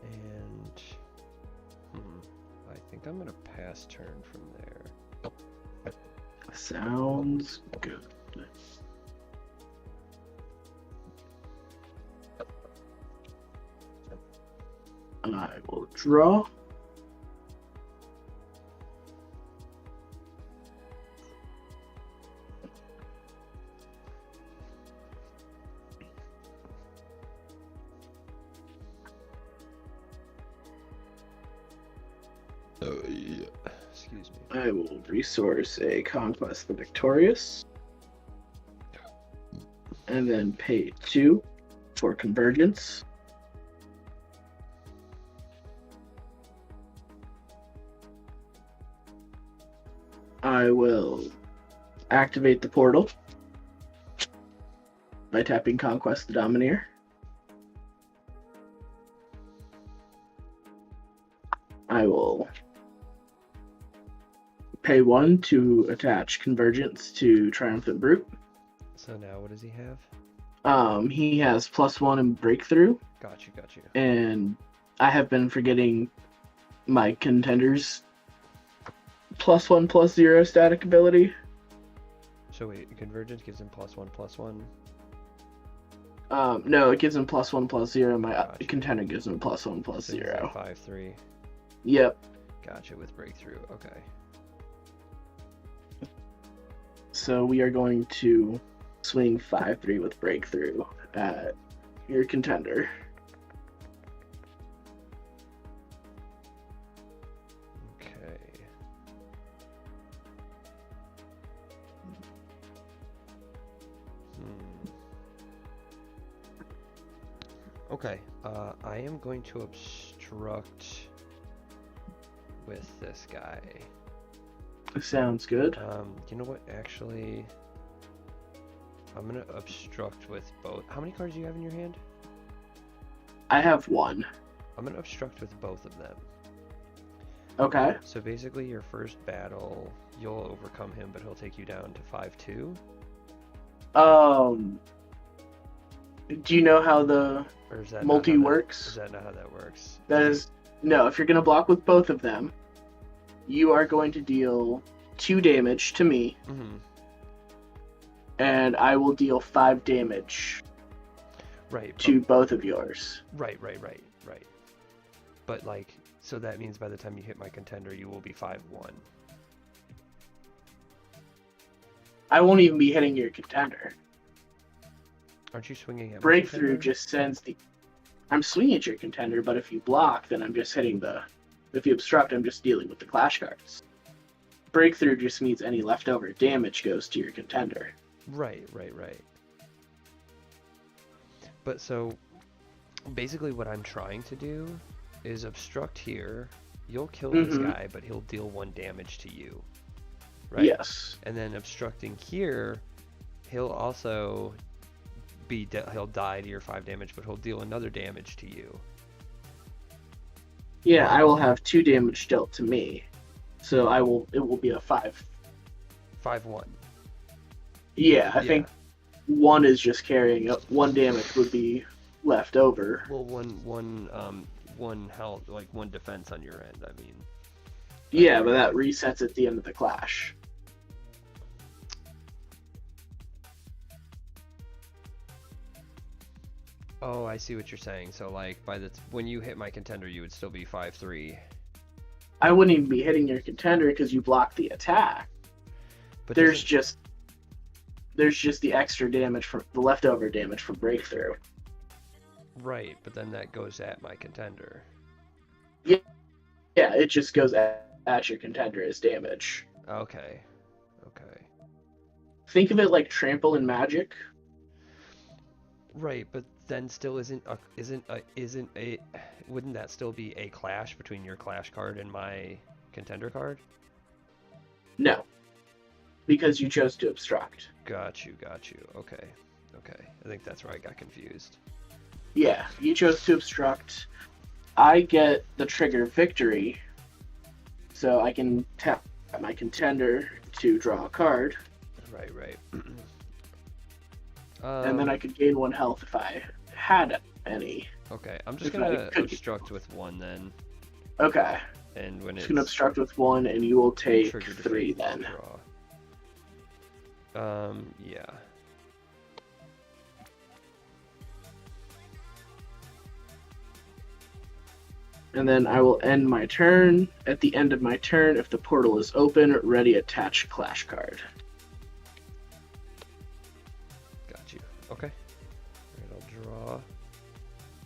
And I think I'm gonna pass turn from there. Sounds good. I will draw. Excuse me. I will resource a Conquest the Victorious. And then pay 2 for Convergence. I will activate the portal by tapping Conquest the Domineer. I will pay 1 to attach Convergence to Triumphant Brute. So now what does he have? He has +1 in Breakthrough. Got you. And I have been forgetting my Contender's +1/+0 static ability. So wait, Convergence gives him +1/+1? No, it gives him +1/+0. My Gotcha. Contender gives him So he's +1/+0. at 5/3. Yep. Gotcha, with Breakthrough. Okay. So we are going to swing 5/3 with Breakthrough at your Contender. Okay. Okay, I am going to obstruct with this guy. Sounds good. You know what, actually, I'm gonna obstruct with both. How many cards do you have in your hand? I have 1. I'm gonna obstruct with both of them. Okay. So basically your first battle, you'll overcome him, but he'll take you down to 5/2. Do you know how the Or is that multi not how works? Is that not how that works? That is no. If you're gonna block with both of them, you are going to deal 2 damage to me, and I will deal 5 damage Right. to both of yours. Right. But like, so that means by the time you hit my Contender, you will be 5/1. I won't even be hitting your Contender. Aren't you swinging at my Breakthrough Contender? just sends the. I'm swinging at your Contender, but if you block, then I'm just hitting the. If you obstruct, I'm just dealing with the Clash cards. Breakthrough just means any leftover damage goes to your Contender. Right. But so, basically what I'm trying to do is obstruct here. You'll kill this guy, but he'll deal 1 damage to you. Right? Yes. And then obstructing here, he'll also he'll die to your 5 damage, but he'll deal another damage to you. Yeah, I will have 2 damage dealt to me. So it will be a 5. 5-1. Yeah, I think 1 is just carrying up. 1 damage would be left over. Well, one health, like 1 defense on your end, I mean. Yeah, but that resets at the end of the clash. Oh, I see what you're saying. So, like, when you hit my contender, you would still be 5-3. I wouldn't even be hitting your contender because you blocked the attack. But there's just the extra damage from the leftover damage from breakthrough. Right, but then that goes at my contender. Yeah, it just goes at your contender as damage. Okay. Think of it like trample in Magic. Right, but then still wouldn't that still be a clash between your clash card and my contender card? No, because you chose to obstruct. Got you. Okay. I think that's where I got confused. Yeah, you chose to obstruct. I get the trigger victory, so I can tap my contender to draw a card. Right. And then I could gain 1 health if I had any. Okay, I'm just gonna obstruct with 1 then. Okay. And when it's gonna obstruct with 1, and you will take 3 then. Yeah. And then I will end my turn. At the end of my turn, if the portal is open, ready, attach clash card. Got you. Okay. Alright, I'll draw.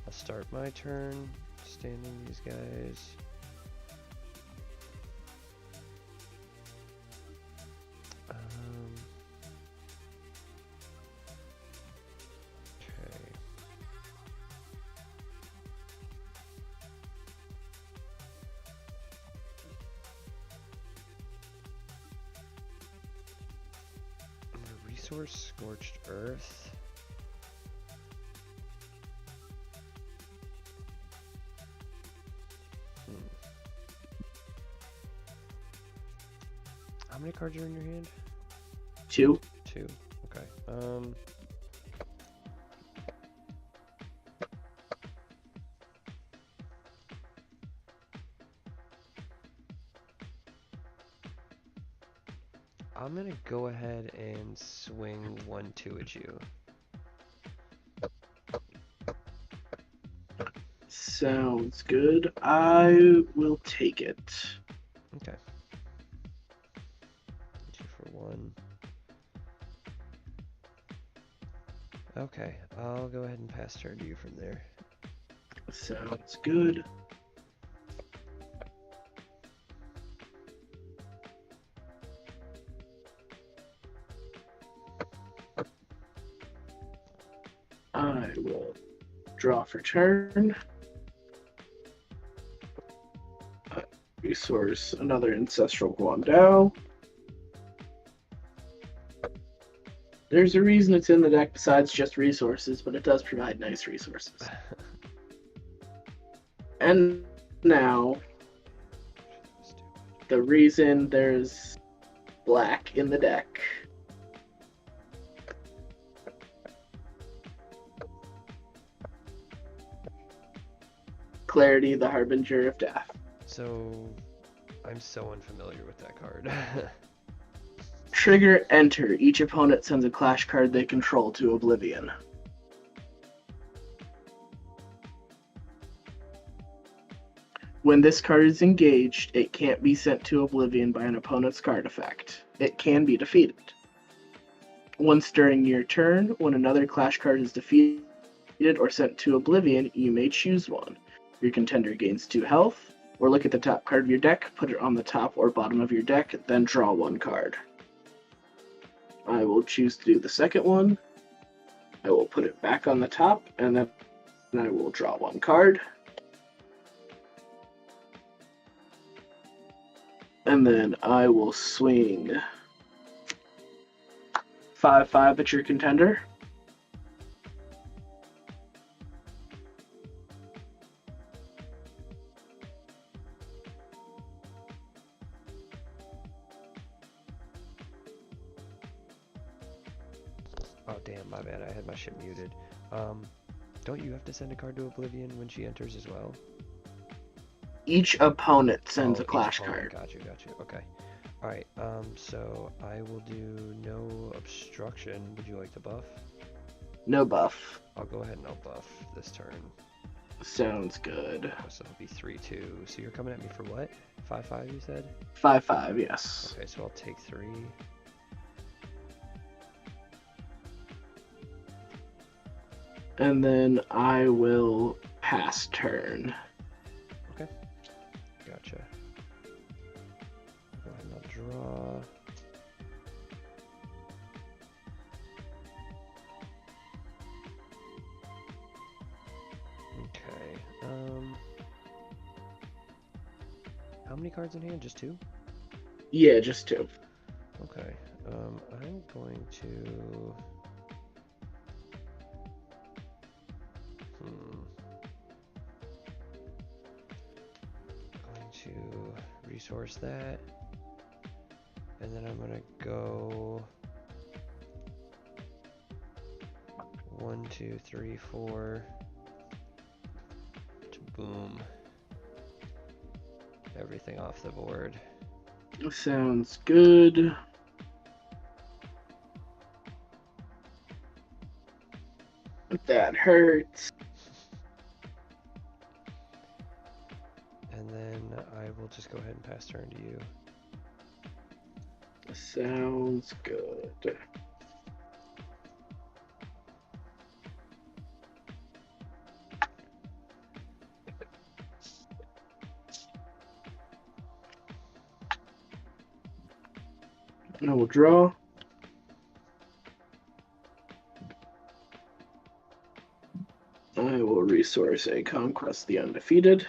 I'll start my turn. Standing these guys. Okay. Resource Scorched Earth. How many cards are in your hand? 2. 2. Okay. I'm gonna go ahead and swing 1-2 at you. Sounds good. I will take it. Okay. 2 for 1. Okay, I'll go ahead and pass turn to you from there. Sounds good. I will draw for turn. Resource another Ancestral Guandao. There's a reason it's in the deck besides just resources, but it does provide nice resources. And now, the reason there's black in the deck. Clarity, the Harbinger of Death. So, I'm so unfamiliar with that card. Trigger enter. Each opponent sends a clash card they control to Oblivion. When this card is engaged, it can't be sent to Oblivion by an opponent's card effect. It can be defeated. Once during your turn, when another clash card is defeated or sent to Oblivion, you may choose one. Your contender gains 2 health, or look at the top card of your deck, put it on the top or bottom of your deck, then draw 1 card. I will choose to do the second one. I will put it back on the top, and then I will draw 1 card. And then I will swing 5/5 at your contender. my shit muted. Don't you have to send a card to Oblivion when she enters as well? Each opponent sends Oh, a clash each opponent. card. Got you. Okay. Alright, so I will do no obstruction. Would you like to buff? No buff. I'll go ahead and I'll buff this turn. Sounds good. So it'll be 3-2. So you're coming at me for what? 5-5 you said? 5/5, yes. Okay, so I'll take 3. And then I will pass turn. Okay. Gotcha. Go ahead and I'll draw. Okay. How many cards in hand? Just 2? Yeah, just 2. Okay. I'm going to... Going to resource that. And then I'm gonna go 1, 2, 3, 4 to boom everything off the board. Sounds good. That hurts. And then I will just go ahead and pass turn to you. Sounds good. I will draw. I will resource a Conquest the Undefeated.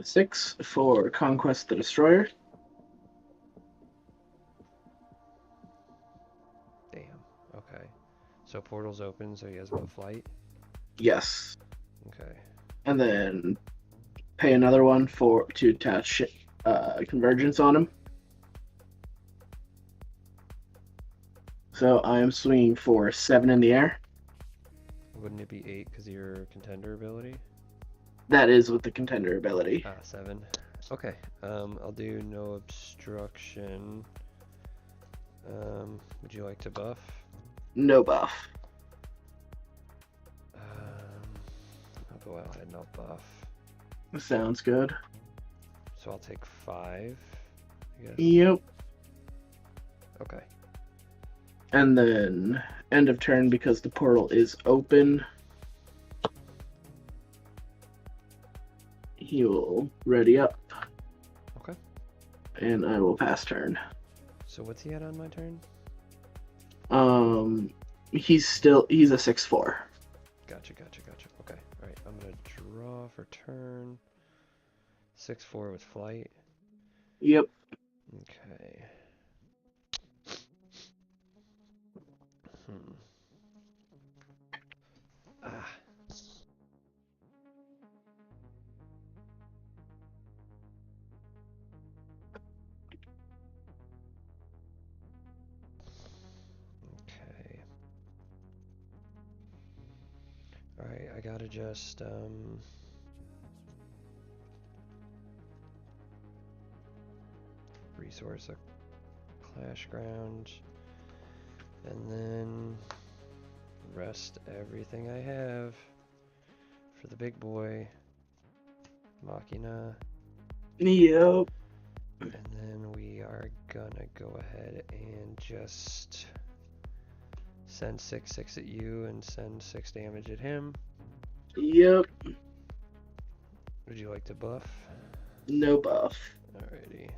Six for Conquest the Destroyer. Damn. Okay. So portal's open, so he has no flight? Yes. Okay. And then pay another one to attach Convergence on him. So I am swinging for 7 in the air. Wouldn't it be 8 because of your contender ability? That is with the contender ability. 7. Okay. I'll do no obstruction. Would you like to buff? No buff. I'll go ahead and I'll buff. Sounds good. So I'll take 5, I guess. Yep. Okay. And then end of turn, because the portal is open, he will ready up. Okay. And I will pass turn. So what's he at on my turn? He's a 6/4. Gotcha. Okay. Alright, I'm gonna draw for turn. 6/4 with flight. Yep. Okay. Ah. Okay. Alright, I gotta just, resource a Clashgrounds, and then rest everything I have for the big boy, Machina. Yep. And then we are gonna go ahead and just send 6/6 at you and send 6 damage at him. Yep. Would you like to buff? No buff. Alrighty.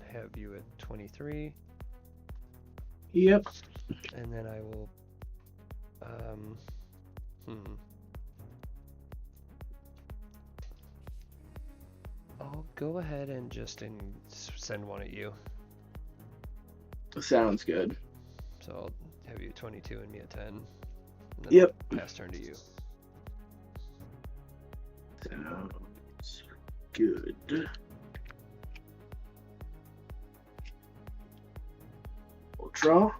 I'll have you at 23. Yep. And then I will, I'll go ahead and just send one at you. Sounds good. So I'll have you 22 and me at 10. And then Yep. pass turn to you. Sounds good. We'll draw.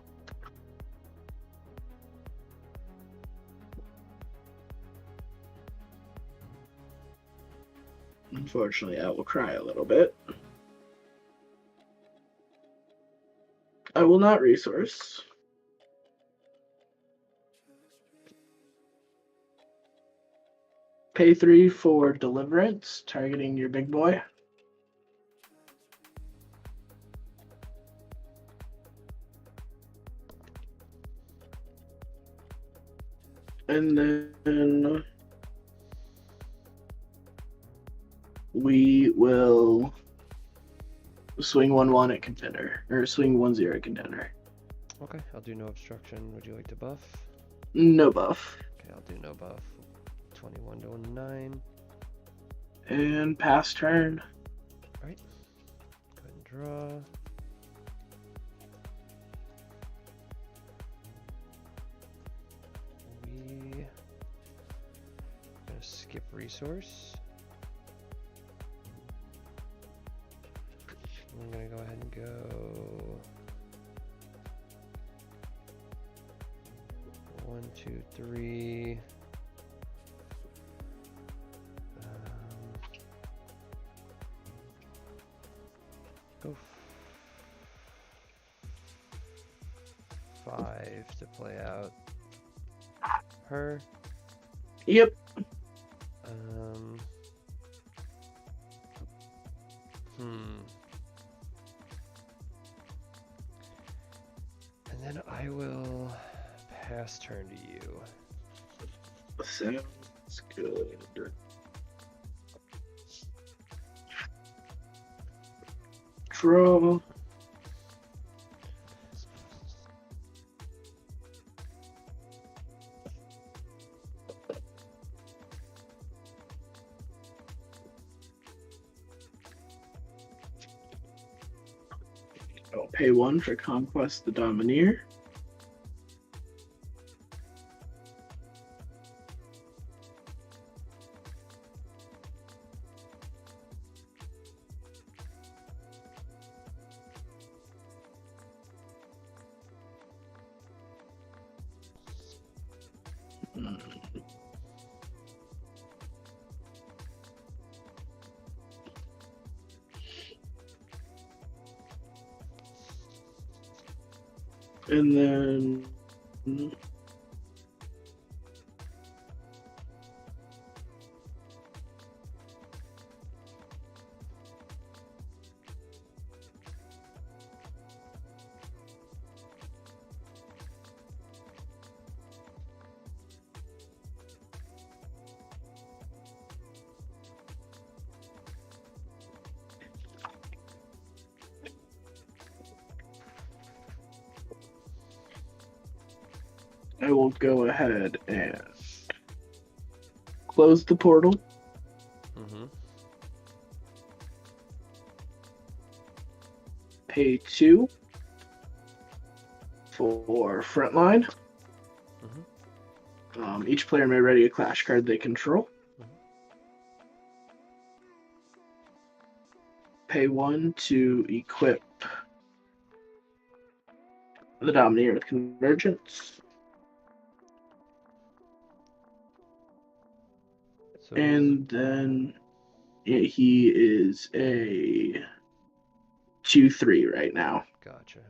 Unfortunately, I will cry a little bit. I will not resource. Pay 3 for Deliverance, targeting your big boy. And then we will swing 1/1 at contender, or swing 1/0 at contender. Okay, I'll do no obstruction. Would you like to buff? No buff. Okay, I'll do no buff. 21 to 9. And pass turn. Right. Go ahead and draw. We gonna skip resource. I'm gonna go ahead and go 1, 2, 3. Go 5 to play out her. Yep. And then I will pass turn to you. Sounds good. Draw. I'll pay 1 for Conquest the Domineer. And then I will go ahead and close the portal. Pay 2 for Frontline. Each player may ready a Clash card they control. Pay 1 to equip the Domineer with Convergence. So And then he is a 2/3 right now. Gotcha.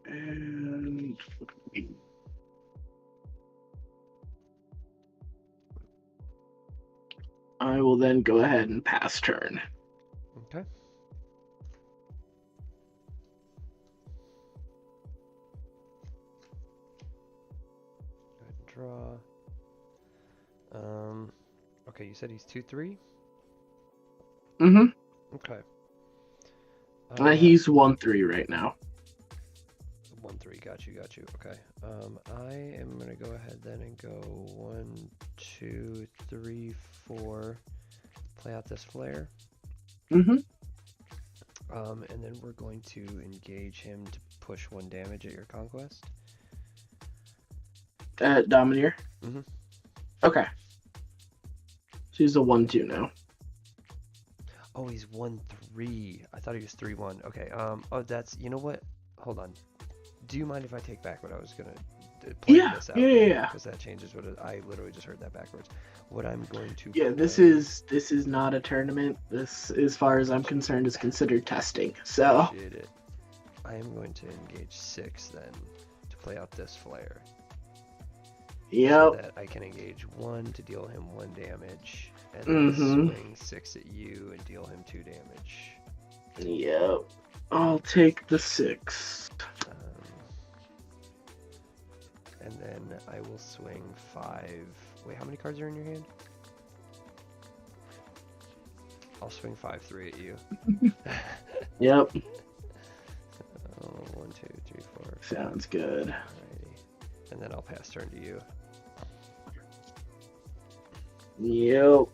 And I will then go ahead and pass turn. Okay. Go ahead and draw. Okay, you said he's 2/3? Okay. He's 1/3 right now. 1/3, got you. Okay. I am gonna go ahead then and go 1, 2, 3, 4. Play out this flare. And then we're going to engage him to push 1 damage at your conquest. Domineer? Mm-hmm. Okay. She's a 1/2 now. Oh, he's 1/3. I thought he was 3/1. Okay. Oh, that's. You know what? Hold on. Do you mind if I take back what I was gonna play this out? Yeah. Because that changes what I literally just heard that backwards. What I'm going to. Yeah, this is not a tournament. This, as far as I'm concerned, is considered testing. So. Appreciate it. I am going to engage 6 then to play out this flare. Yep. So that I can engage 1 to deal him 1 damage, and then swing 6 at you and deal him 2 damage. Yep. I'll take the 6. And then I will swing 5. Wait, how many cards are in your hand? I'll swing 5/3 at you. Yep. 1, 2, 3, 4. Sounds good. Alrighty. And then I'll pass turn to you. Yep.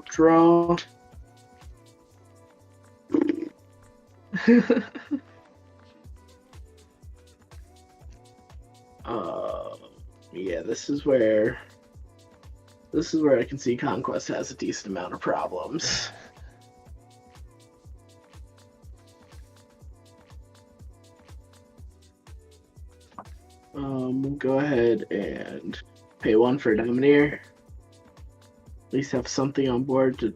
Draw. Yeah, this is where I can see Conquest has a decent amount of problems. We'll go ahead and pay 1 for Domineer. At least have something on board to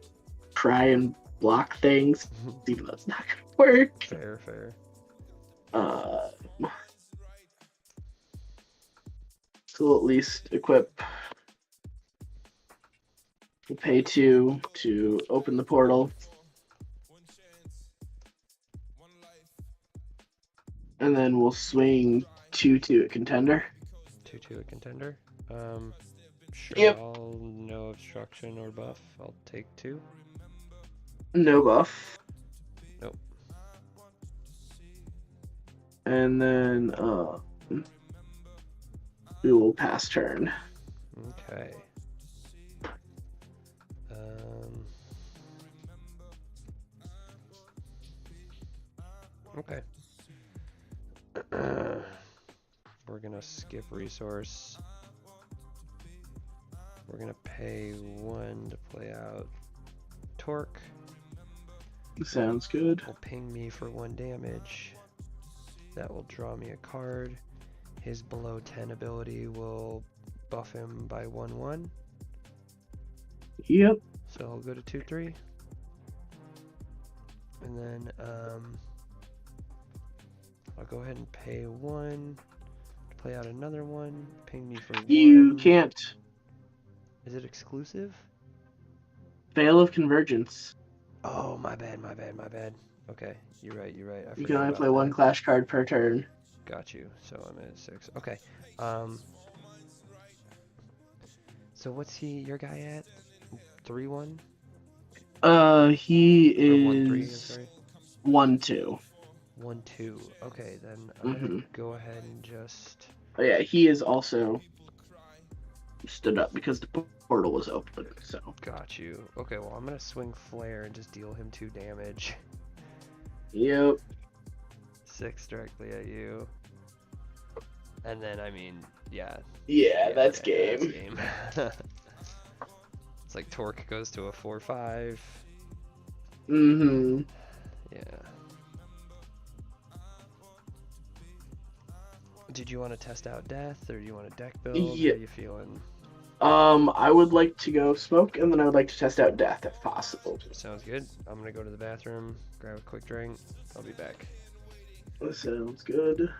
try and block things, even though it's not gonna work. Fair. So we'll at least equip. We'll pay 2 to open the portal. And then we'll swing 2/2 at contender. 2/2 at contender. Sure. Yep. I'll no obstruction or buff. I'll take 2. No buff. Nope. And then we will pass turn. Okay. Okay. We're gonna skip resource. We're gonna pay 1 to play out Torque. Sounds good. Will ping me for 1 damage. That will draw me a card. His below 10 ability will buff him by 1/1. Yep. So I'll go to 2/3. And then I'll go ahead and pay 1 to play out another one. Ping me for 1. You can't. Is it exclusive? Fail of Convergence. Oh, my bad. Okay, you're right. You can only play 1 Clash card per turn. Got you. So I'm at 6. Okay. So what's your guy at? 3/1? He Or 1/3, I'm is sorry. 1/2. 1/2. Okay, then I'm gonna go ahead and just. Oh yeah, he is also stood up because the portal was open. So. Got you. Okay, well I'm gonna swing flare and just deal him 2 damage. Yep. 6 directly at you. And then yeah. Yeah, that's game. That's game. It's like Torque goes to a 4/5. Mm-hmm. Yeah. Did you want to test out Death, or do you want a deck build? Yeah. How are you feeling? I would like to go Smoke, and then I would like to test out Death if possible. Sounds good. I'm gonna go to the bathroom, grab a quick drink. I'll be back. That sounds good.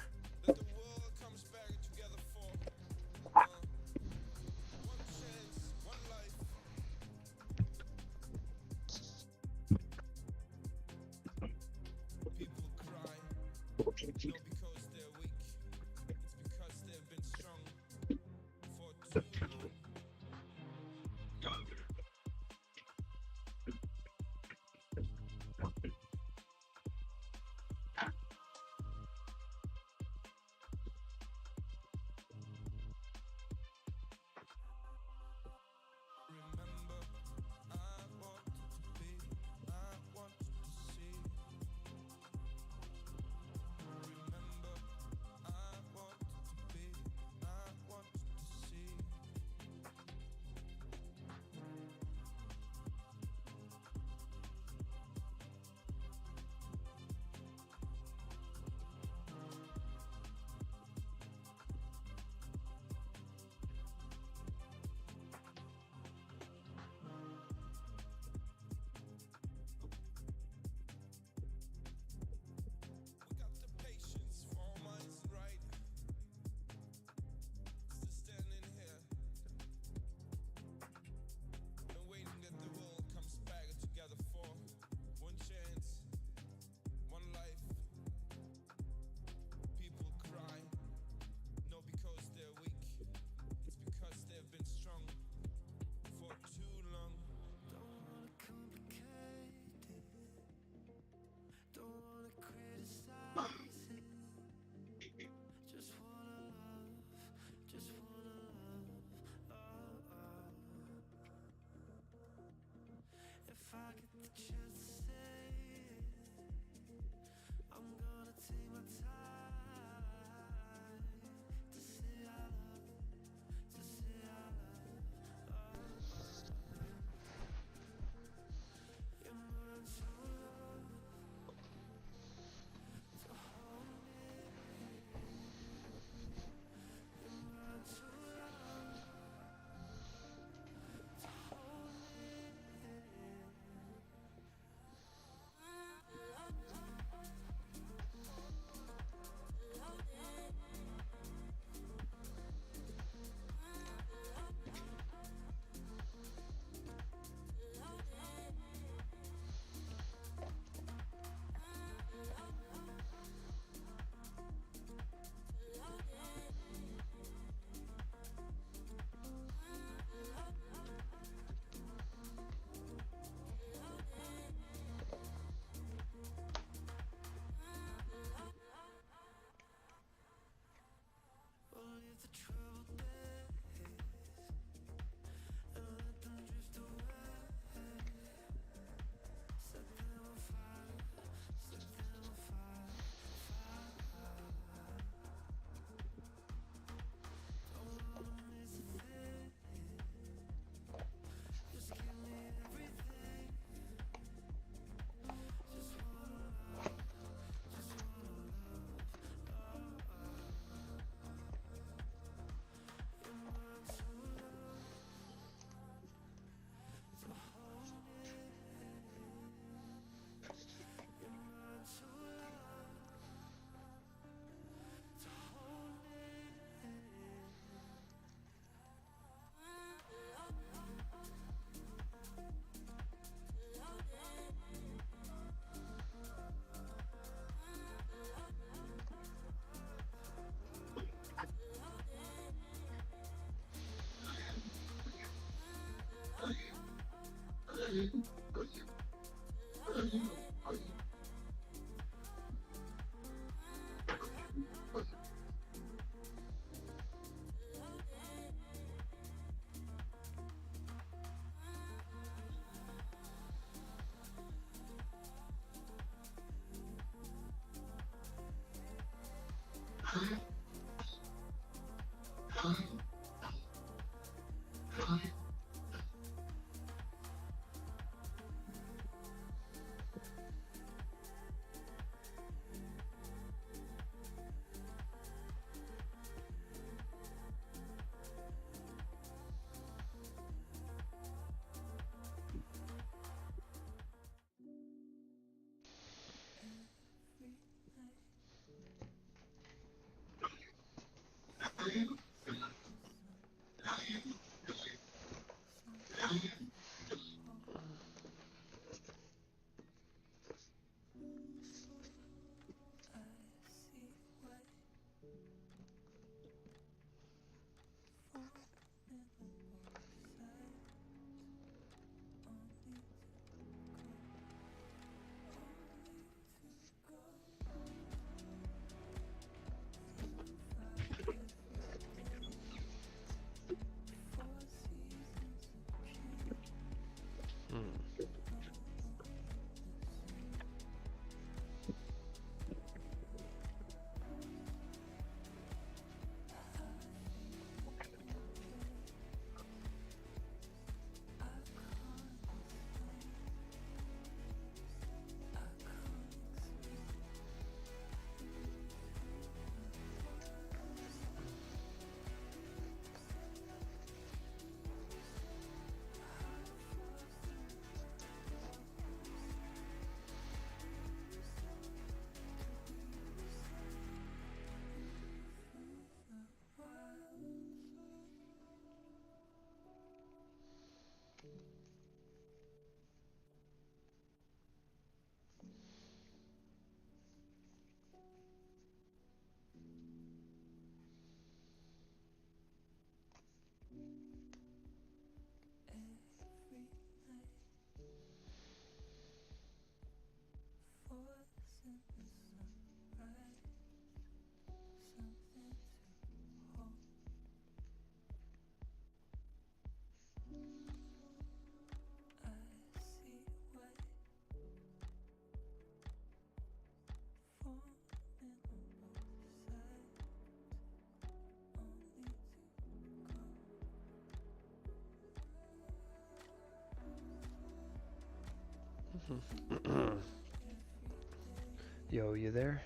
Yo, you there?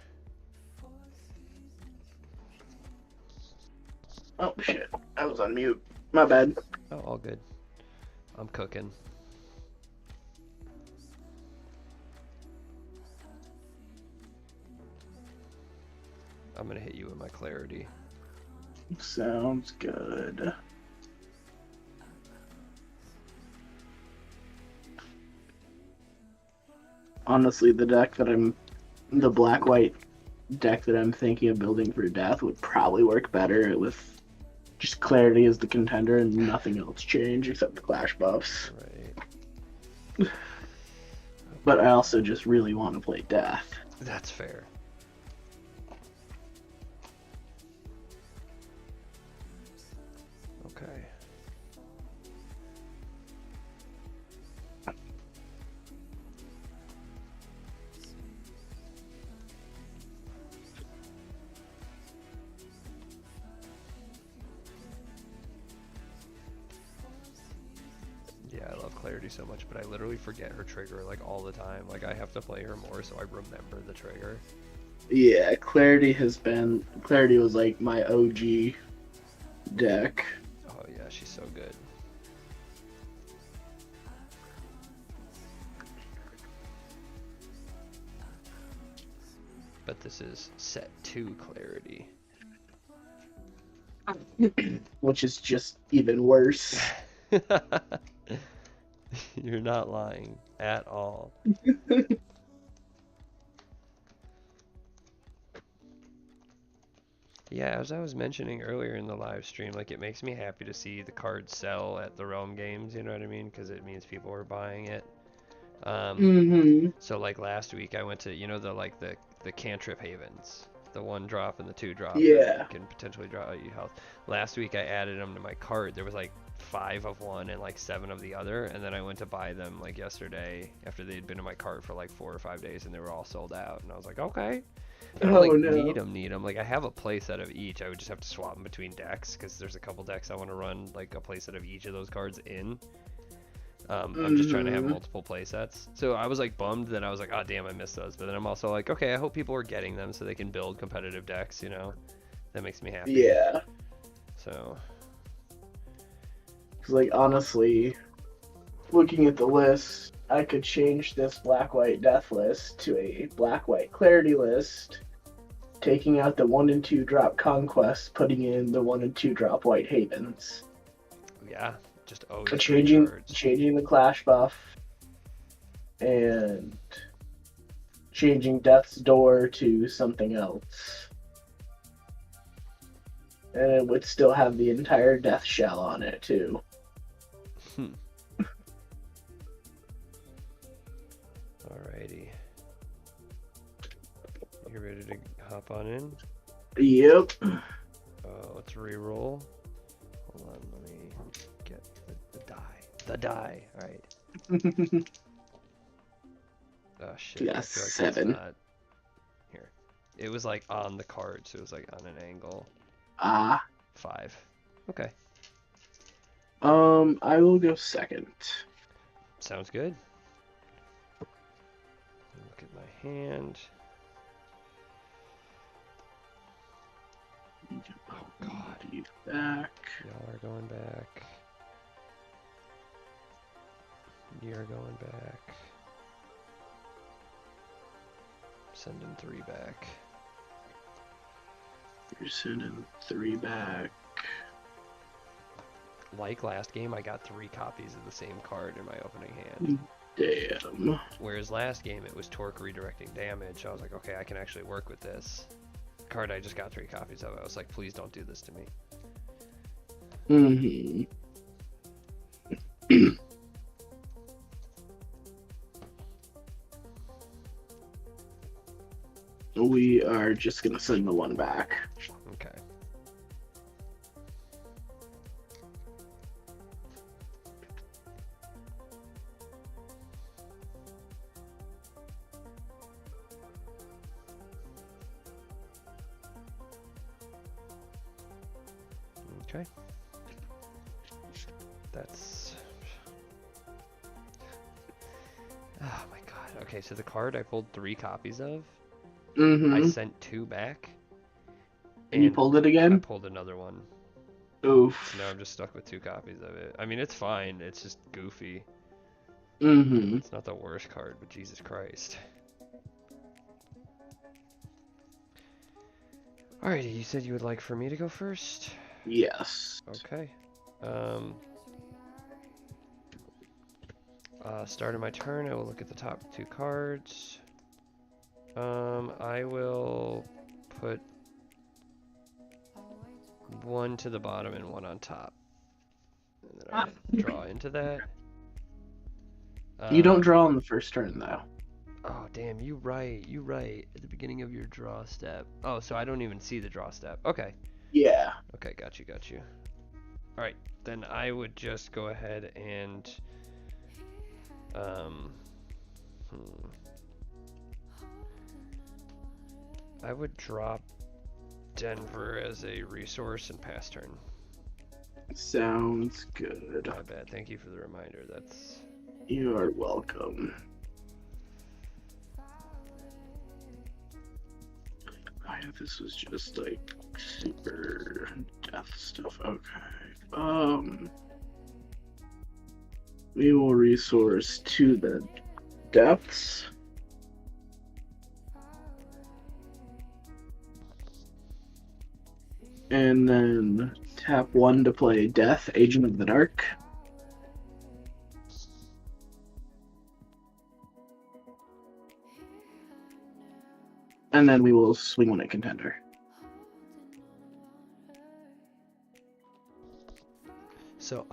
Oh shit, I was on mute. My bad. Oh, all good. I'm cooking. I'm gonna hit you with my clarity. Sounds good. Honestly, the black-white deck that I'm thinking of building for death would probably work better with just clarity as the contender and nothing else change except the clash buffs. Right. But I also just really want to play death. That's fair. Okay. Yeah, I love Clarity so much, but I literally forget her trigger like all the time. Like I have to play her more so I remember the trigger. Yeah, clarity was like my OG deck. Oh yeah, she's so good. But this is set 2 Clarity. Which is just even worse. You're not lying at all. Yeah, as I was mentioning earlier in the live stream, like it makes me happy to see the cards sell at the Realm games, you know what I mean? Because it means people are buying it. Mm-hmm. So like last week I went to, the cantrip havens, the 1 drop and the 2 drop that Yeah. can potentially draw you health. Last week I added them to my cart. There was like 5 of one and like 7 of the other, and then I went to buy them like yesterday after they'd been in my cart for like 4 or 5 days and they were all sold out. And I was like, okay. I don't Oh like no. need them. Like I have a playset of each. I would just have to swap them between decks because there's a couple decks I want to run like a playset of each of those cards in. I'm just trying to have Mm-hmm. multiple play sets. So I was like bummed that I was like, oh damn, I missed those. But then I'm also like, okay, I hope people are getting them so they can build competitive decks, That makes me happy. Yeah. So, 'Cause, like, honestly, looking at the list, I could change this black-white death list to a black-white clarity list, taking out the 1 and 2 drop conquest, putting in the 1 and 2 drop white havens. yeah, just always great Changing cards. changing the clash buff and changing Death's Door to something else. And it would still have the entire Death Shell on it too. Alrighty. You ready to hop on in? Yep. Let's re-roll. Hold on, let me get the die. The die. Alright. Oh shit. Yeah, I feel like 7. that's not... Here. It was like on the card, so it was like on an angle. 5. Okay. I will go second. Sounds good. Look at my hand. Oh god. You back. Y'all are going back. You're going back. Sending 3 back. You're sending 3 back. Like last game, I got 3 copies of the same card in my opening hand. Damn. Whereas last game, it was torque redirecting damage. I was like, okay, I can actually work with this. The card I just got 3 copies of. I was like, please don't do this to me. Mm-hmm. We are just gonna send the 1 back. Okay. Okay. That's... Oh my god. Okay, so the card I pulled 3 copies of, Mm-hmm. I sent 2 back. And you pulled it I again? pulled another one. Oof. So now I'm just stuck with 2 copies of it. I mean, it's fine. It's just goofy. Mm-hmm. It's not the worst card, but Jesus Christ. Alrighty, you said you would like for me to go first? Yes. Okay. Start of my turn, I will look at the top 2 cards. I will put 1 to the bottom and 1 on top. And then I draw into that. You don't draw on the first turn, though. Oh, damn, you right. At the beginning of your draw step. Oh, so I don't even see the draw step. Okay. Yeah. Okay, got you. Alright, then I would just go ahead and... I would drop Denver as a resource and pass turn. Sounds good. My bad. Thank you for the reminder. That's... You are welcome. This was just like super death stuff. Okay. We will resource to the depths. And then tap 1 to play Death, Agent of the Dark. And then we will swing 1 at Contender. So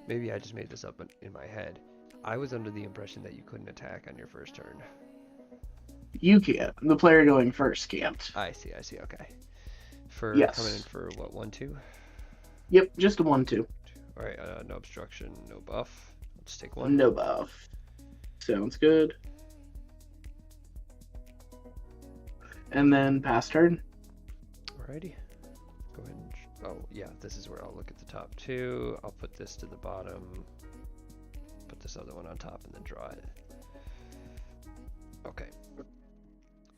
maybe I just made this up in my head. I was under the impression that you couldn't attack on your first turn. You can't. The player going first can't. I see, okay. For coming in Yes. for what, 1/2? Yep, just a 1/2. Alright, no obstruction, no buff. Let's take one. No buff. Sounds good. And then pass turn. Alrighty. Go ahead and... Oh, yeah, this is where I'll look at the top two. I'll put this to the bottom. Put this other one on top and then draw it. Okay.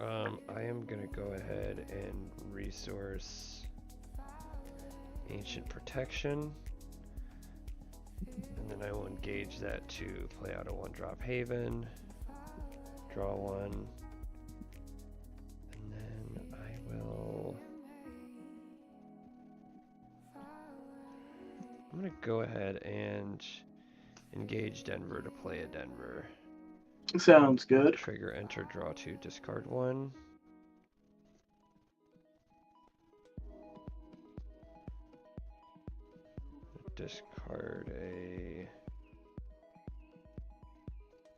I am going to go ahead and resource Ancient Protection. And then I will engage that to play out a 1-drop Haven. Draw one. And then I will... I'm going to go ahead and engage Denver to play a Denver. Sounds good. Trigger, enter, draw 2, discard 1. Discard a...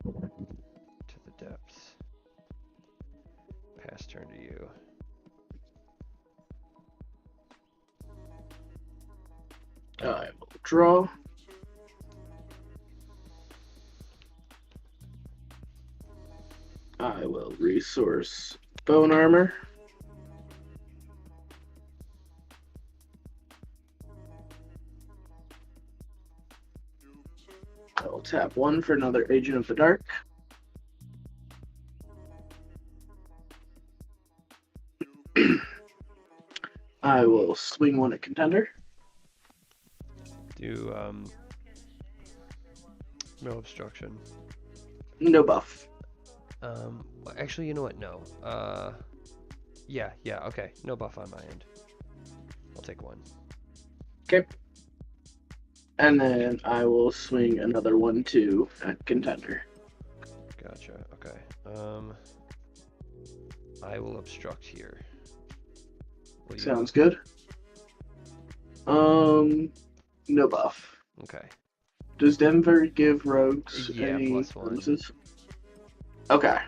to the depths. Pass turn to you. I will draw. I will resource Bone Armor. I will tap 1 for another Agent of the Dark. I will swing 1 at Contender. Do, no obstruction. No buff. Well, actually, you know what? No. Yeah, okay. No buff on my end. I'll take 1. Okay. And then I will swing another 1/2 at Contender. Gotcha, okay. I will obstruct here. Will you? Sounds good. No buff. Okay. Does Denver give rogues Yeah, any +1. bonuses? Okay.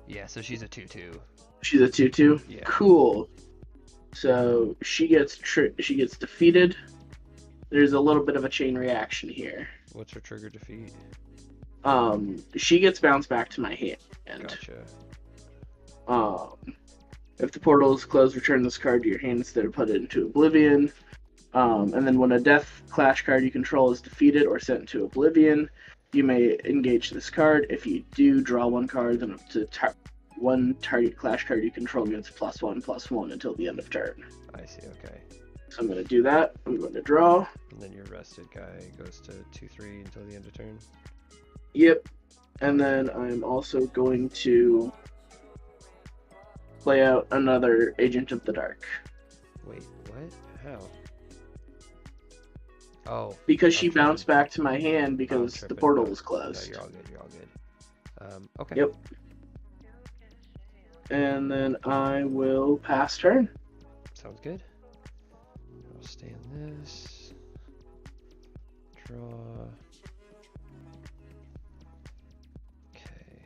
Yeah, so she's a 2/2. She's a 2/2. Yeah. Cool. So she gets defeated. There's a little bit of a chain reaction here. What's her trigger defeat? She gets bounced back to my hand. Gotcha. If the portal is closed, return this card to your hand instead of put it into Oblivion. And then when a Death Clash card you control is defeated or sent into Oblivion, you may engage this card. If you do, draw 1 card, then up to 1 target Clash card you control gets +1/+1 until the end of turn. I see, okay. So I'm going to do that. I'm going to draw. And then your rested guy goes to 2/3 until the end of turn. Yep. And then I'm also going to play out another Agent of the Dark. Wait, what? How? Oh. Because she I'm tripping. bounced back to my hand I'm because the tripping. portal No, was closed. No, you're all good. Okay. Yep. And then I will pass turn. Sounds good. I'll stay in this. Draw. Okay.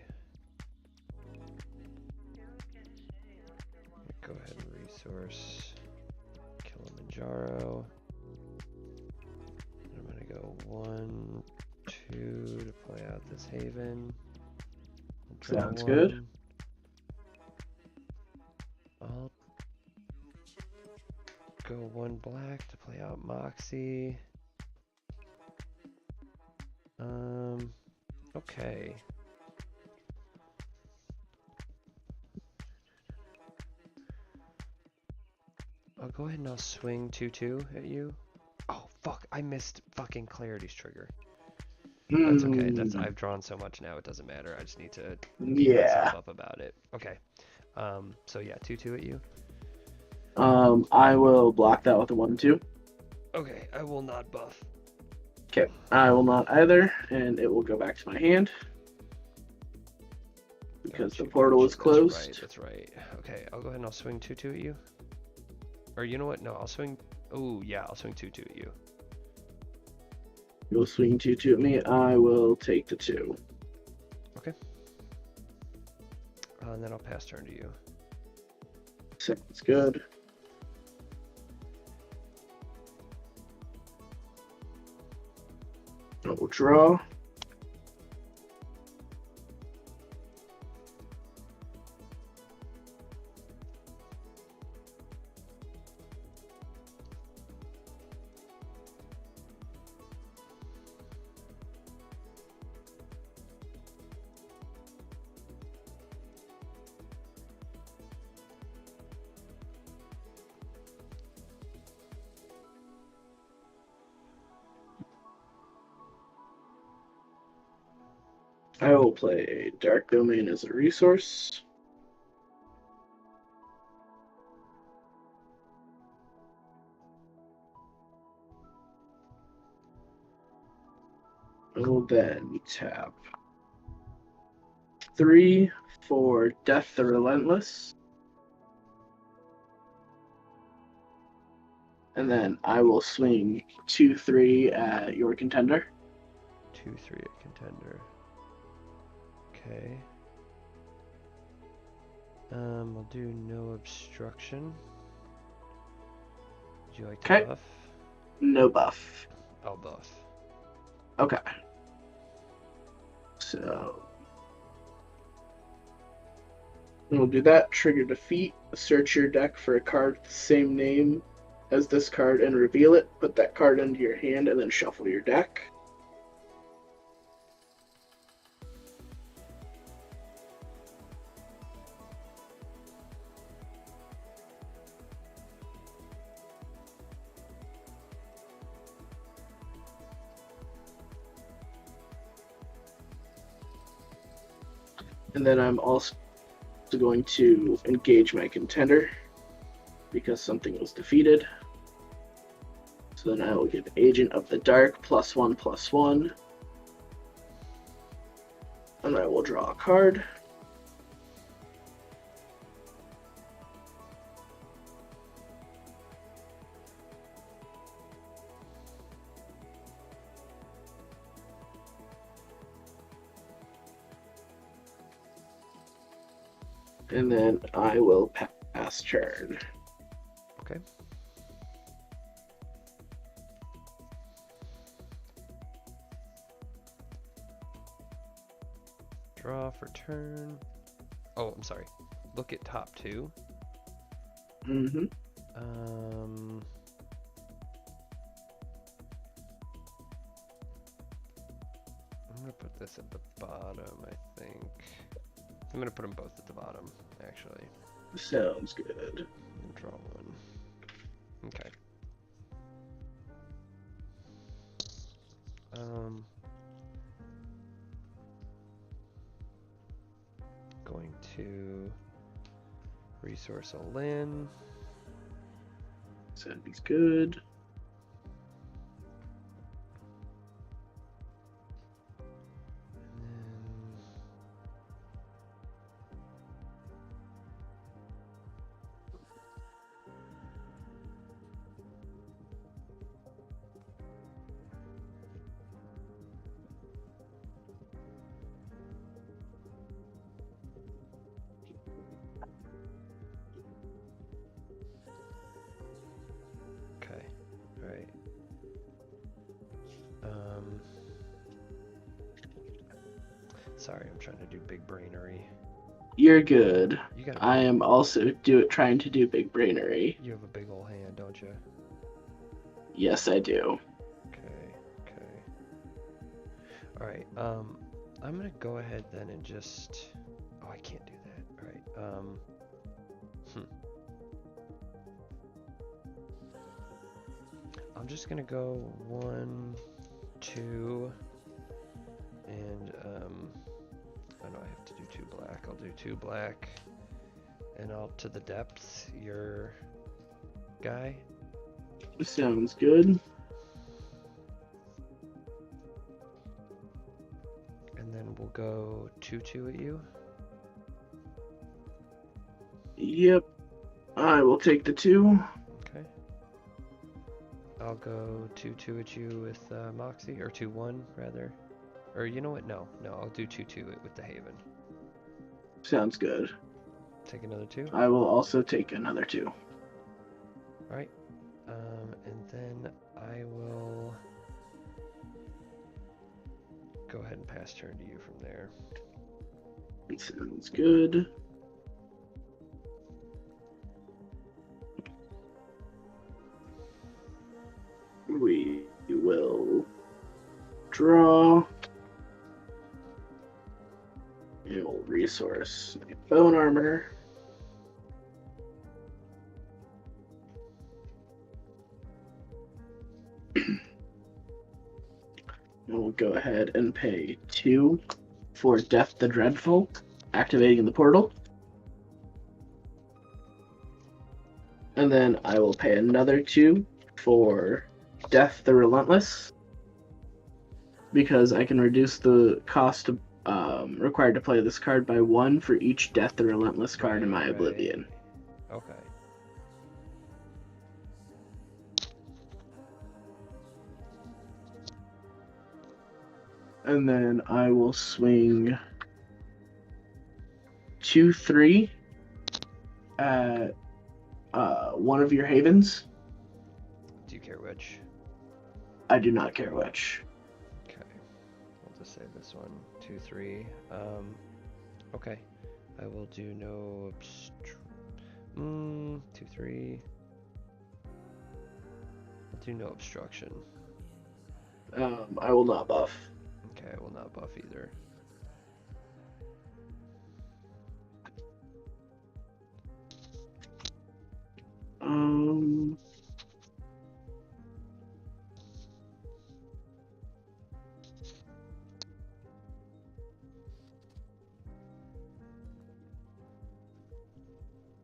Go ahead and resource Kilimanjaro. I'm gonna go 1, 2 to play out this Haven. Draw Sounds 1. good. I'll go 1 black to play out Moxie. Okay. I'll go ahead and I'll swing 2/2 at you. Oh fuck! I missed fucking Clarity's trigger. That's okay. I've drawn so much now it doesn't matter. I just need to beat myself up about it. Okay. So yeah, 2/2 at you. I will block that with a 1/2. Okay, I will not buff. Okay, I will not either, and it will go back to my hand because the portal is closed. That's right. Okay, I'll go ahead and I'll swing 2/2 at you. Or you know what? No, I'll swing. Oh yeah, I'll swing 2/2 at you. You'll swing 2/2 at me. I will take the 2. Okay. And then I'll pass turn to you. Sounds good. I will draw. I will play Dark Domain as a resource. I will then tap 3 for Death the Relentless. And then I will swing 2/3 at your contender. 2/3 at contender. Okay. I'll do no obstruction. Would you like to Okay. buff? No buff. I'll buff. Okay. So we'll do that. Trigger defeat. Search your deck for a card with the same name as this card and reveal it. Put that card into your hand and then shuffle your deck. And then I'm also going to engage my contender because something was defeated. So then I will give Agent of the Dark +1/+1. And I will draw a card. And then I will pass turn. Okay. Draw for turn. Oh, I'm sorry. Look at top 2. Mm-hmm. I'm gonna put this at the bottom, I think. I'm gonna put them both at the bottom, actually. Sounds good. And draw one. Okay. Going to resource a land. Sounds good. Okay, right. Sorry, I'm trying to do big brainery. You're good. You got I am also trying to do big brainery. You have a big old hand, don't you? Yes, I do. Okay. Alright, I'm gonna go ahead then and just... Oh, I can't do that. Alright, I'm just gonna go 1, 2, and, I know I have to do 2 black. I'll do 2 black, and I'll to the depths, your guy. Sounds good. And then we'll go 2/2 at you. Yep. I will take the 2. Okay. I'll go 2-2 at you with Moxie, or 2-1 rather. Or you know what? No, I'll do 2-2 with the Haven. Sounds good. Take another 2. I will also take another 2. Alright. And then I will go ahead and pass turn to you from there. Sounds good. We will draw. It will resource bone armor. And we'll go ahead and pay 2 for Death the Dreadful, activating the portal. And then I will pay another 2 for Death the Relentless, because I can reduce the cost required to play this card by 1 for each Death the Relentless card in my Oblivion. Okay. And then I will swing 2-3 at one of your Havens. Do you care which? I do not care which. Okay. I'll just save this one. 2-3. Okay. I will do no 2-3. I'll do no obstruction. I will not buff. Okay, I will not buff either.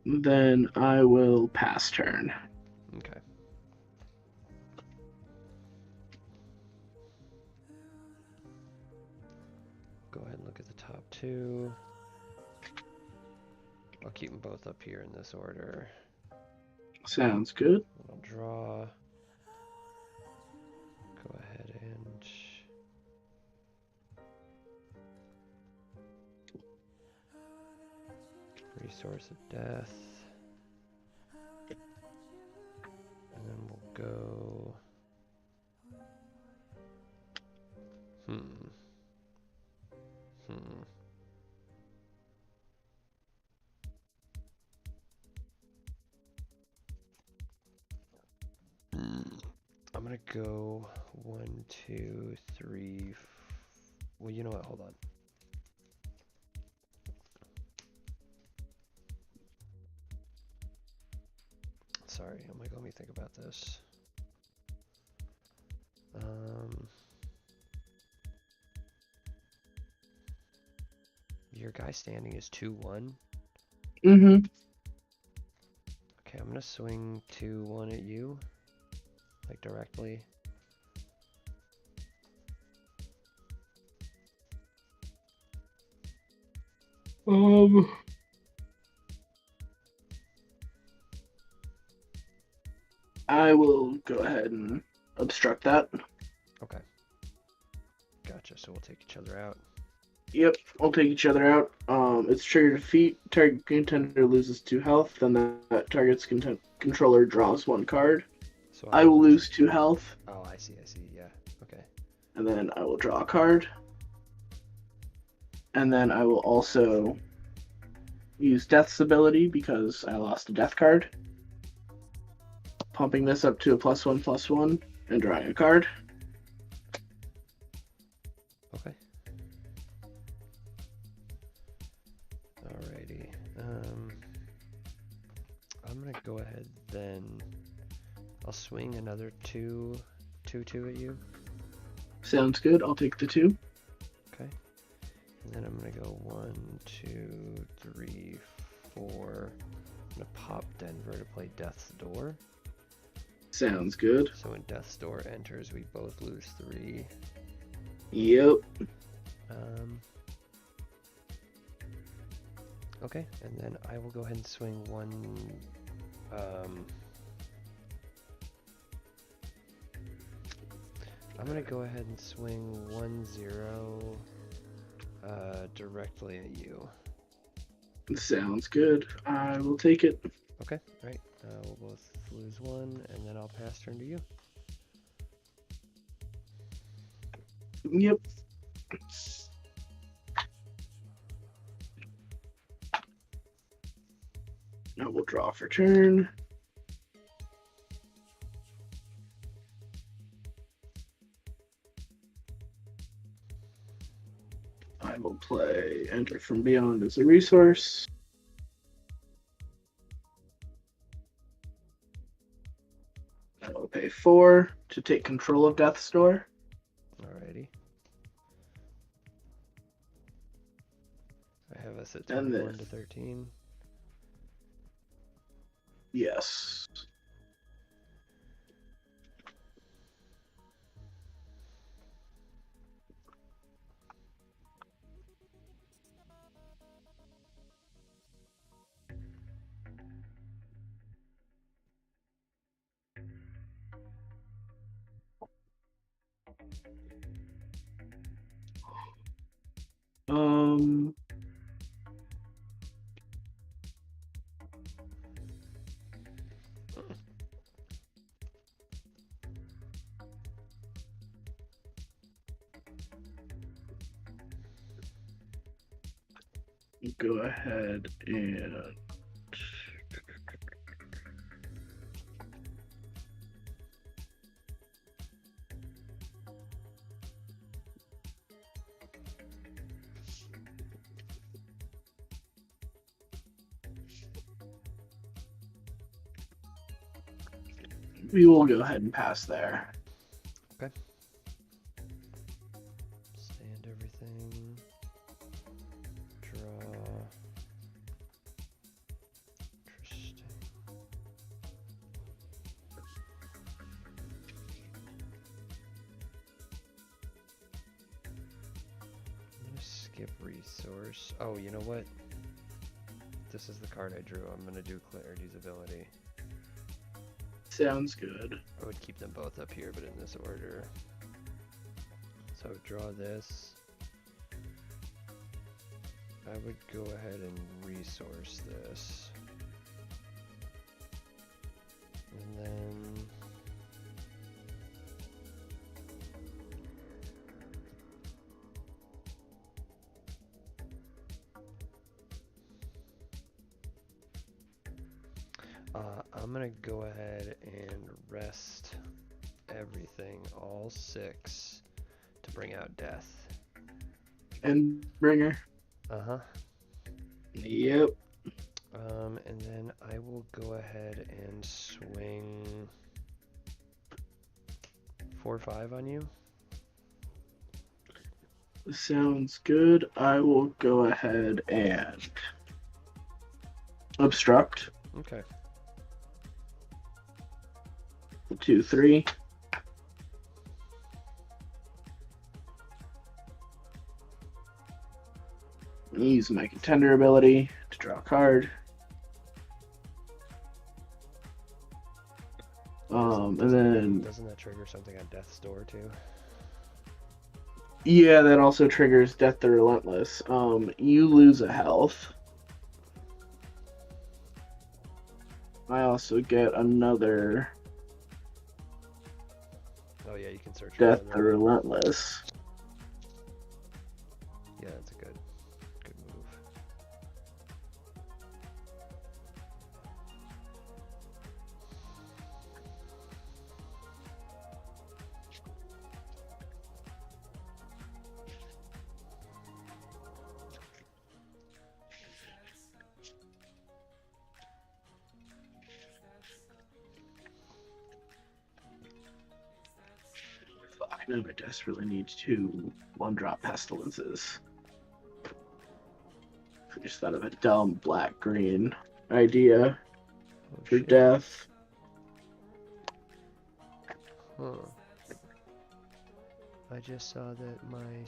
Then I will pass turn. Okay. Go ahead and look at the top 2. I'll keep them both up here in this order. Sounds good. I'll draw. Go ahead and Resource of Death. And then we'll go. I'm gonna go 1, 2, 3. Well, you know what? Hold on. Sorry, I'm like, let me think about this. Your guy standing is 2-1. Mm-hmm. Okay, I'm gonna swing 2-1 at you, like directly. I will go ahead and obstruct that. Okay. Gotcha, so we'll take each other out. Yep, we'll take each other out. It's trigger defeat. Target contender loses 2 health, then that target's controller draws 1 card. So I will lose 2 health. Oh, I see, yeah. Okay. And then I will draw a card. And then I will also use Death's ability because I lost a Death card. Pumping this up to a +1/+1 and drawing a card. Okay. Alrighty. I'm gonna go ahead then. I'll swing another 2 at you. Sounds good. I'll take the 2. Okay. And then I'm gonna go 1, 2, 3, 4. I'm gonna pop Denver to play Death's Door. Sounds good. So when Death's Door enters, we both lose 3. Yep. Okay, and then I will go ahead and swing 1. I'm gonna go ahead and swing 1-0 directly at you. Sounds good. I will take it. Okay, alright. We'll both lose 1, and then I'll pass turn to you. Yep. Now we'll draw for turn. I will play Enter from Beyond as a resource. I will pay 4 to take control of Death's Door. Alrighty. I have us at And 21 to 13. Yes. Go ahead and we will go ahead and pass there. Okay. Sand everything. Draw. Interesting. I'm gonna skip resource. Oh, you know what? This is the card I drew. I'm gonna do Clarity's ability. Sounds good. I would keep them both up here, but in this order. So draw this. I would go ahead and resource this. And then I'm gonna go ahead and rest everything, all 6, to bring out death. And Bringer. Uh-huh. Yep. And then I will go ahead and swing 4-5 on you. Sounds good. I will go ahead and obstruct. Okay. 2, 3. Use my contender ability to draw a card. And then Doesn't that trigger something on Death's Door too? yeah, that also triggers Death the Relentless. You lose a health. I also get another Oh yeah, you can search for Death another. the Relentless. Yeah, that's a good move. Fuck, now I desperately need 2 1-drop pestilences. I just thought of a dumb black-green idea Oh, for shit. death. Huh. I just saw that my